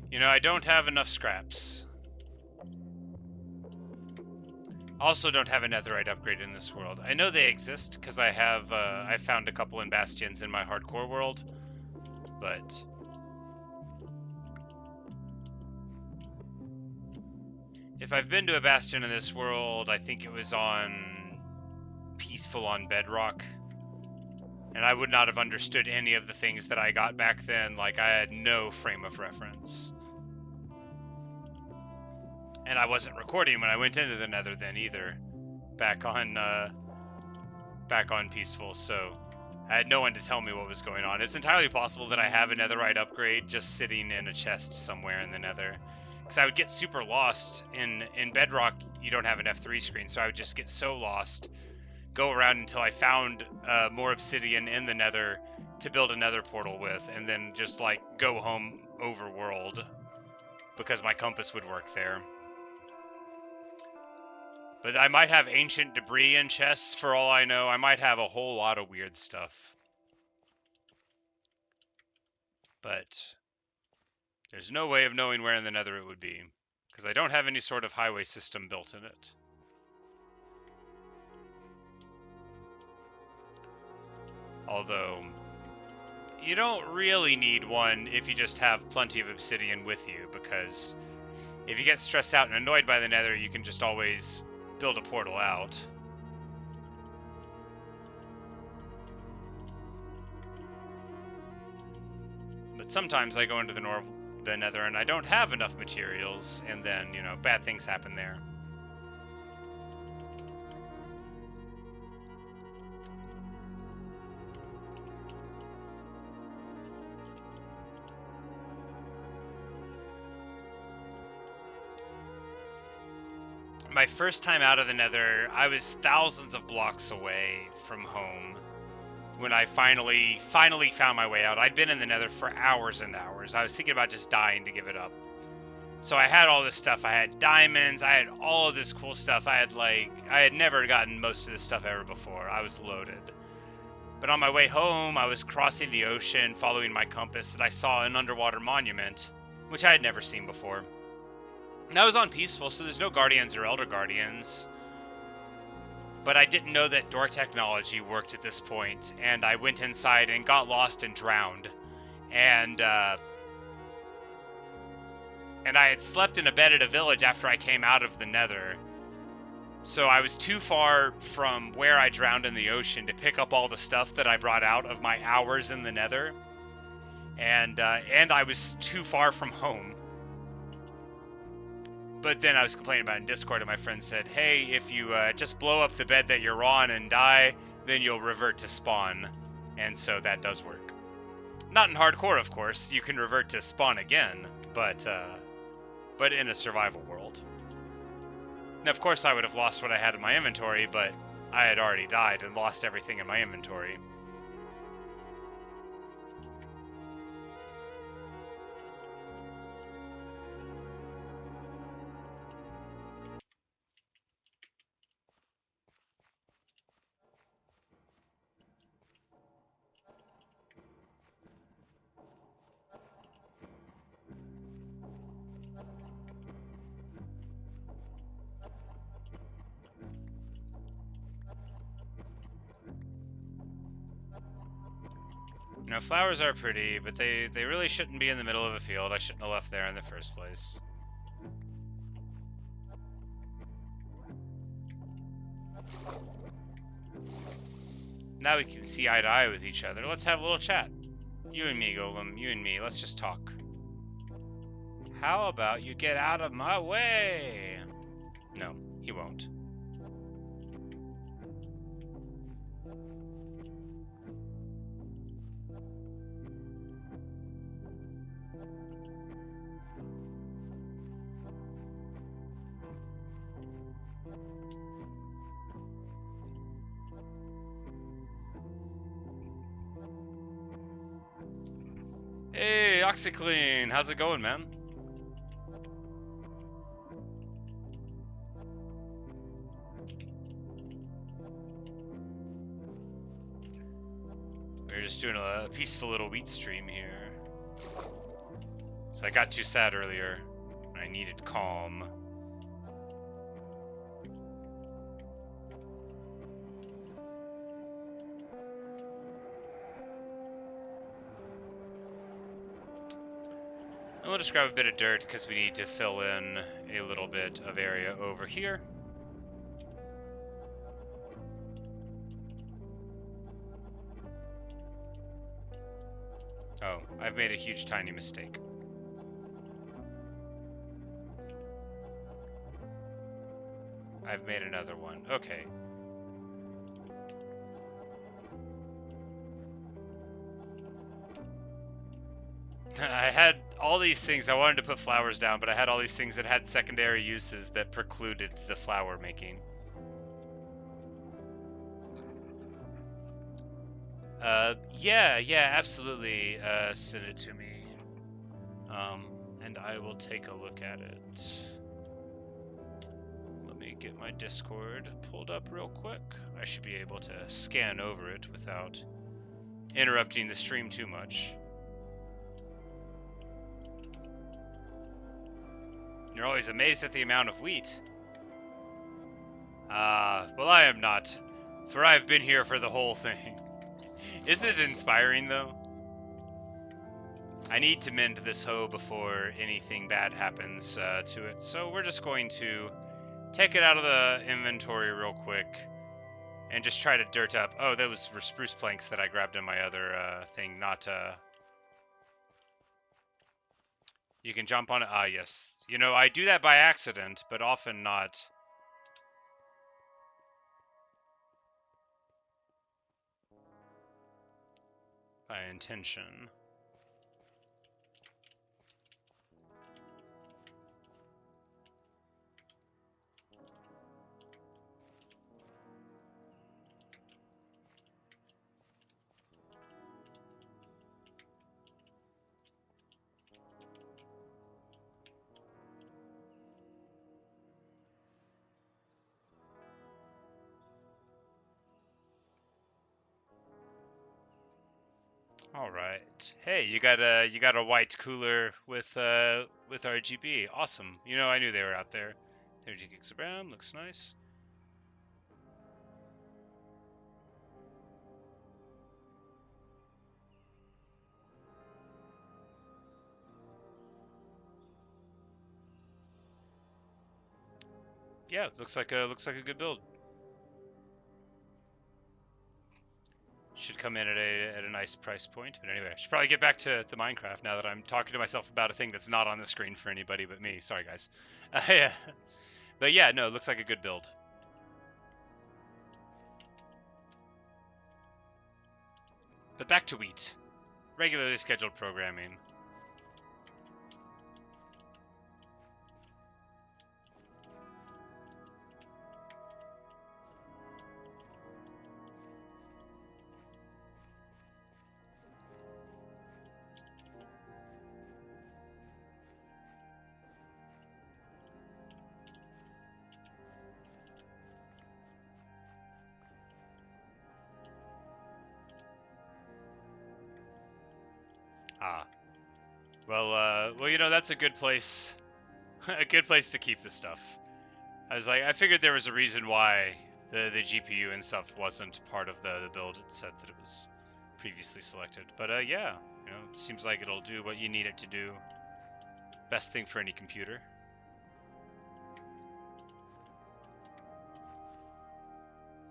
You know, I don't have enough scraps. Also don't have a netherite upgrade in this world. I know they exist because I found a couple in bastions in my hardcore world, but if I've been to a bastion in this world, I think it was on Peaceful on Bedrock, and I would not have understood any of the things that I got back then. Like, I had no frame of reference. And I wasn't recording when I went into the nether then either, back on Peaceful, so I had no one to tell me what was going on. It's entirely possible that I have a netherite upgrade just sitting in a chest somewhere in the nether, because I would get super lost. In Bedrock, you don't have an F3 screen, so I would just get so lost, go around until I found more obsidian in the nether to build a nether portal with, and then just like go home overworld, because my compass would work there. But I might have ancient debris in chests for all I know. I might have a whole lot of weird stuff. But there's no way of knowing where in the nether it would be, because I don't have any sort of highway system built in it. Although, you don't really need one if you just have plenty of obsidian with you, because if you get stressed out and annoyed by the nether, you can just always build a portal out. But sometimes I go into the nether and I don't have enough materials, and then, you know, bad things happen there. My first time out of the nether, I was thousands of blocks away from home when I finally found my way out. I'd been in the nether for hours and hours. I was thinking about just dying to give it up. So I had all this stuff. I had diamonds. I had all of this cool stuff. I had never gotten most of this stuff ever before. I was loaded. But on my way home, I was crossing the ocean, following my compass, and I saw an underwater monument, which I had never seen before. And I was on Peaceful, so there's no Guardians or Elder Guardians. But I didn't know that door technology worked at this point, and I went inside and got lost and drowned. And I had slept in a bed at a village after I came out of the nether. So I was too far from where I drowned in the ocean to pick up all the stuff that I brought out of my hours in the nether. And I was too far from home. But then I was complaining about it in Discord, and my friend said, hey, if you just blow up the bed that you're on and die, then you'll revert to spawn. And so that does work. Not in hardcore, of course. You can revert to spawn again, but in a survival world. And of course I would have lost what I had in my inventory, but I had already died and lost everything in my inventory. You know, flowers are pretty, but they really shouldn't be in the middle of a field. I shouldn't have left there in the first place. Now we can see eye to eye with each other. Let's have a little chat. You and me, Golem. You and me. Let's just talk. How about you get out of my way? No, he won't. Hey, OxyClean, how's it going, man? We're just doing a peaceful little wheat stream here. So I got too sad earlier. I needed calm. And we'll just grab a bit of dirt because we need to fill in a little bit of area over here. Oh, I've made a huge tiny mistake. I've made another one. Okay. I had all these things. I wanted to put flowers down, but I had all these things that had secondary uses that precluded the flower making. Yeah, absolutely. Send it to me. And I will take a look at it. Let me get my Discord pulled up real quick. I should be able to scan over it without interrupting the stream too much. You're always amazed at the amount of wheat. Well, I am not, for I have been here for the whole thing. Isn't it inspiring, though? I need to mend this hoe before anything bad happens to it, so we're just going to take it out of the inventory real quick and just try to dirt up. Oh, those were spruce planks that I grabbed in my other thing, not... You can jump on it. Ah, yes. You know, I do that by accident, but often not... by intention. All right. Hey, you got a white cooler with RGB. Awesome. You know, I knew they were out there. 30 gigs of RAM. Looks nice. Yeah, looks like a good build. Should come in at a nice price point. But anyway, I should probably get back to the Minecraft now that I'm talking to myself about a thing that's not on the screen for anybody but me. Sorry, guys. Yeah. But yeah, no, it looks like a good build. But back to wheat. Regularly scheduled programming. Ah. Well, you know, that's a good place. A good place to keep the stuff. I was like, I figured there was a reason why the GPU and stuff wasn't part of the build. It said that it was previously selected. But yeah, you know, seems like it'll do what you need it to do. Best thing for any computer.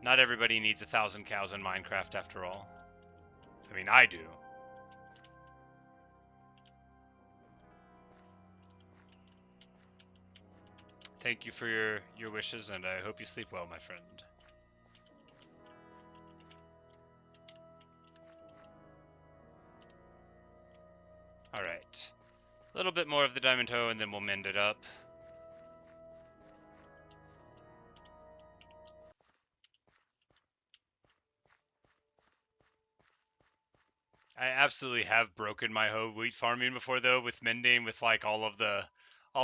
Not everybody needs 1,000 cows in Minecraft after all. I mean, I do. Thank you for your wishes, and I hope you sleep well, my friend. Alright. A little bit more of the diamond hoe, and then we'll mend it up. I absolutely have broken my hoe wheat farming before, though, with mending, with like all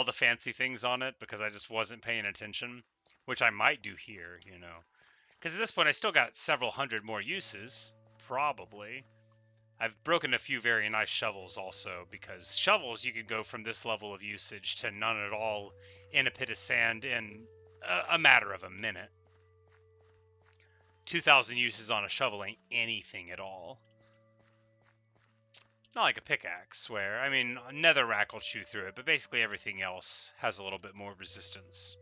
the fancy things on it, because I just wasn't paying attention, which I might do here, you know. Because at this point, I still got several hundred more uses, probably. I've broken a few very nice shovels also, because shovels, you can go from this level of usage to none at all in a pit of sand in a matter of a minute. 2,000 uses on a shovel ain't anything at all. Not like a pickaxe, where, I mean, netherrack will chew through it, but basically everything else has a little bit more resistance.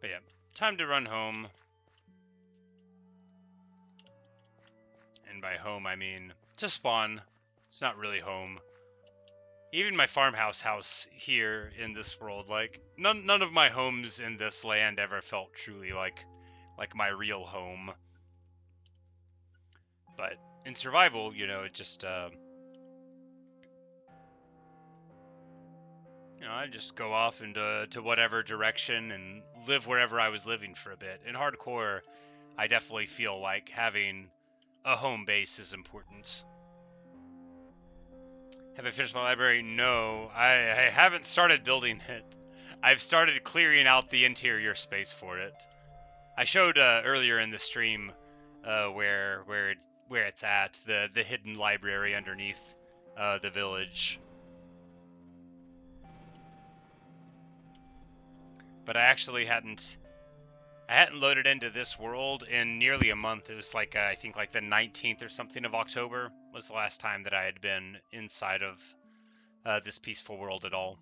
But yeah, time to run home. And by home, I mean to spawn. It's not really home. Even my farmhouse house here in this world, like, none of my homes in this land ever felt truly like my real home. But in survival, you know, it just, you know, I just go off into whatever direction and live wherever I was living for a bit. In hardcore, I definitely feel like having a home base is important. Have I finished my library? No, I haven't started building it. I've started clearing out the interior space for it. I showed earlier in the stream where it's at, the hidden library underneath the village. But I actually hadn't loaded into this world in nearly a month. It was like I think like the 19th or something of October was the last time that I had been inside of this peaceful world at all.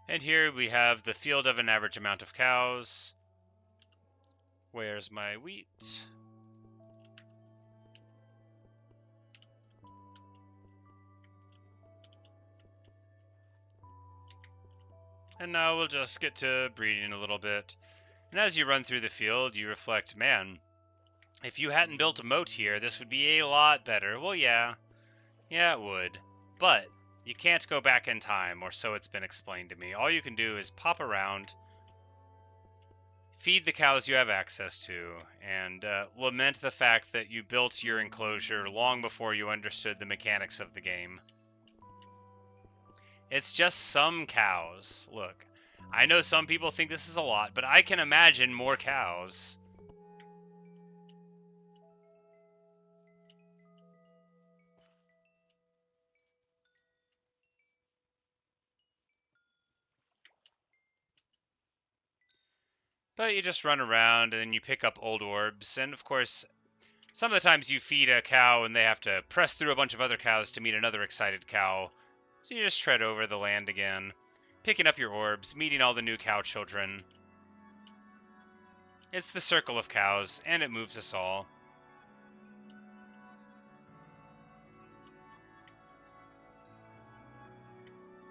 And here we have the field of an average amount of cows. Where's my wheat? And now we'll just get to breeding a little bit. And as you run through the field, you reflect, man, if you hadn't built a moat here, this would be a lot better. Well, yeah. Yeah, it would. But you can't go back in time, or so it's been explained to me. All you can do is pop around, feed the cows you have access to, and lament the fact that you built your enclosure long before you understood the mechanics of the game. It's just some cows. Look, I know some people think this is a lot, but I can imagine more cows. But you just run around and you pick up old orbs, and of course, some of the times you feed a cow and they have to press through a bunch of other cows to meet another excited cow. So you just tread over the land again, picking up your orbs, meeting all the new cow children. It's the circle of cows, and it moves us all.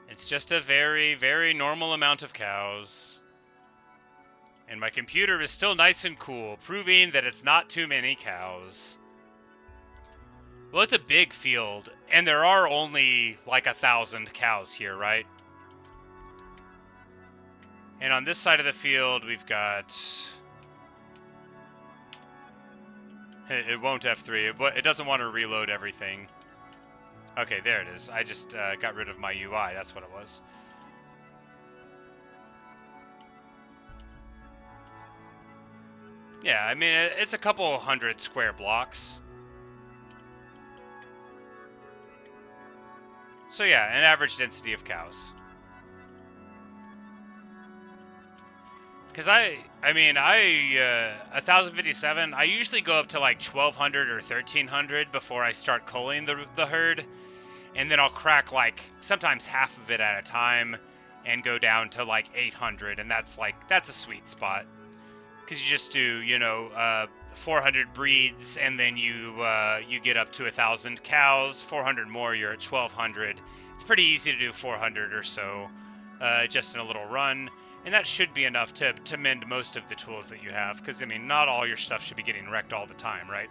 It's just a very, very normal amount of cows. And my computer is still nice and cool, proving that it's not too many cows. Well, it's a big field, and there are only like 1,000 cows here, right? And on this side of the field, we've got... It won't F3. It doesn't want to reload everything. Okay, there it is. I just got rid of my UI. That's what it was. Yeah, I mean, it's a couple hundred square blocks. So yeah, an average density of cows. Because I mean, 1057, I usually go up to like 1200 or 1300 before I start culling the herd. And then I'll crack like sometimes half of it at a time and go down to like 800. And that's a sweet spot. Because you just do, you know, 400 breeds, and then you get up to 1,000 cows. 400 more, you're at 1,200. It's pretty easy to do 400 or so, just in a little run, and that should be enough to mend most of the tools that you have. Because I mean, not all your stuff should be getting wrecked all the time, right?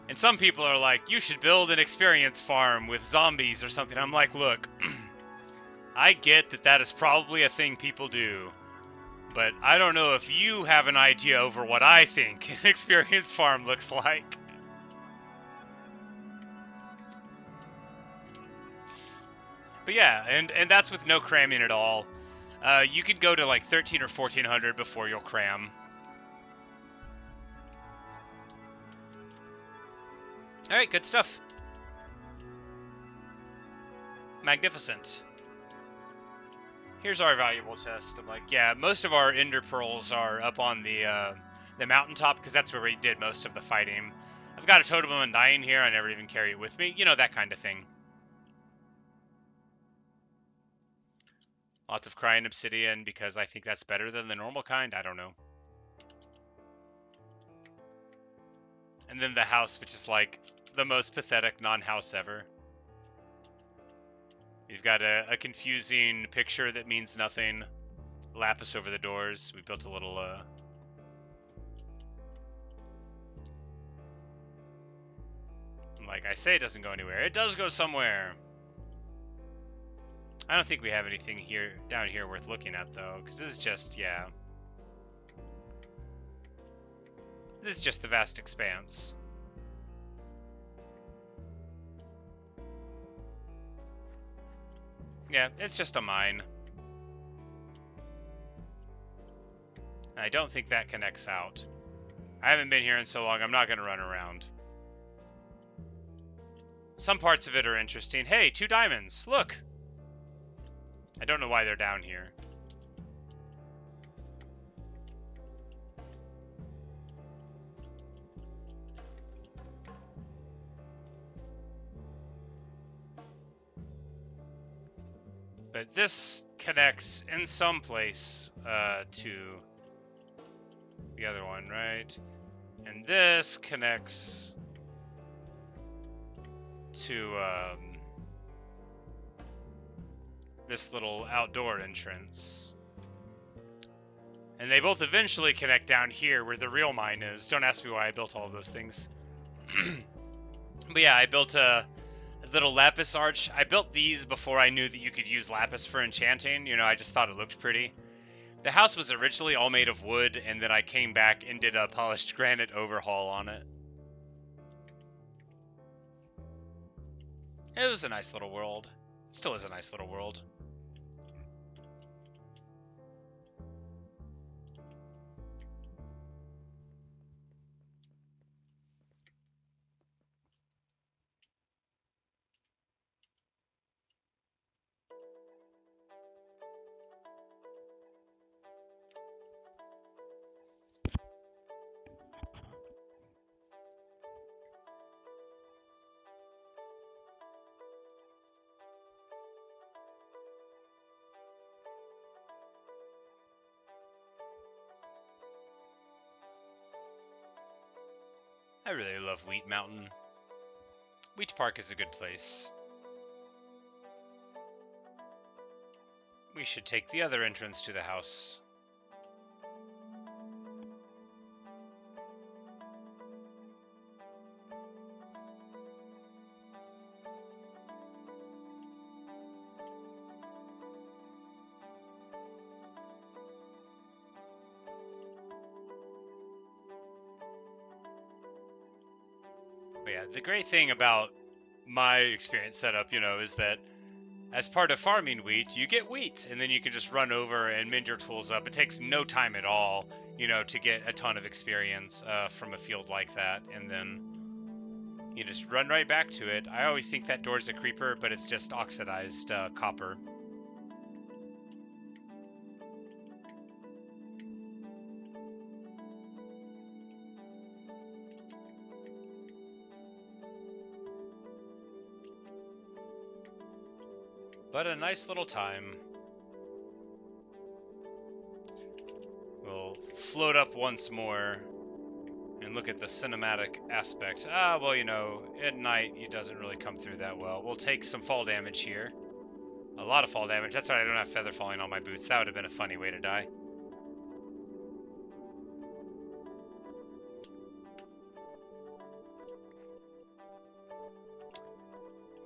And some people are like, you should build an experience farm with zombies or something. I'm like, look, I get that is probably a thing people do. But I don't know if you have an idea over what I think an experience farm looks like. But yeah, and that's with no cramming at all. You could go to like 13 or 1400 before you'll cram. All right, good stuff. Magnificent. Here's our valuable chest. I'm like, yeah, most of our ender pearls are up on the mountaintop because that's where we did most of the fighting. I've got a totem of undying here. I never even carry it with me. You know, that kind of thing. Lots of crying obsidian because I think that's better than the normal kind. I don't know. And then the house, which is like the most pathetic non-house ever. You've got a confusing picture that means nothing. Lapis over the doors. We built a little, like I say, it doesn't go anywhere. It does go somewhere. I don't think we have anything here, down here worth looking at, though. Because this is just, yeah. This is just the vast expanse. Yeah, it's just a mine. I don't think that connects out. I haven't been here in so long, I'm not going to run around. Some parts of it are interesting. Hey, 2 diamonds! Look! I don't know why they're down here. But this connects in some place to the other one, right? And this connects to this little outdoor entrance. And they both eventually connect down here where the real mine is. Don't ask me why I built all of those things. But yeah, I built a little lapis arch. I built these before I knew that you could use lapis for enchanting. You know, I just thought it looked pretty. The house was originally all made of wood, and then I came back and did a polished granite overhaul on it. It was a nice little world. Still is a nice little world. I really love Wheat Mountain. Wheat Park is a good place. We should take the other entrance to the house. But yeah, the great thing about my experience setup, you know, is that as part of farming wheat, you get wheat, and then you can just run over and mend your tools up. It takes no time at all, you know, to get a ton of experience from a field like that, and then you just run right back to it. I always think that door's a creeper, but it's just oxidized copper. But a nice little time. We'll float up once more and look at the cinematic aspect. Ah, well, you know, at night it doesn't really come through that well. We'll take some fall damage here. A lot of fall damage. That's why I don't have feather falling on my boots. That would have been a funny way to die.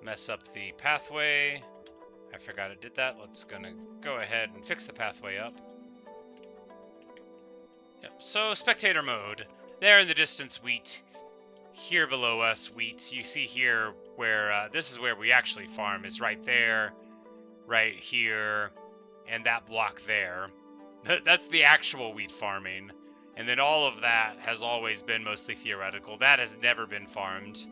Mess up the pathway. I forgot it did that. Let's gonna go ahead and fix the pathway up. Yep. So spectator mode. There in the distance, wheat. Here below us, wheat. You see here where this is where we actually farm, is right there, right here, and that block there. That's the actual wheat farming. And then all of that has always been mostly theoretical. That has never been farmed.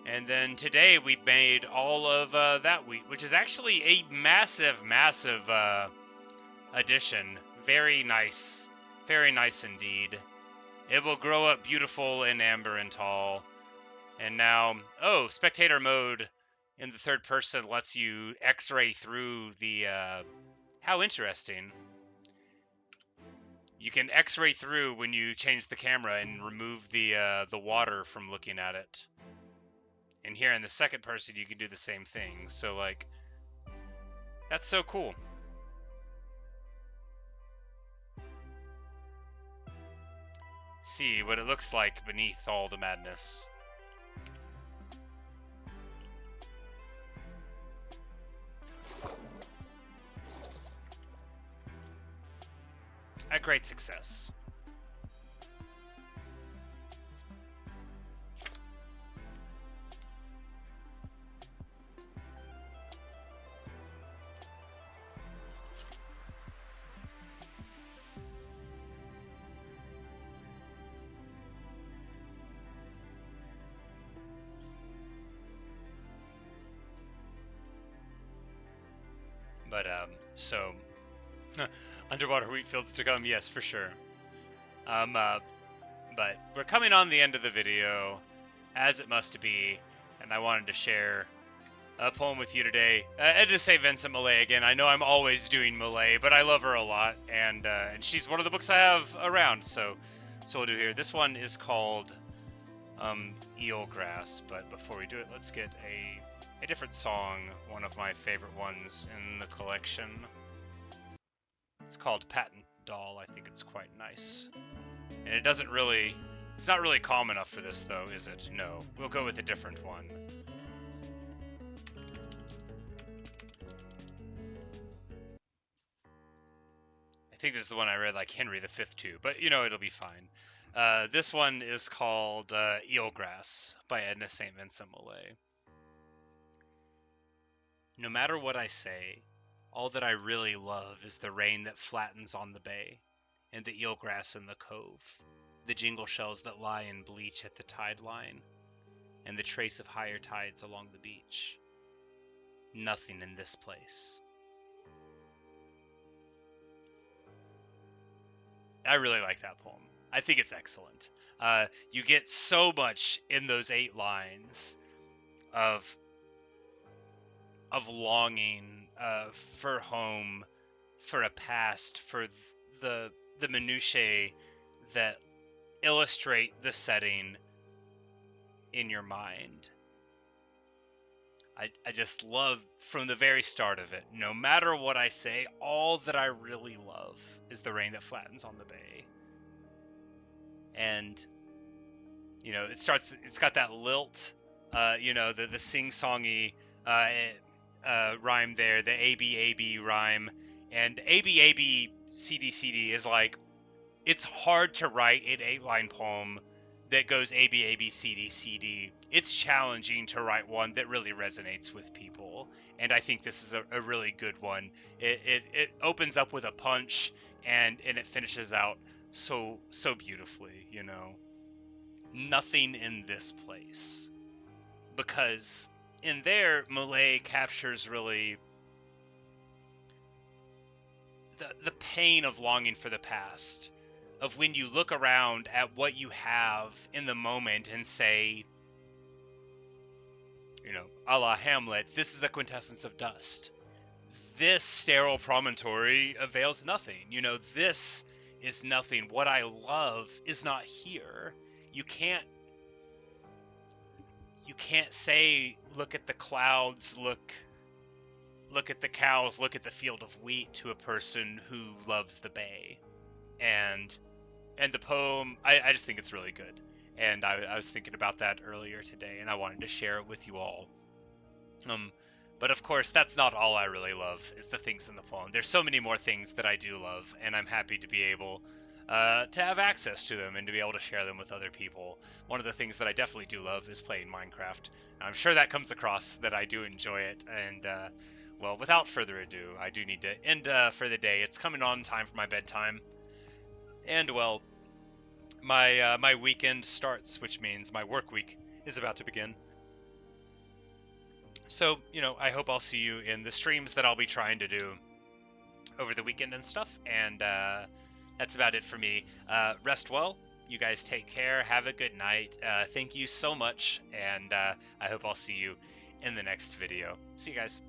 And then today we made all of that wheat, which is actually a massive, massive addition. Very nice indeed. It will grow up beautiful and amber and tall. And now, oh, spectator mode in the third person lets you x-ray through the, how interesting. You can x-ray through when you change the camera and remove the water from looking at it. And here in the second person, you can do the same thing. So, like, that's so cool. See what it looks like beneath all the madness. A great success. But, so, underwater wheat fields to come, yes, for sure. But we're coming on the end of the video, as it must be, and I wanted to share a poem with you today. Edna St. Vincent Millay again. I know I'm always doing Millay, but I love her a lot, and she's one of the books I have around, so we'll do here. This one is called Eelgrass, but before we do it, let's get a different song, one of my favorite ones in the collection. It's called Patent Doll. I think it's quite nice. And it's not really calm enough for this though, is it? No, we'll go with a different one. I think this is the one I read like Henry V too, but you know, it'll be fine. This one is called Eelgrass by Edna St. Vincent Millay. No matter what I say, all that I really love is the rain that flattens on the bay, and the eelgrass in the cove, the jingle shells that lie and bleach at the tide line, and the trace of higher tides along the beach. Nothing in this place. I really like that poem. I think it's excellent. You get so much in those 8 lines of longing for home, for a past, for the minutiae that illustrate the setting in your mind. I just love from the very start of it. No matter what I say, all that I really love is the rain that flattens on the bay. And you know, it's got that lilt, you know, the sing-songy rhyme there, the A-B rhyme. And A-B C-D is like, it's hard to write an 8-line poem that goes A-B C-D. It's challenging to write one that really resonates with people, and I think this is a really good one. It opens up with a punch, and it finishes out so beautifully, you know. Nothing in this place, because in there, Millay captures really the pain of longing for the past, of when you look around at what you have in the moment and say, you know, a la Hamlet, this is a quintessence of dust. This sterile promontory avails nothing. You know, this is nothing. What I love is not here. You can't say, look at the clouds, look at the cows, look at the field of wheat to a person who loves the bay. And the poem, I just think it's really good. And I was thinking about that earlier today, and I wanted to share it with you all. But of course, that's not all I really love, is the things in the poem. There's so many more things that I do love, and I'm happy to be able to have access to them and to be able to share them with other people. One of the things that I definitely do love is playing Minecraft. I'm sure that comes across that I do enjoy it, and well, without further ado, I do need to end for the day. It's coming on time for my bedtime, and well, my weekend starts, which means my work week is about to begin. So, I hope I'll see you in the streams that I'll be trying to do over the weekend and stuff. And that's about it for me. Rest well. You guys take care. Have a good night. Thank you so much. And I hope I'll see you in the next video. See you guys.